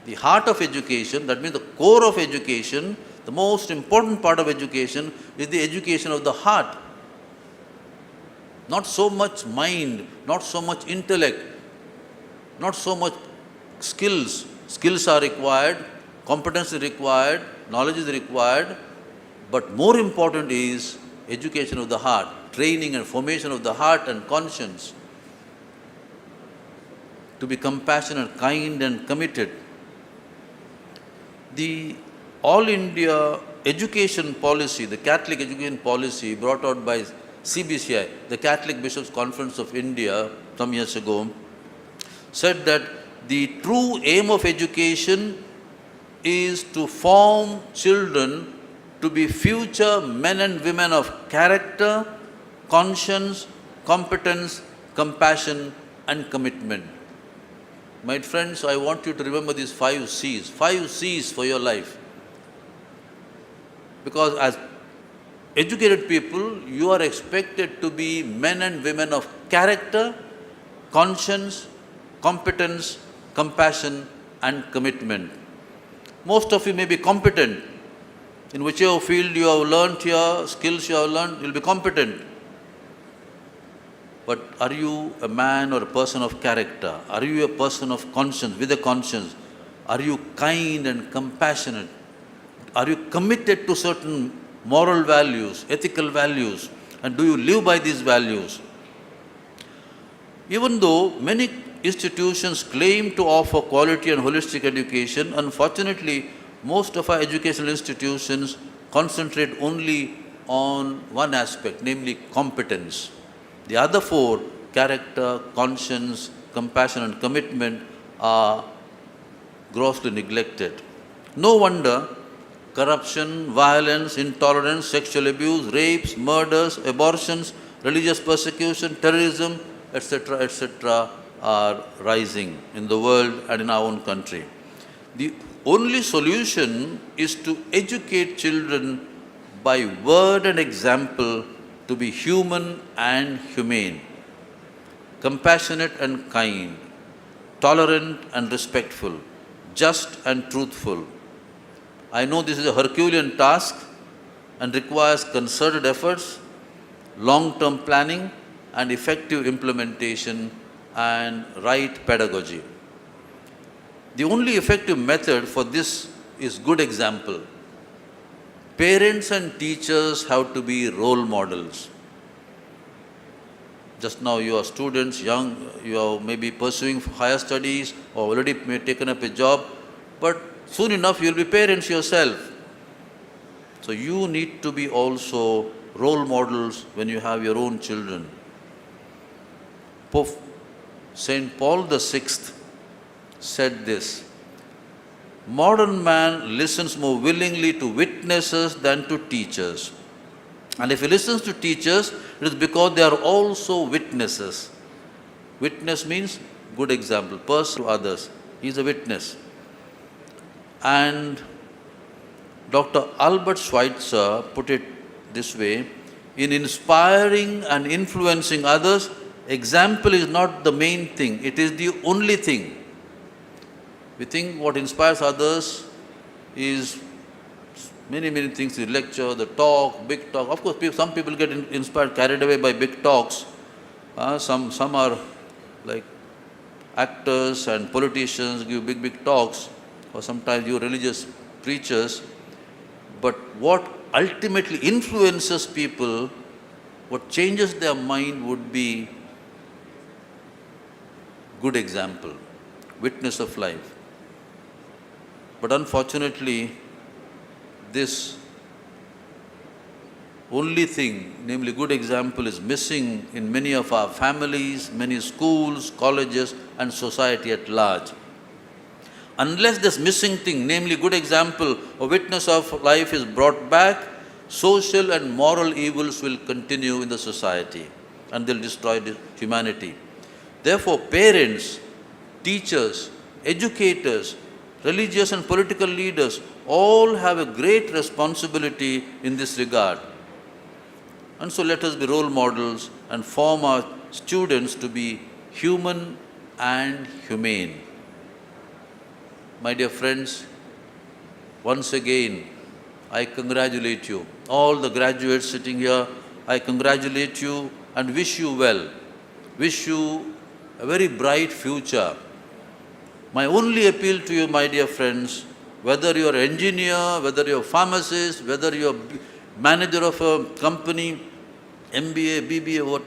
The heart of education, that means the core of education, the most important part of education is the education of the heart. Not so much mind, not so much intellect, not so much skills. Skills are required, competence is required, knowledge is required, but more important is education of the heart, training and formation of the heart and conscience to be compassionate, kind and committed. The All India education policy, the Catholic education policy brought out by CBCI, the Catholic Bishops' Conference of India, some years ago, said that the true aim of education is to form children to be future men and women of character, conscience, competence, compassion, and commitment. My friends, I want you to remember these 5 C's. 5 C's for your life. Because as educated people, you are expected to be men and women of character, conscience, competence, compassion, and commitment. Most of you may be competent. In whichever field you have learnt your skills you have learned, you will be competent. But are you a man or a person of character? Are you a person of conscience, with a conscience? Are you kind and compassionate? Are you committed to certain moral values, ethical values? And do you live by these values? Even though many institutions claim to offer quality and holistic education, unfortunately, most of our educational institutions concentrate only on one aspect, namely competence. The other 4, character, conscience, compassion and commitment, are grossly neglected. No wonder corruption, violence, intolerance, sexual abuse, rapes, murders, abortions, religious persecution, terrorism, etc., are rising in the world and in our own country. The only solution is to educate children by word and example to be human and humane, compassionate and kind, tolerant and respectful, just and truthful. I know this is a Herculean task and requires concerted efforts, long-term planning and effective implementation and right pedagogy. The only effective method for this is good example. Parents and teachers have to be role models. Just now you are students, young, you are maybe pursuing higher studies or already may taken up a job, but soon enough you will be parents yourself. So you need to be also role models when you have your own children. Pope St. Paul VI said this, modern man listens more willingly to witnesses than to teachers. And if he listens to teachers, it is because they are also witnesses. Witness means good example, person to others. He is a witness. And Dr. Albert Schweitzer put it this way, in inspiring and influencing others, example is not the main thing, it is the only thing. We think what inspires others is many things, the lecture, the talk, big talk. Of course, some people get inspired, carried away by big talks. Some are like actors and politicians give big talks, or sometimes you religious preachers. But what ultimately influences people, what changes their mind would be good example, witness of life. But unfortunately, this only thing, namely good example, is missing in many of our families, many schools, colleges, and society at large. Unless this missing thing, namely good example or witness of life, is brought back, social and moral evils will continue in the society and they'll destroy humanity. Therefore, parents, teachers, educators, religious and political leaders all have a great responsibility in this regard. And so let us be role models and form our students to be human and humane. My dear friends, once again, I congratulate you. All the graduates sitting here, I congratulate you and wish you well. Wish you a very bright future. My only appeal to you, my dear friends, whether you're an engineer, whether you're a pharmacist, whether you're manager of a company, MBA, BBA,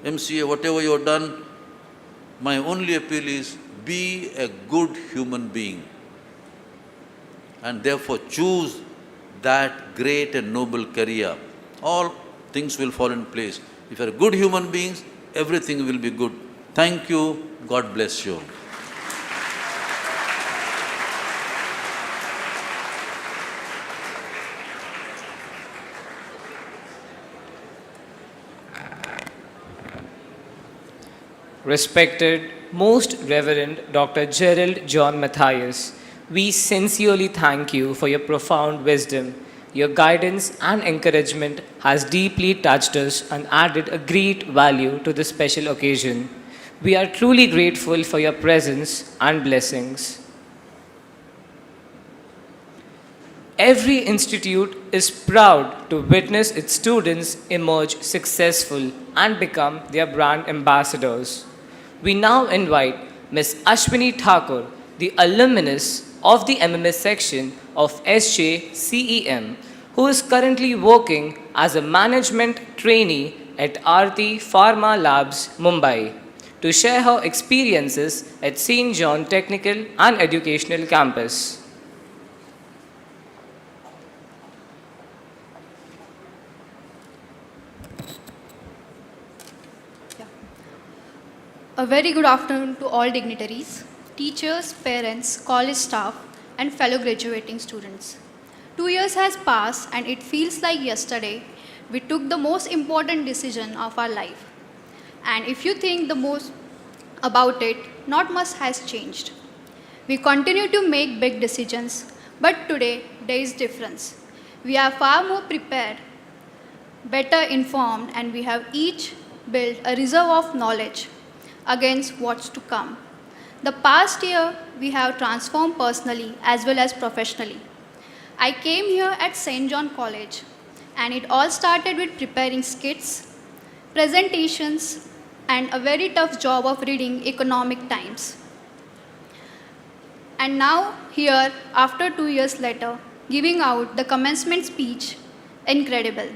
MCA, whatever you've done, my only appeal is be a good human being. And therefore choose that great and noble career. All things will fall in place. If you're a good human being, everything will be good. Thank you. God bless you. Respected Most Reverend Dr. Gerald John Matthias, we sincerely thank you for your profound wisdom. Your guidance and encouragement has deeply touched us and added a great value to this special occasion. We are truly grateful for your presence and blessings. Every institute is proud to witness its students emerge successful and become their brand ambassadors. We now invite Ms. Ashwini Thakur, the alumnus of the MMS section of SHAH, who is currently working as a management trainee at Aarti Pharma Labs, Mumbai, to share her experiences at St. John Technical and Educational Campus. A very good afternoon to all dignitaries, teachers, parents, college staff, and fellow graduating students. 2 years has passed and it feels like yesterday we took the most important decision of our life. And if you think the most about it, not much has changed. We continue to make big decisions, but today there is difference. We are far more prepared, better informed, and we have each built a reserve of knowledge against what's to come. The past year, we have transformed personally as well as professionally. I came here at St. John College, and it all started with preparing skits, presentations, and a very tough job of reading Economic Times. And now, here, after 2 years later, giving out the commencement speech, incredible.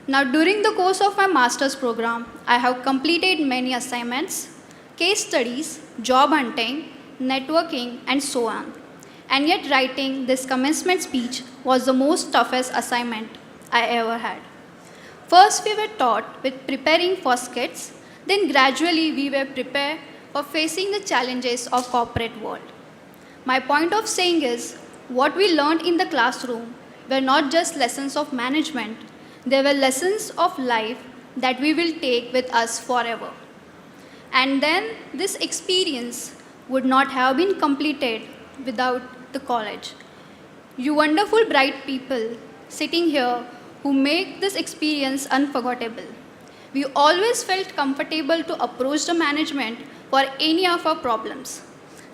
Now, during the course of my master's program, I have completed many assignments, case studies, job hunting, networking, and so on. And yet writing this commencement speech was the most toughest assignment I ever had. First, we were taught with preparing for skits, then gradually we were prepared for facing the challenges of corporate world. My point of saying is, what we learned in the classroom were not just lessons of management, they were lessons of life that we will take with us forever. And then this experience would not have been completed without the college. You wonderful bright people sitting here who make this experience unforgettable. We always felt comfortable to approach the management for any of our problems.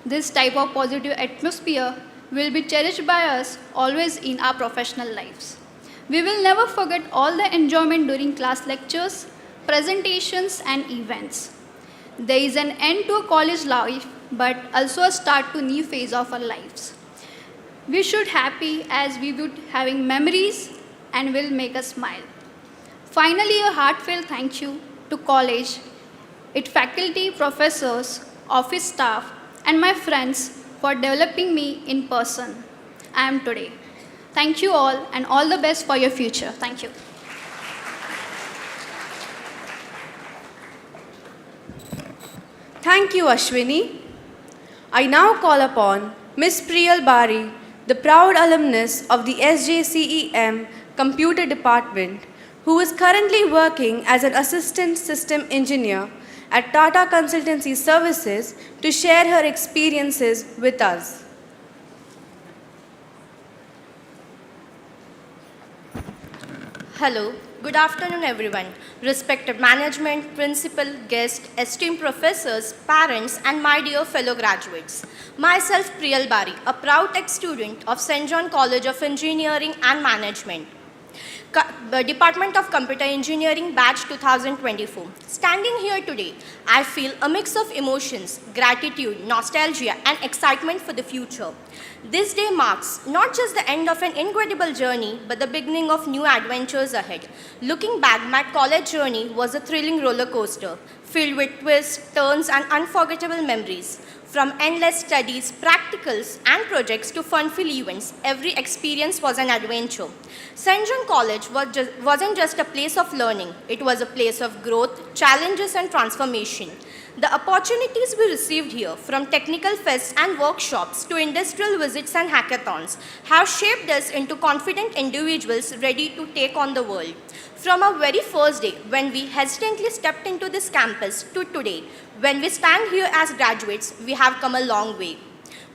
This type of positive atmosphere will be cherished by us always in our professional lives. We will never forget all the enjoyment during class lectures, presentations, and events. There is an end to a college life, but also a start to a new phase of our lives. We should happy as we would having memories and will make us smile. Finally, a heartfelt thank you to college, its faculty, professors, office staff, and my friends for developing me in person I am today. Thank you all and all the best for your future. Thank you. Thank you, Ashwini. I now call upon Ms. Priyal Bari, the proud alumnus of the SJCEM Computer Department, who is currently working as an assistant system engineer at Tata Consultancy Services to share her experiences with us. Hello, good afternoon everyone. Respected management, principal, guests, esteemed professors, parents and my dear fellow graduates. Myself Priyal Bari, a proud ex-student of St. John College of Engineering and Management. Department of Computer Engineering, batch 2024. Standing here today, I feel a mix of emotions, gratitude, nostalgia, and excitement for the future. This day marks not just the end of an incredible journey, but the beginning of new adventures ahead. Looking back, my college journey was a thrilling roller coaster, filled with twists, turns, and unforgettable memories. From endless studies, practicals, and projects to fun-filled events, every experience was an adventure. St. John College wasn't just a place of learning, it was a place of growth, challenges, and transformation. The opportunities we received here, from technical fests and workshops to industrial visits and hackathons, have shaped us into confident individuals ready to take on the world. From our very first day, when we hesitantly stepped into this campus, to today, when we stand here as graduates, we have come a long way.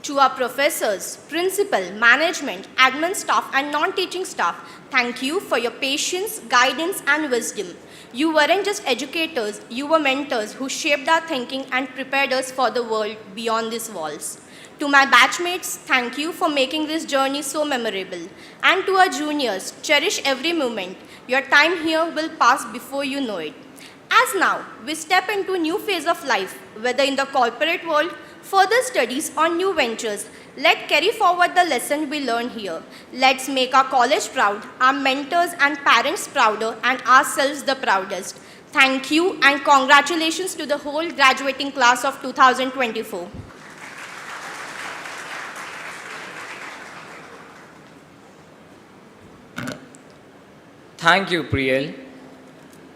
To our professors, principal, management, admin staff, and non-teaching staff, thank you for your patience, guidance, and wisdom. You weren't just educators, you were mentors who shaped our thinking and prepared us for the world beyond these walls. To my batchmates, thank you for making this journey so memorable. And to our juniors, cherish every moment. Your time here will pass before you know it. As now, we step into a new phase of life, whether in the corporate world, further studies, or new ventures. Let's carry forward the lesson we learned here. Let's make our college proud, our mentors and parents prouder, and ourselves the proudest. Thank you and congratulations to the whole graduating class of 2024. Thank you, Priyal.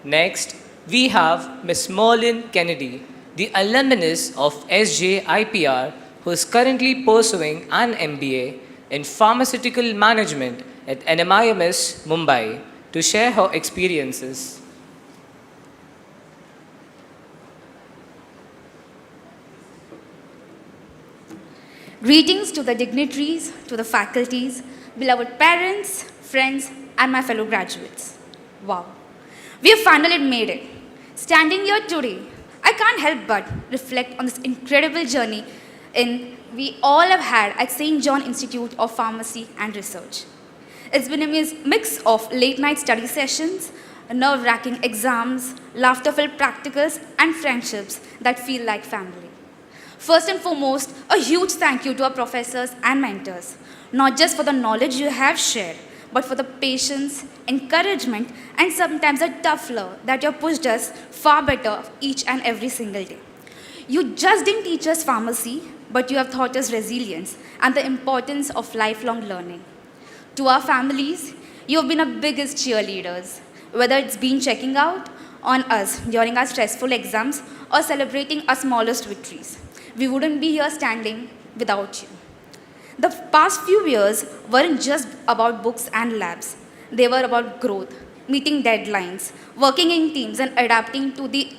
Next, we have Ms. Merlin Kennedy, the alumnus of SJIPR, who is currently pursuing an MBA in Pharmaceutical Management at NMIMS, Mumbai, to share her experiences. Greetings to the dignitaries, to the faculties, beloved parents, friends, and my fellow graduates. Wow, we have finally made it. Standing here today, I can't help but reflect on this incredible journey we all have had at St. John Institute of Pharmacy and Research. It's been a mix of late-night study sessions, nerve-wracking exams, laughter-filled practicals, and friendships that feel like family. First and foremost, a huge thank you to our professors and mentors, not just for the knowledge you have shared, but for the patience, encouragement, and sometimes a tough love that you have pushed us far better each and every single day. You just didn't teach us pharmacy, but you have taught us resilience and the importance of lifelong learning. To our families, you have been our biggest cheerleaders, whether it's been checking out on us during our stressful exams or celebrating our smallest victories. We wouldn't be here standing without you. The past few years weren't just about books and labs. They were about growth, meeting deadlines, working in teams, and adapting to the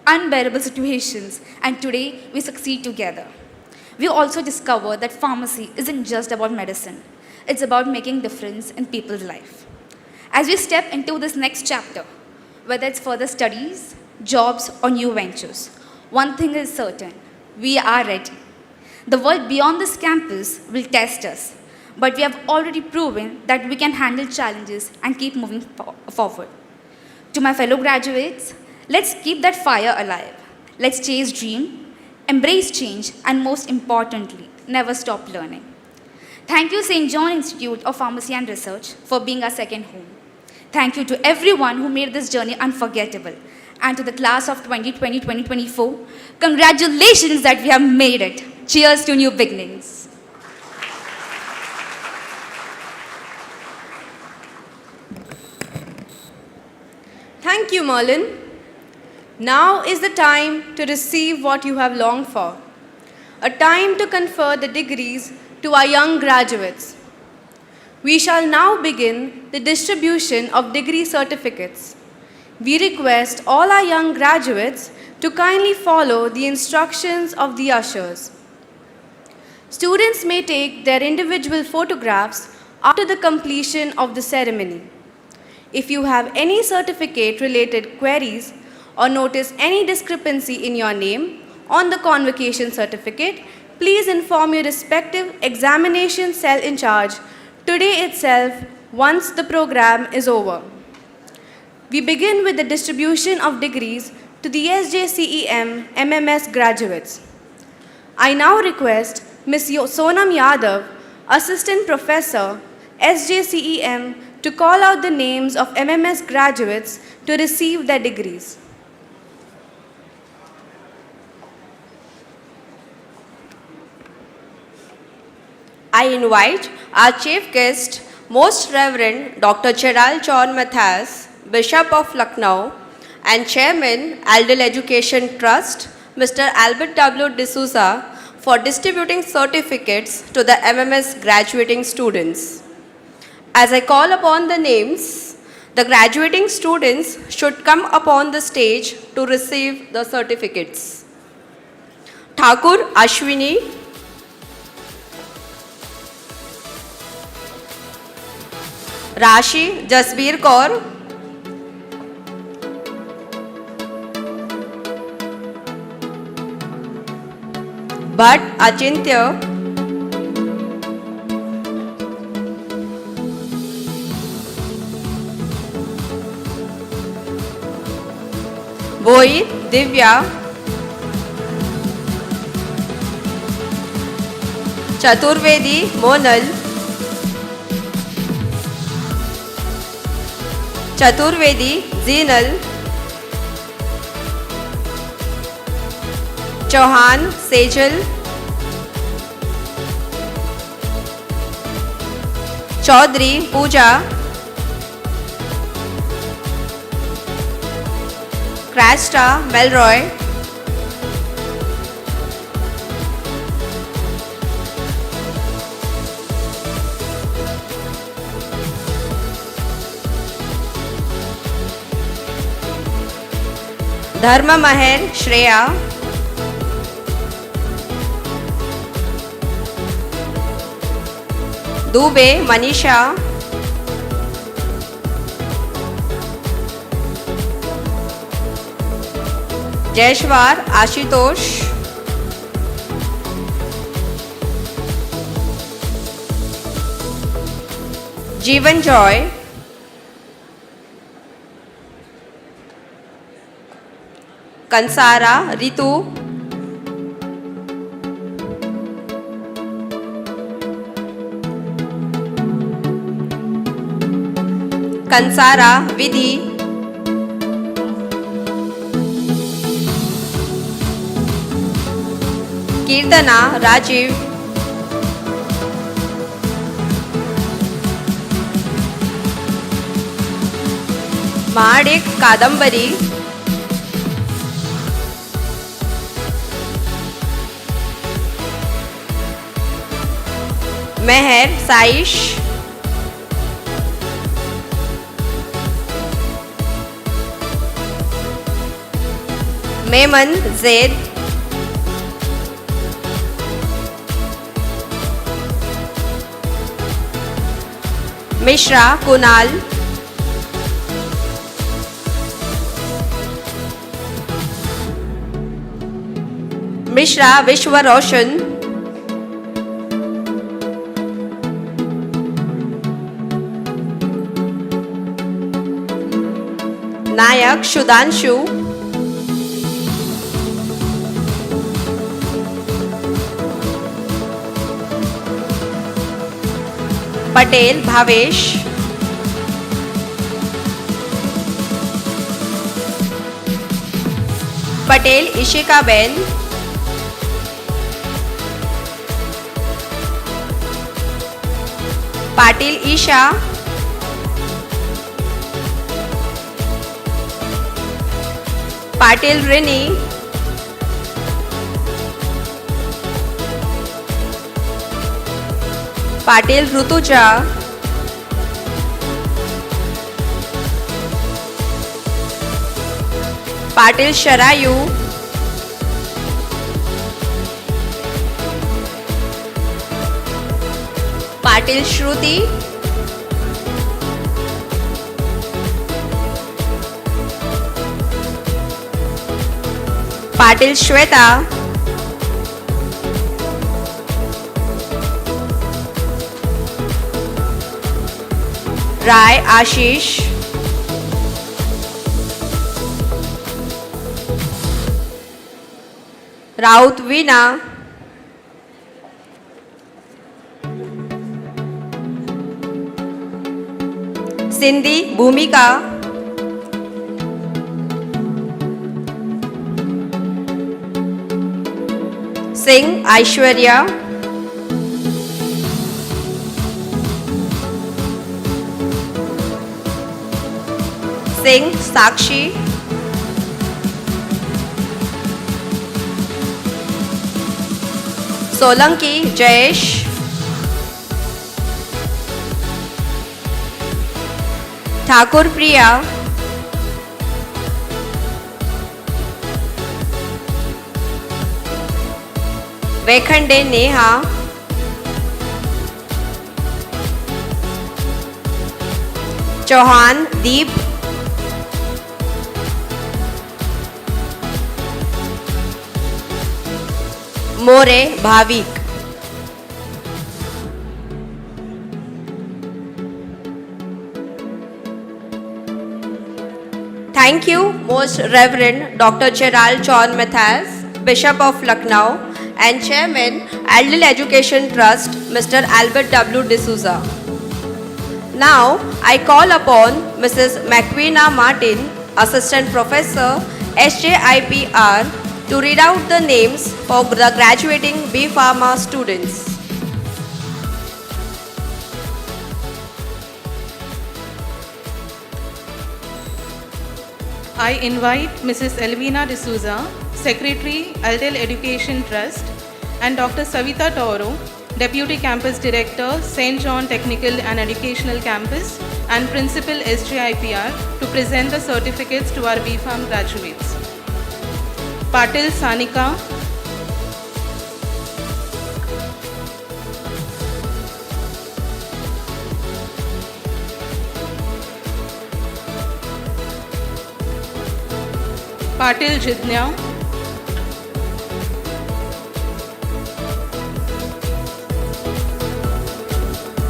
unbearable situations. And today, we succeed together. We also discovered that pharmacy isn't just about medicine. It's about making difference in people's life. As we step into this next chapter, whether it's further studies, jobs, or new ventures, one thing is certain, we are ready. The world beyond this campus will test us, but we have already proven that we can handle challenges and keep moving forward. To my fellow graduates, let's keep that fire alive. Let's chase dream, embrace change, and most importantly, never stop learning. Thank you, St. John Institute of Pharmacy and Research, for being our second home. Thank you to everyone who made this journey unforgettable. And to the class of 2020-2024, congratulations that we have made it. Cheers to new beginnings. Thank you, Merlin. Now is the time to receive what you have longed for. A time to confer the degrees to our young graduates. We shall now begin the distribution of degree certificates. We request all our young graduates to kindly follow the instructions of the ushers. Students may take their individual photographs after the completion of the ceremony. If you have any certificate-related queries or notice any discrepancy in your name on the convocation certificate, please inform your respective examination cell in charge today itself once the program is over. We begin with the distribution of degrees to the SJCEM MMS graduates. I now request Ms. Sonam Yadav, Assistant Professor, SJCEM, to call out the names of MMS graduates to receive their degrees. I invite our chief guest, Most Reverend Dr. Gerald John Matthias, Bishop of Lucknow, and Chairman, Aldel Education Trust, Mr. Albert W. D'Souza, for distributing certificates to the MMS graduating students. As I call upon the names, the graduating students should come upon the stage to receive the certificates. Thakur Ashwini, Rashi Jasbir Kaur, Bhatt Achintya, Boi Divya, Chaturvedi Monal, Chaturvedi Zinal, Chauhan Sejal, Chaudhary Pooja, Crasta Melroy, Dharma Maher Shreya, Dubey Manisha, Jaishwar Ashutosh, Jeevan Joy, Kansara Ritu, Kansara Vidhi, Kirtana Rajiv, Mahadik Kadambari, Meher Saish, Meman Zaid, Mishra Kunal, Mishra Vishwa Roshan, Nayak Shudanshu, Patel Bhavesh, Patel Ishika Ben, Patil Isha, Patil Rini, Patil Rutuja, Patil Sharayu, Patil Shruti, Patil Shweta, Rai Ashish, Raut Veena, Sindhi Bhumika, Singh Aishwarya, Singh Sakshi, Solanki Jayesh, Thakur Priya, Vekhande Neha, Chauhan Deep, More Bhavik. Thank you, Most Reverend Dr. Gerald John Matthias, Bishop of Lucknow, and Chairman, Adel Education Trust, Mr. Albert W. D'Souza. Now, I call upon Mrs. Macquina Martin, Assistant Professor, SJIPR, to read out the names for the graduating B Pharma students. I invite Mrs. Elvina D'Souza, Secretary, Adel Education Trust, and Dr. Savita Toro, Deputy Campus Director, St. John Technical and Educational Campus, and Principal SJIPR, to present the certificates to our B.Pharm graduates. Patil Sanika, Patil Jidnya,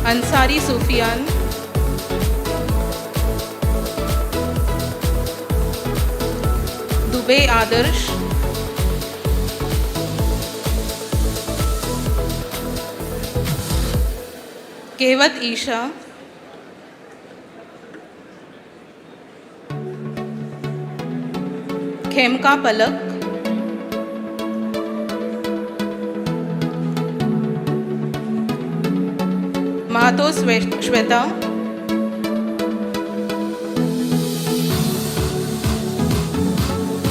Ansari Sufyan, Dubey Adarsh, Kevat Isha, Khemka Palak, Mahato Shweta,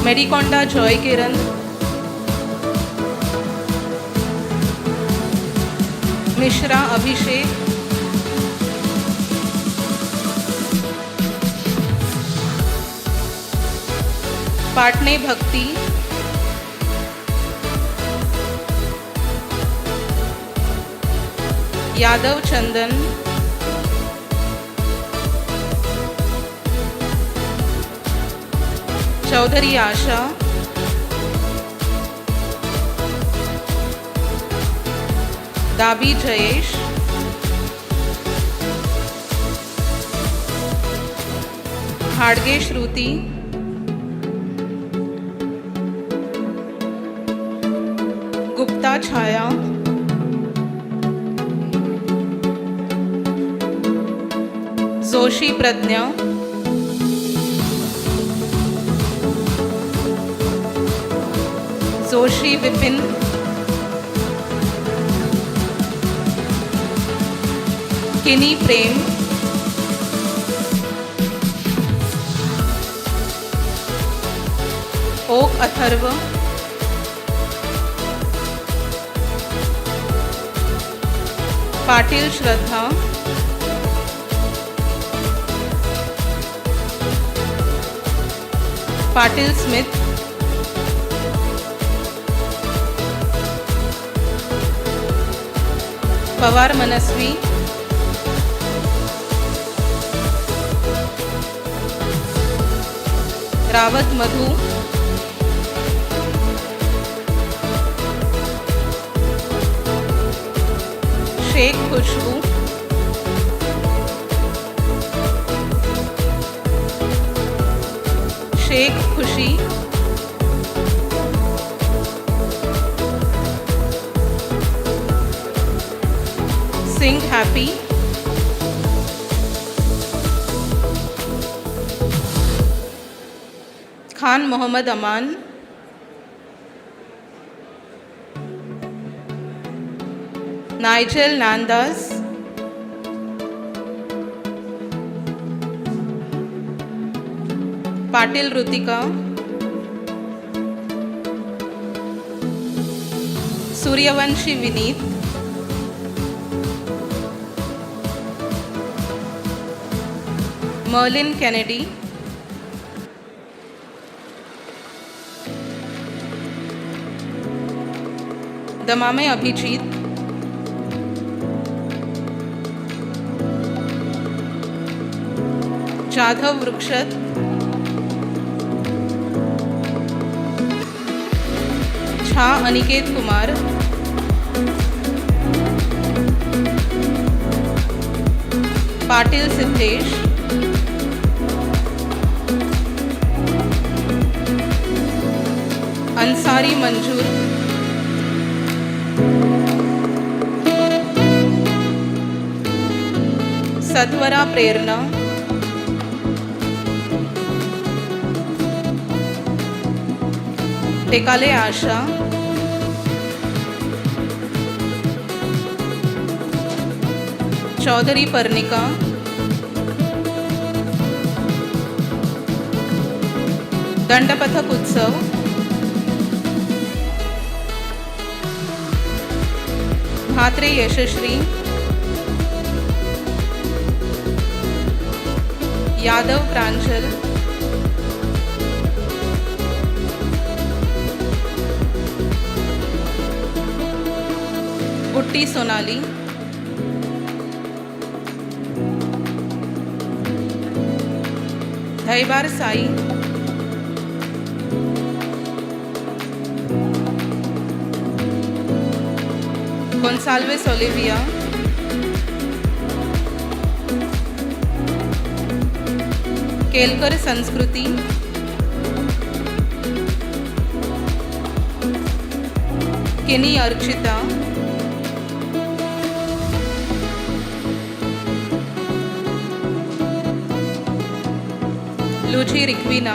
Medikonda Joy Kiran, Mishra Abhishek, Patne Bhakti, Yadav Chandan, Chaudhary Asha, Dabi Jayesh, Khadge Shruti, Gupta Chaya, Zoshi Pradnya, Zoshi Vipin, Kini Prem, Oak Atharva, Patil Shraddha, Patil Smith, Pawar Manasvi, Rawat Madhu, Sheikh Khushboo, Shaikh Khushi, Singh Happy, Khan Mohammed Aman, Nigel Nandas, Patil Rutika, Suryavanshi Vineet, Merlin Kennedy, Damame Abhijeet, Jadhav Vrukshat, Jha Aniket Kumar, Patil Siddhesh, Ansari Manzoor, Satvara प्रेरणा, टेकाले आशा, चौधरी पर्णिका, दंडपथक उत्सव, म्हात्रे यशश्री, यादव प्रांजल, बुट्टी Sonali, धैबार Sai, गोन्साल्वेस Olivia, Kelkar संस्कृति, किनी Archita, Luche रिक्विना,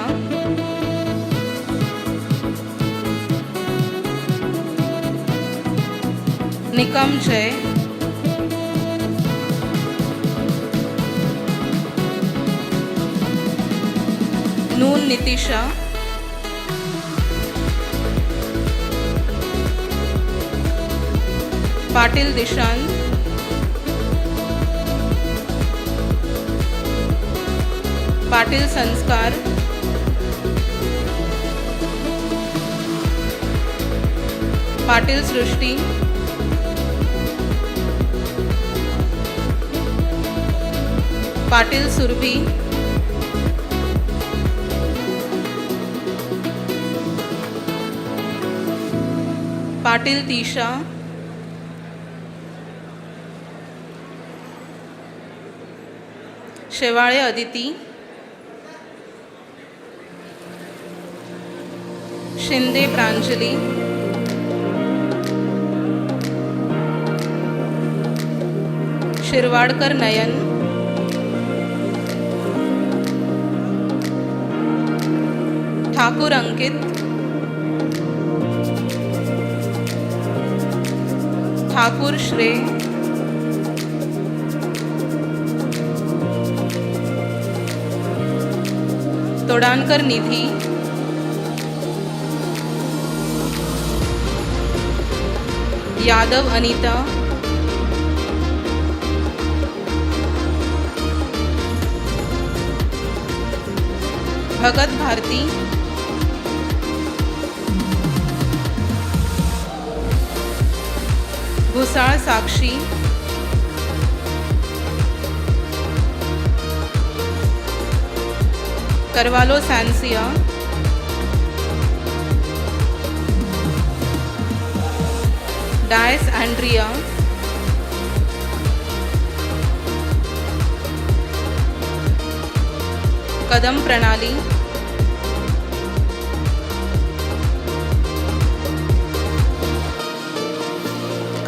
Nikam जय, नून नितिशा, पाटिल दिशांत, पाटिल संस्कार, पाटिल सृष्टी, पाटिल सुरभि, पाटिल तीशा, शेवाळे अदिती, शिंदे प्रांजली, शिरवाडकर नयन, ठाकुर अंकित, ठाकुर श्रेय, तोडानकर निधि, यादव अनीता, भगत भारती, घुसाळ साक्षी, Carvalho Sancia, Dias Andrea, Kadam Pranali,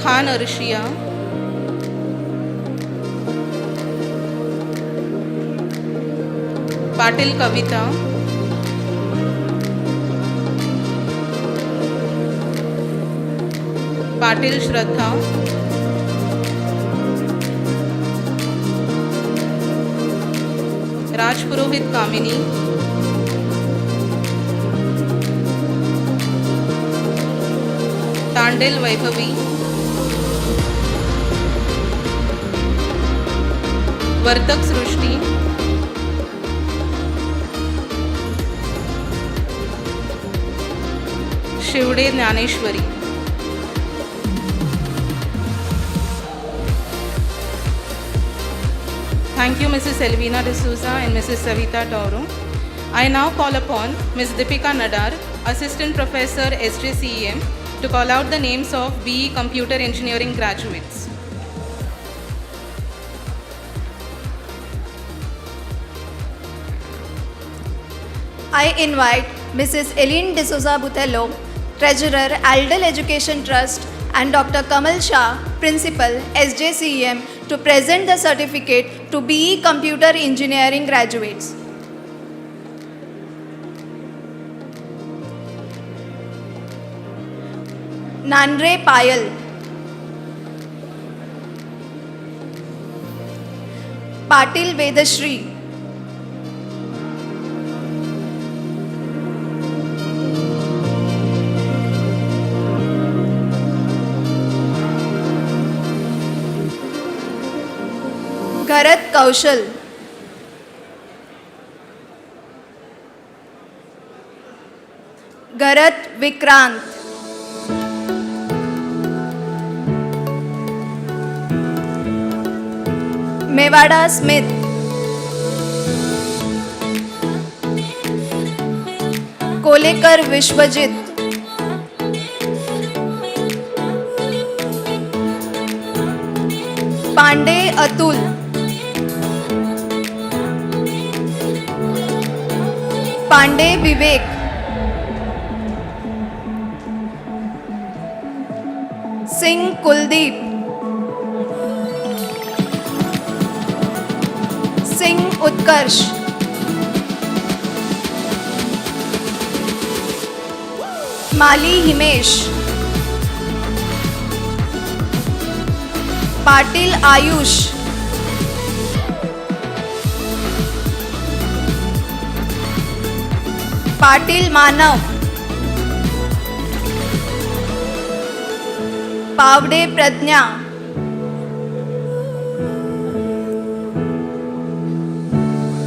Khan Arshia, Patil Kavita, Patil Shraddha, Raj Purohit Kamini, Tandil Vaibhavi, Vartak Srushti, Shivde Jnaneshwari. Thank you, Mrs. Elvina D'Souza and Mrs. Savita Tauro. I now call upon Ms. Deepika Nadar, Assistant Professor, SJCEM, to call out the names of BE Computer Engineering graduates. I invite Mrs. Eileen D'Souza Butello, Treasurer, Aldel Education Trust, and Dr. Kamal Shah, Principal, SJCEM, to present the certificate to BE Computer Engineering graduates. Nanre Payal, Patil Vedashri, Garat Kaushal, Garat Vikrant, Mewada Smith, Kolekar Vishwajit, Pandey Atul, Pandey Vivek, Singh Kuldeep, Singh Utkarsh, Mali Himesh, Patil Ayush, Patil Manav, Pavde Pradnya,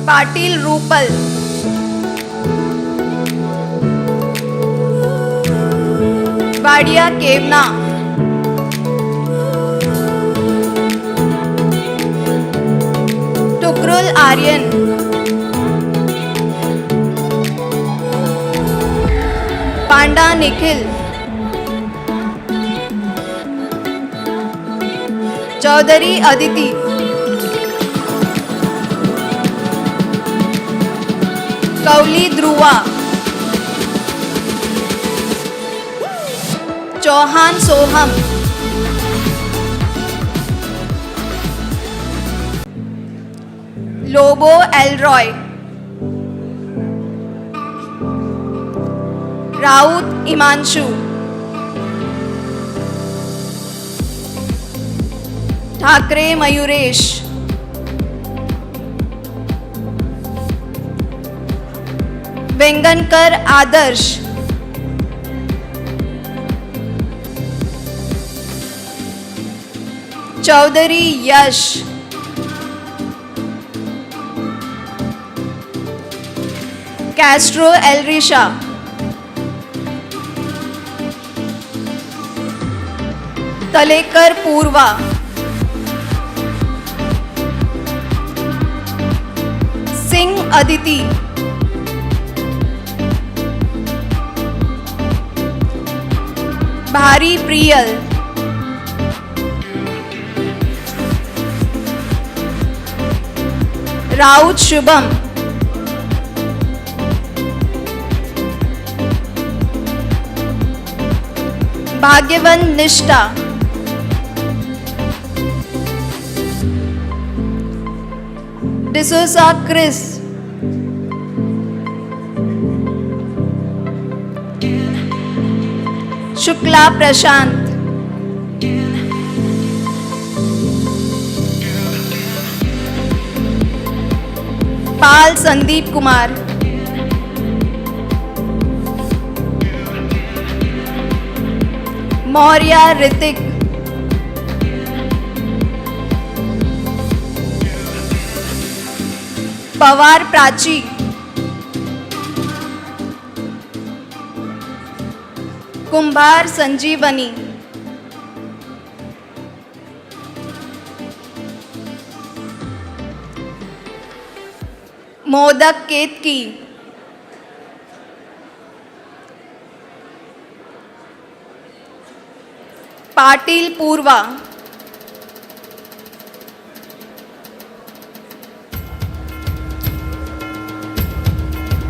Patil Rupal, Vadia Kevna, Tukrul Aryan, Panda Nikhil, Chaudhary Aditi, Kauli Dhruva, Chauhan Soham, Lobo Elroy, Raut Imanshu, Thakre Mayuresh, Vengankar Adarsh, Chaudhary Yash, Castro Elrisha, Talekar Purva, Singh Aditi, Bhari Priyal, Raut Shubham, Bhagyavan Nishta, D'Souza Chris, Shukla Prashant, Pal Sandeep Kumar, Maurya Ritik, Pawar Prachi, Kumbhar Sanjeevani, Modak Ketki, Patil Purva,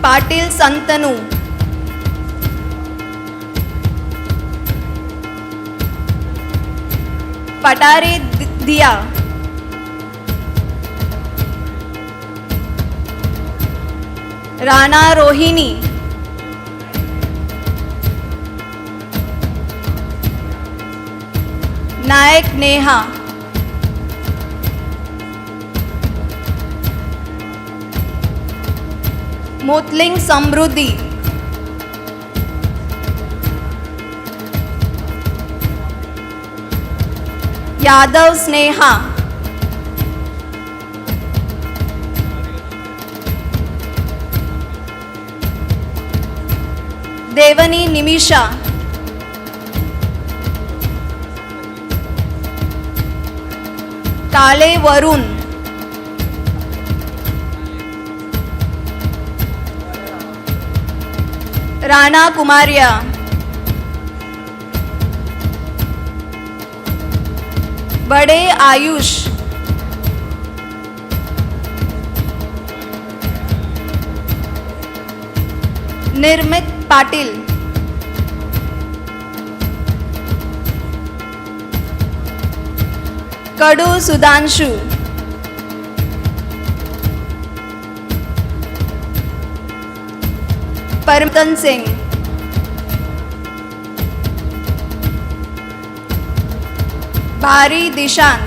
Patil Santanu, Patare Diya, Rana Rohini, Nayak Neha, Motling Samruddhi, Yadav Sneha, Devani Nimisha, Kale Varun, Rana Kumaria, Bade Ayush, Nirmit Patil, Kadu Sudhanshu, Paramatan Singh, Bhari Dishant,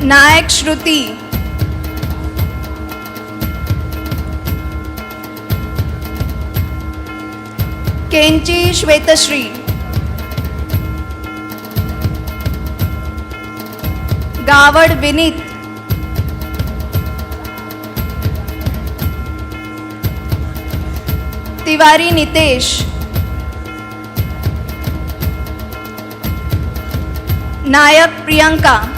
Nayak Shruti, Kenchi Shvetashri, Gawad Vinit, Tiwari Nitesh, Nayak Priyanka,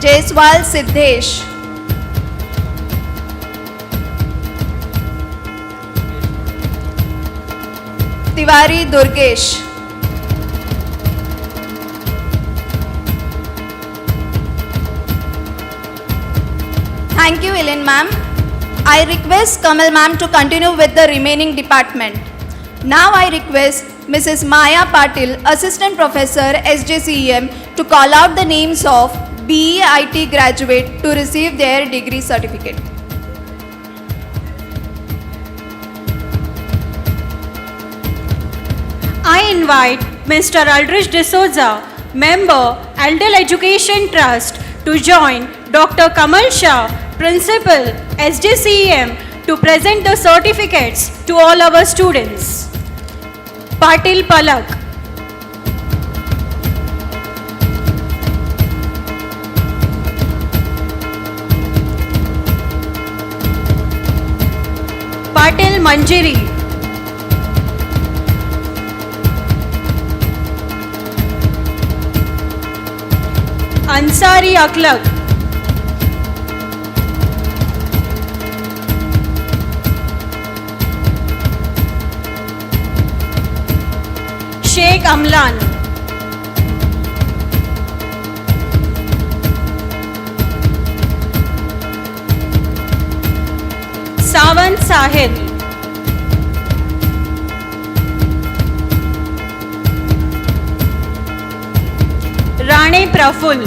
Jaiswal Siddhesh, Tiwari Durgesh, Thank you, Ellen ma'am. I request Kamal ma'am to continue with the remaining department. Now I request Mrs. Maya Patil, Assistant Professor, SJCEM, to call out the names of BEIT graduate to receive their degree certificate. I invite Mr. Aldrich D'Souza, Member, Aldel Education Trust, to join Dr. Kamal Shah, Principal, SJCEM, to present the certificates to all our students. Patil Palak, Patil Manjiri, Ansari Aklak, Amlan. Savant Sahil. Rane Praful.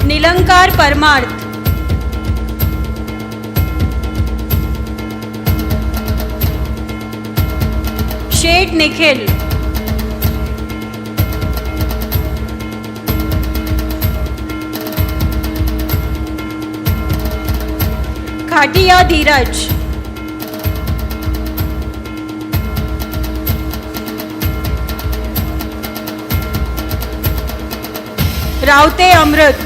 Nilankar Parmarth. Shet Nikhil. Khatiya Dheeraj. Raute Amrit.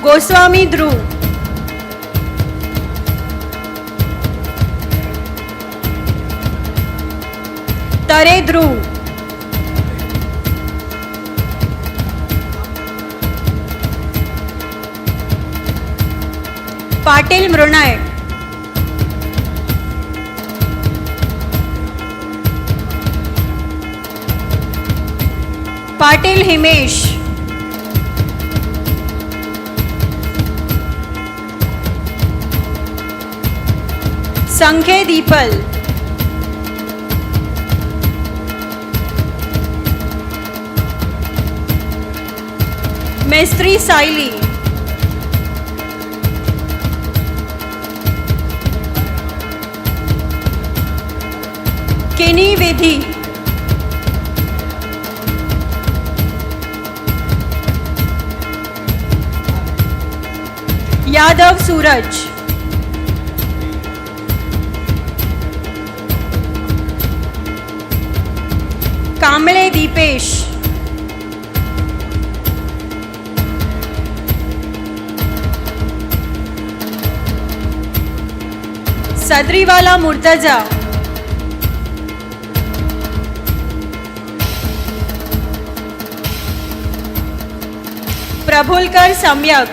Goswami Dhruv. Tare Dhruv. Patil Mrunay. Patil Himesh. Sankhe Deepal. Mestri Saili. Kini Vidhi. Yadav Suraj. Kamle Deepesh. Sadriwala Murtaza. Prabhulkar Samyak.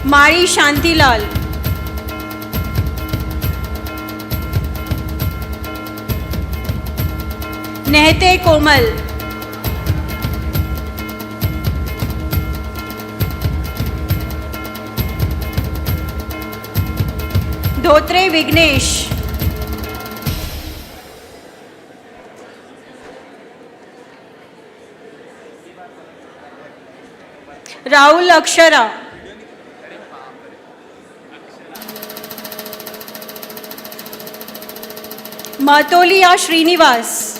Mari Shantilal. Nehte Komal. Dhotre Vignesh. Rahul Akshara. Matoliya Srinivas.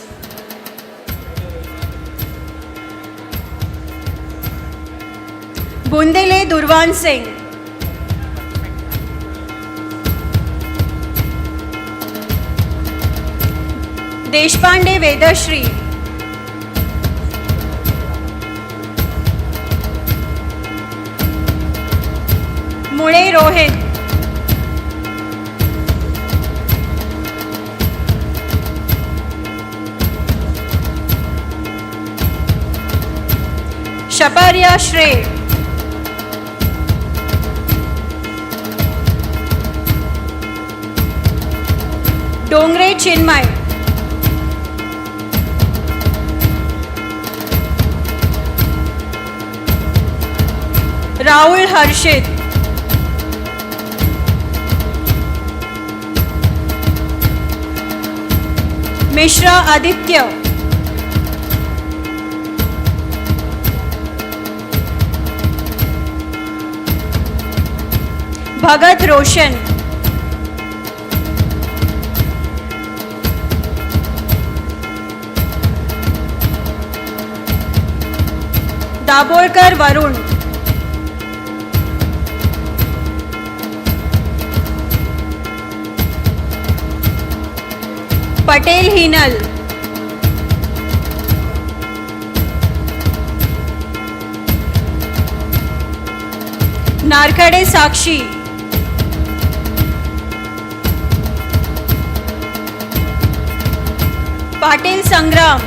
Bundele Durvan Singh. Deshpande Vedashri. Mule Rohit. Shaparya Shrey. Dongre Chinmay. Rahul Harshit. Mishra Aditya. Bhagat Roshan. Dabolkar Varun. Patel Hinal. Narkhade Sakshi. Patil Sangram.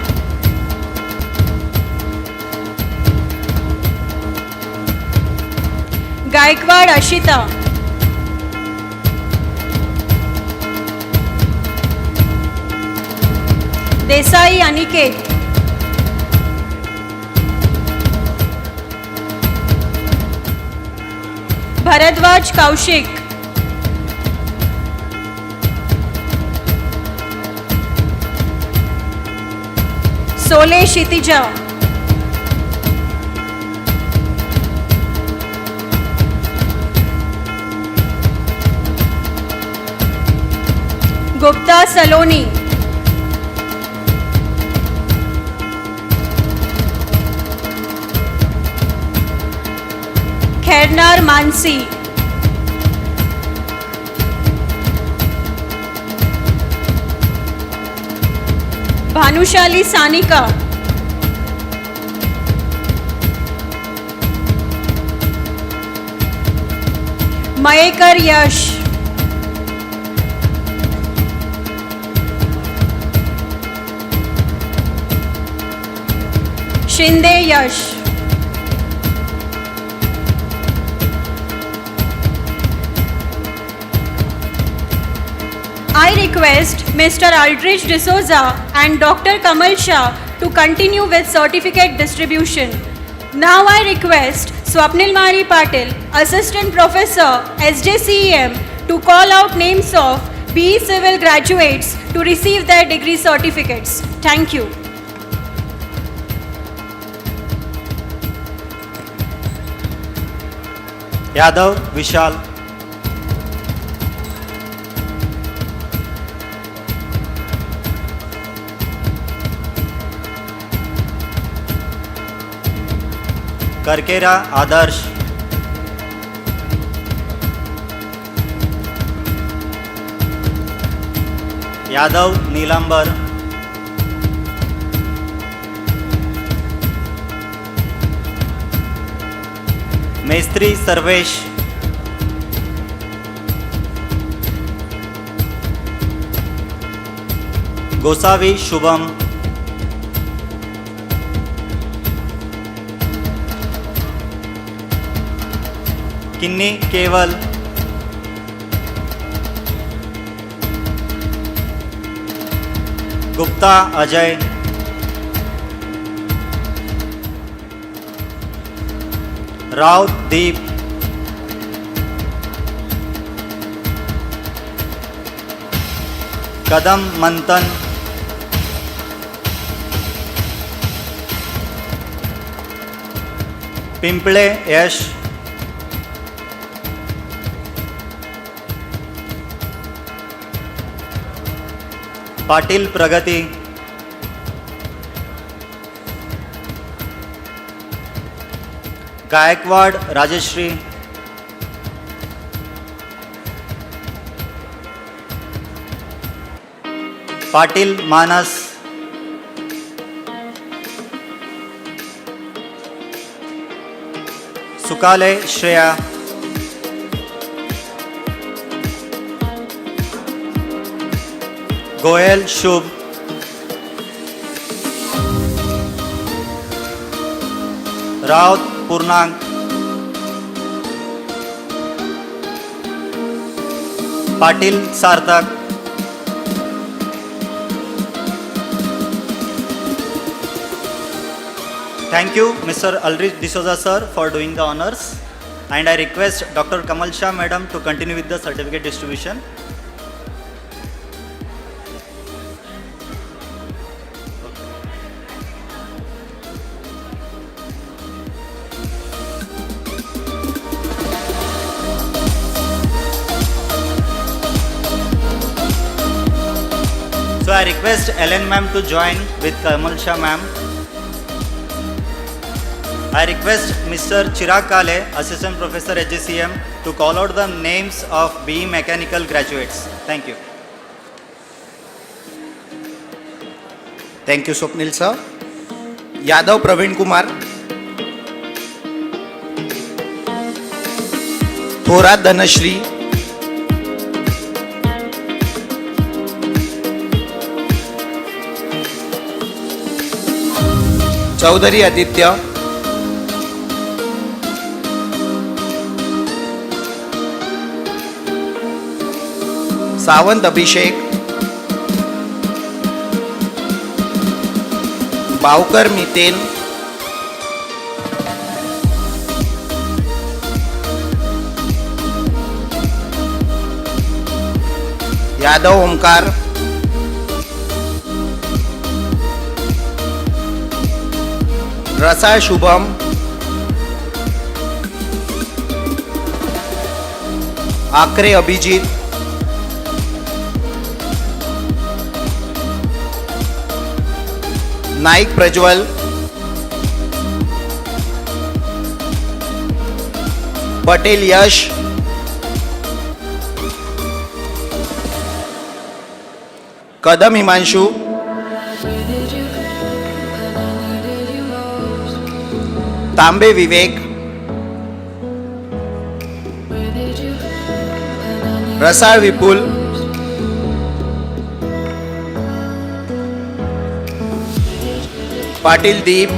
Gaikwad Ashita. Desai Aniket. Bharadwaj Kaushik. Sole Shitija. Gupta Saloni. Khairnar Mansi. Bhanushali Sanika. Mayekar Yash. Shinde Yash. I request Mr. Aldrich D'Souza and Dr. Kamal Shah to continue with certificate distribution. Now I request Swapnil Mari Patil, Assistant Professor, SJCEM, to call out names of BE Civil graduates to receive their degree certificates. Thank you. Yadav Vishal. Karkera Adarsh. Yadav Neelambar. Mestri Sarvesh. Gosavi Shubham. किन्नी केवल. गुप्ता अजय. राव दीप. कदम मंथन. पिंपळे यश. पाटिल प्रगति. गायकवाड राजश्री. पाटिल मानस. सुकाले श्रेया. गोयल शुभ. राउत पूर्णांक. पाटिल सार्थक. Thank you, Mr. Aldrich D'Souza sir, for doing the honors, and I request Dr. Kamal Shah madam to continue with the certificate distribution. So I request Ellen ma'am to join with Kamal Shah ma'am. I request Mr. Chirag Kale, Assistant Professor HJCM, to call out the names of BE Mechanical graduates. Thank you. Thank you, Swapnil sir. Yadav Praveen Kumar. Thorat Dhanashri. Chaudhary Aditya, Sawant Abhishek, Bavkar Miten, Yadav Omkar, Rasal Shubham, Akre Abhijit, Naik Prajwal, Patel Yash, Kadam Himanshu, Tambe Vivek, रसाळ विपुल, पाटील दीप,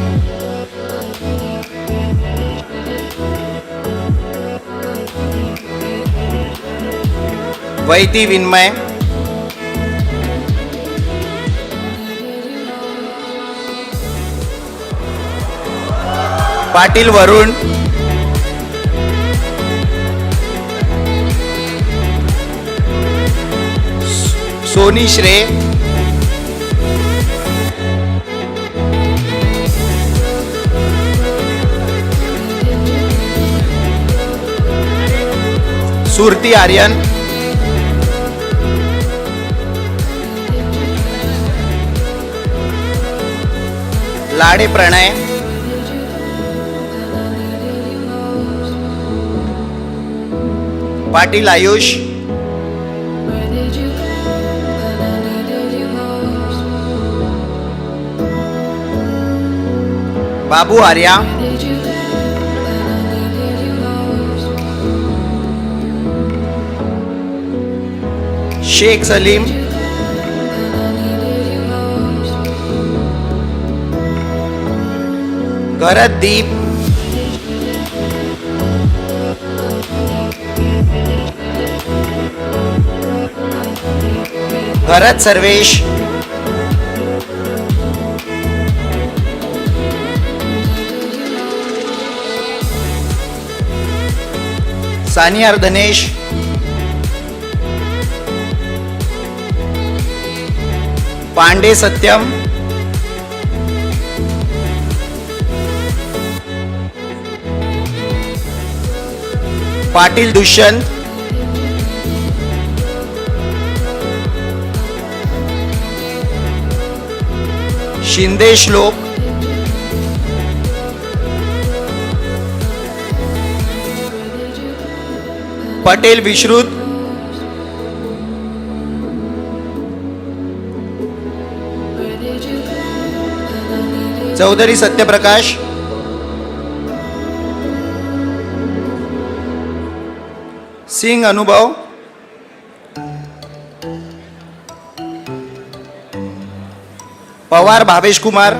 वैती विन्मय, पाटील वरुण, सोनी श्रेय, सुरती आर्यन, लाडे प्रणय, पाटील आयुष, बाबू आर्या, शेख सलीम, गरज दीप, गरज सर्वेश, सानियार धनेश, पांडे सत्यम, पाटील दुष्यंत, शिंदे श्लोक, पटेल विश्रुत, चौधरी सत्यप्रकाश, सिंह अनुभव, पवार भावेश कुमार,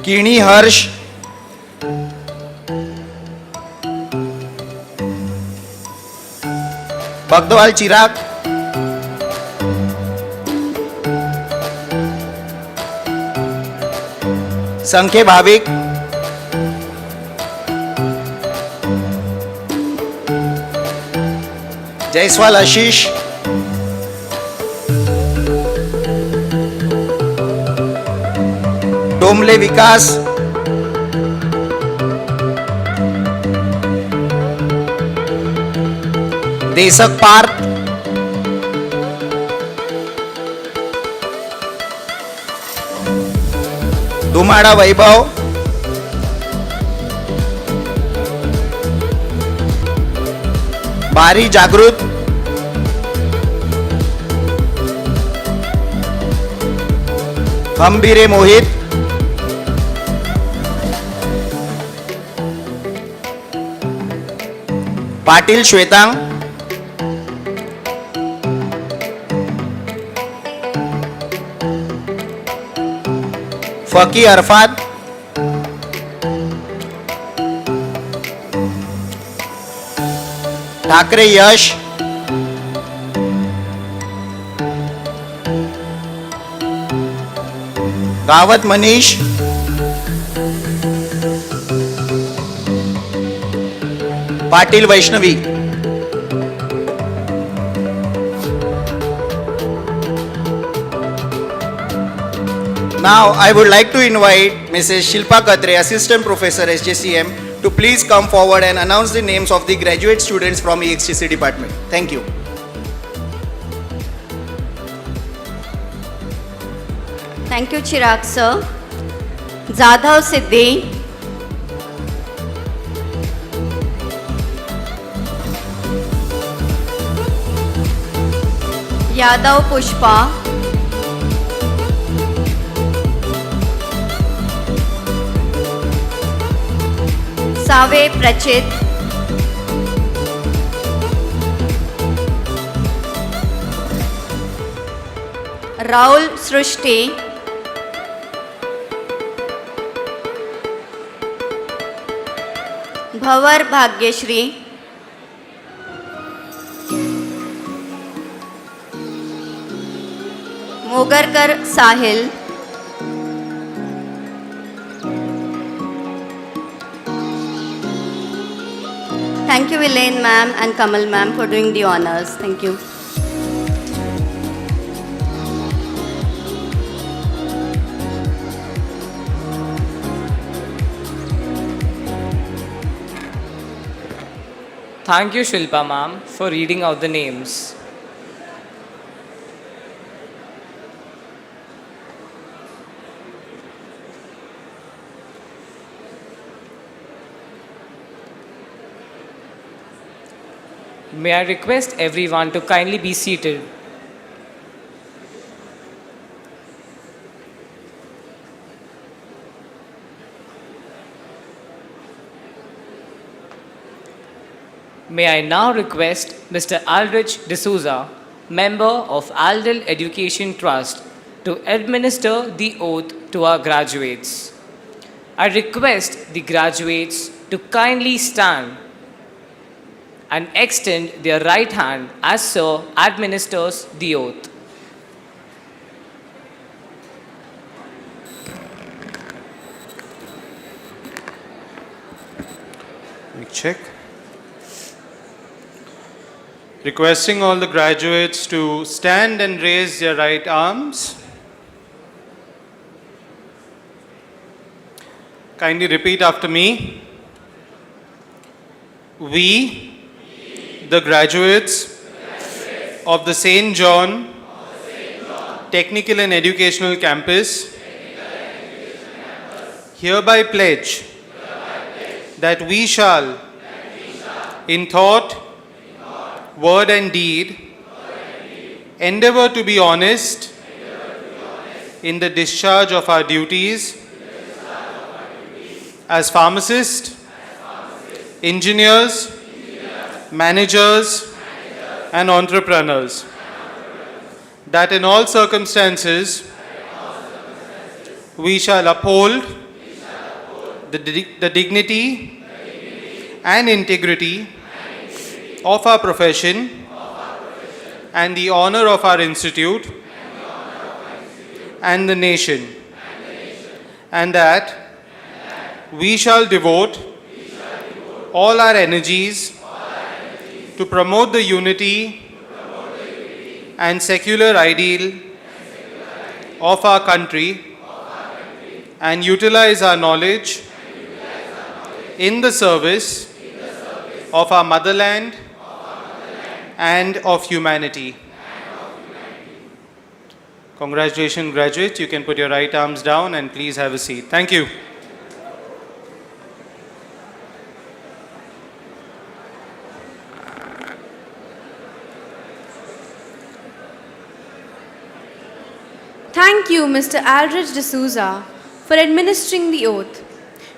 किणी हर्ष, बगदवाल चिराग, संखे भाविक, जयस्वाल आशीष, डोमले विकास, देसक पार्थ, धुमाडा वैभव, बारी जागृत, हंबिरे मोहित, पाटील श्वेतांग, फकी अरफात, ठाकरे यश, गावत Manish, Patil Vaishnavi. Now I would like to invite Mrs. Shilpa Katre, Assistant Professor SJCM, to please come forward and announce the names of the graduate students from EXTC department. Thank you. Thank you, Chirag sir. Jadhav Siddhi. Yadav Pushpa. Save Prachit. Raul Srushti. Bhavar Bhagyashri. Mogarkar Sahil. Thank you, Elaine ma'am and Kamal ma'am, for doing the honors. Thank you. Thank you, Shilpa ma'am, for reading out the names. May I request everyone to kindly be seated. May I now request Mr. Aldrich D'Souza, member of Aldel Education Trust, to administer the oath to our graduates. I request the graduates to kindly stand and extend their right hand as Sir administers the oath. Check. Requesting all the graduates to stand and raise their right arms. Kindly repeat after me. We, the graduates of the St. John Technical and Educational Campus, hereby pledge that we shall, in thought, word and deed, endeavor to be honest in the discharge of our duties as pharmacists, engineers, managers, and entrepreneurs. That in all circumstances, we shall uphold the dignity and integrity of our profession and the honor of our institute and the nation, and that we shall devote all our energies to promote the unity and secular ideal of our country and utilize our knowledge in the service of our motherland and of humanity. Congratulations, graduates. You can put your right arms down and please have a seat. Thank you. Thank you, Mr. Aldrich D'Souza, for administering the oath.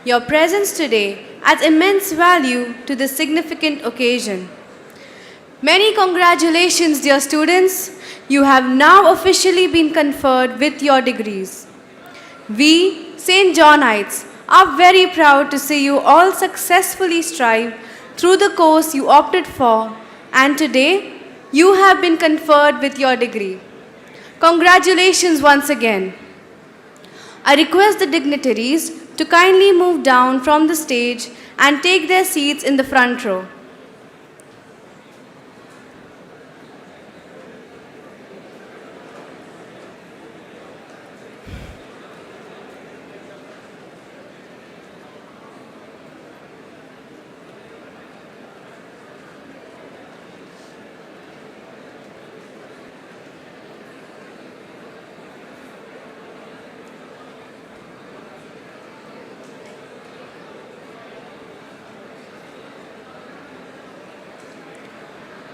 Your presence today adds immense value to this significant occasion. Many congratulations, dear students. You have now officially been conferred with your degrees. We, St. Johnites, are very proud to see you all successfully strive through the course you opted for, and today you have been conferred with your degree. Congratulations once again. I request the dignitaries to kindly move down from the stage and take their seats in the front row.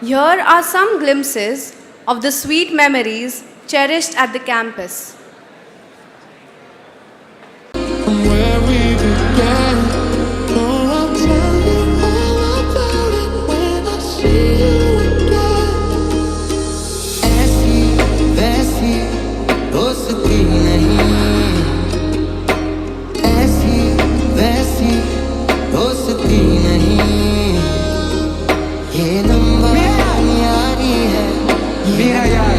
Here are some glimpses of the sweet memories cherished at the campus. मेरा यार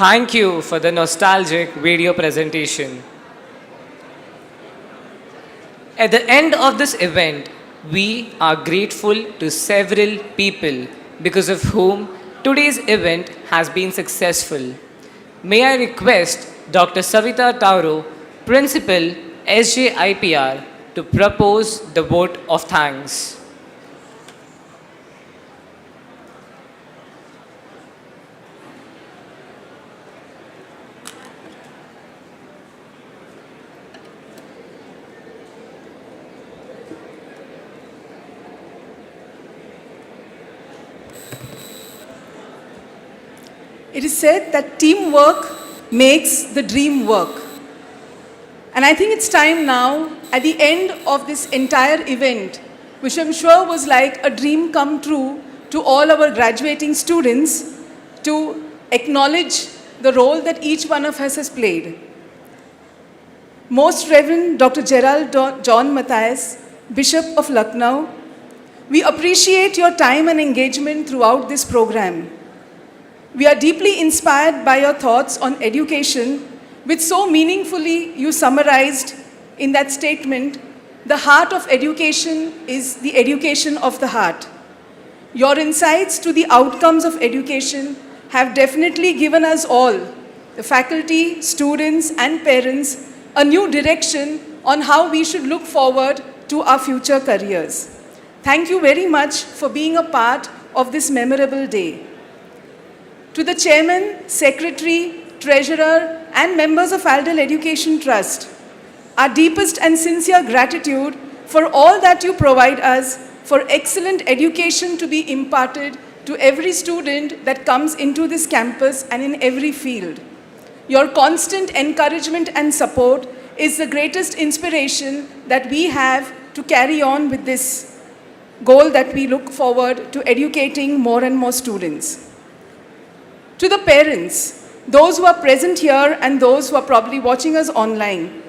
Thank you for the nostalgic video presentation. At the end of this event, we are grateful to several people because of whom today's event has been successful. May I request Dr. Savita Tauro, Principal, SJIPR, to propose the vote of thanks. It is said that teamwork makes the dream work. And I think it's time now, at the end of this entire event, which I'm sure was like a dream come true to all our graduating students, to acknowledge the role that each one of us has played. Most Reverend Dr. Gerald John Matthias, Bishop of Lucknow, we appreciate your time and engagement throughout this program. We are deeply inspired by your thoughts on education, which so meaningfully you summarized in that statement, the heart of education is the education of the heart. Your insights to the outcomes of education have definitely given us all, the faculty, students, and parents, a new direction on how we should look forward to our future careers. Thank you very much for being a part of this memorable day. To the Chairman, Secretary, Treasurer, and members of Aldel Education Trust, our deepest and sincere gratitude for all that you provide us for excellent education to be imparted to every student that comes into this campus and in every field. Your constant encouragement and support is the greatest inspiration that we have to carry on with this goal that we look forward to educating more and more students. To the parents, those who are present here and those who are probably watching us online,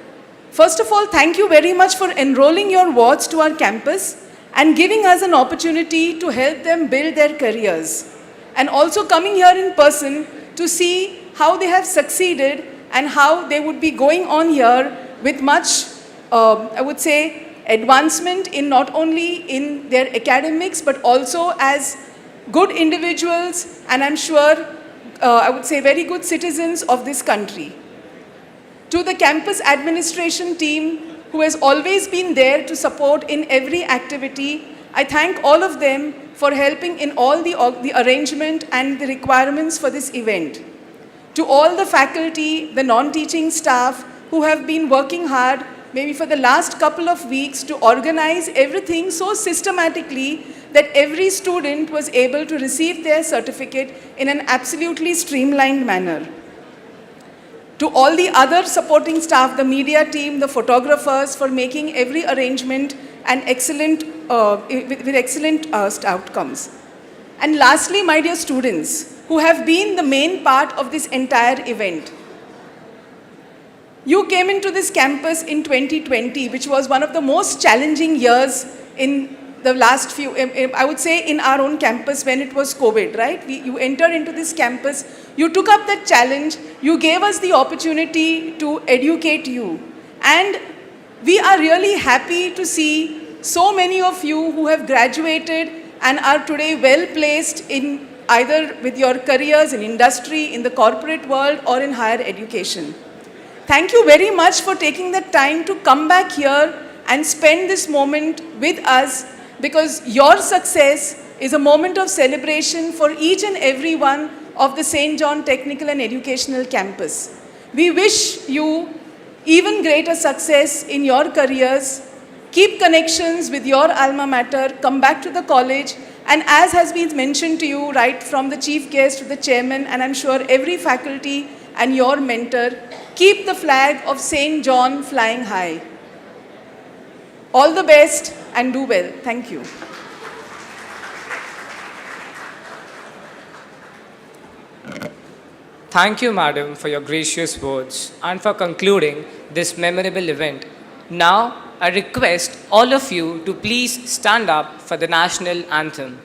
first of all, thank you very much for enrolling your wards to our campus and giving us an opportunity to help them build their careers. And also coming here in person to see how they have succeeded and how they would be going on here with much, I would say, advancement in not only in their academics, but also as good individuals, and I'm sure I would say very good citizens of this country. To the campus administration team who has always been there to support in every activity, I thank all of them for helping in all the arrangement and the requirements for this event. To all the faculty, the non-teaching staff who have been working hard maybe for the last couple of weeks to organize everything so systematically that every student was able to receive their certificate in an absolutely streamlined manner. To all the other supporting staff, the media team, the photographers for making every arrangement and excellent, with excellent outcomes. And lastly, my dear students, who have been the main part of this entire event. You came into this campus in 2020, which was one of the most challenging years in the last few, I would say in our own campus when it was COVID, right? You entered into this campus, you took up that challenge, you gave us the opportunity to educate you. And we are really happy to see so many of you who have graduated and are today well placed in either with your careers in industry, in the corporate world, or in higher education. Thank you very much for taking the time to come back here and spend this moment with us, because your success is a moment of celebration for each and every one of the St. John Technical and Educational Campus. We wish you even greater success in your careers. Keep connections with your alma mater, come back to the college, and as has been mentioned to you, right from the chief guest to the chairman, and I'm sure every faculty and your mentor, keep the flag of St. John flying high. All the best and do well. Thank you. Thank you, madam, for your gracious words and for concluding this memorable event. Now, I request all of you to please stand up for the national anthem.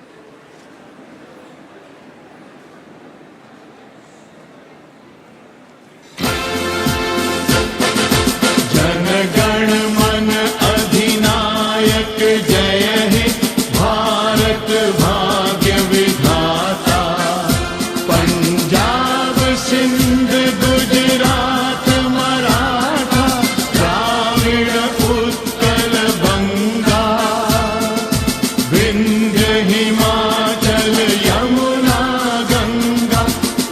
भाग्य विधाता पंजाब सिंध गुजरात मराठा द्राविड़ उत्कल बंगा विंध्य हिमाचल यमुना गंगा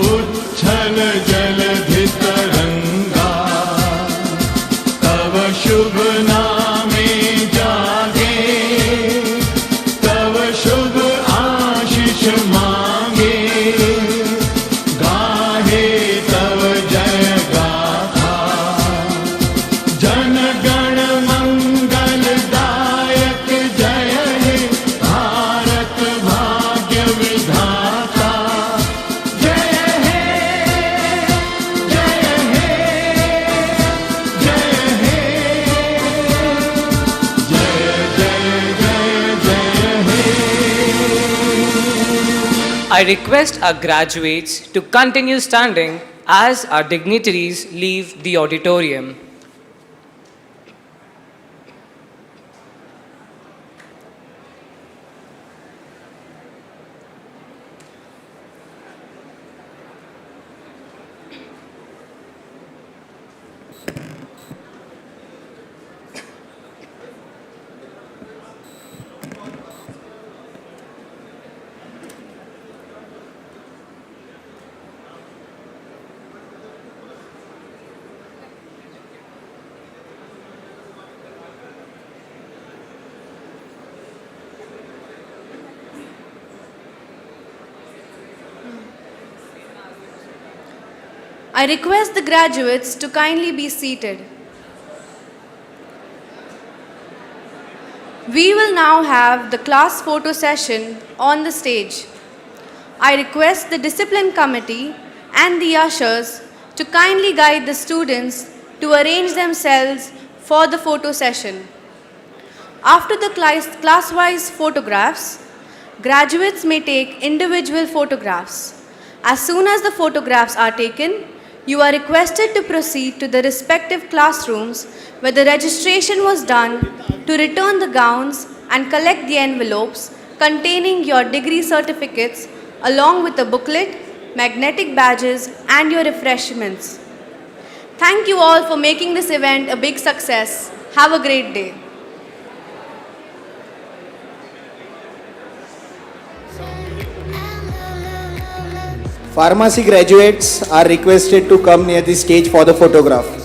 उच्छल जलधि तरंगा तव शुभ नामे जागे तव शुभ आशीष मांगे गाहे तव जय गाथा जन गण मंगल दायक जय हे भारत भाग्य विधाता जय हे जय हे जय हे जय जय जय जय हे I request our graduates to continue standing as our dignitaries leave the auditorium. I request the graduates to kindly be seated. We will now have the class photo session on the stage. I request the discipline committee and the ushers to kindly guide the students to arrange themselves for the photo session. After the class-wise photographs, graduates may take individual photographs. As soon as the photographs are taken, you are requested to proceed to the respective classrooms where the registration was done to return the gowns and collect the envelopes containing your degree certificates along with a booklet, magnetic badges and your refreshments. Thank you all for making this event a big success. Have a great day. Pharmacy graduates are requested to come near the stage for the photograph.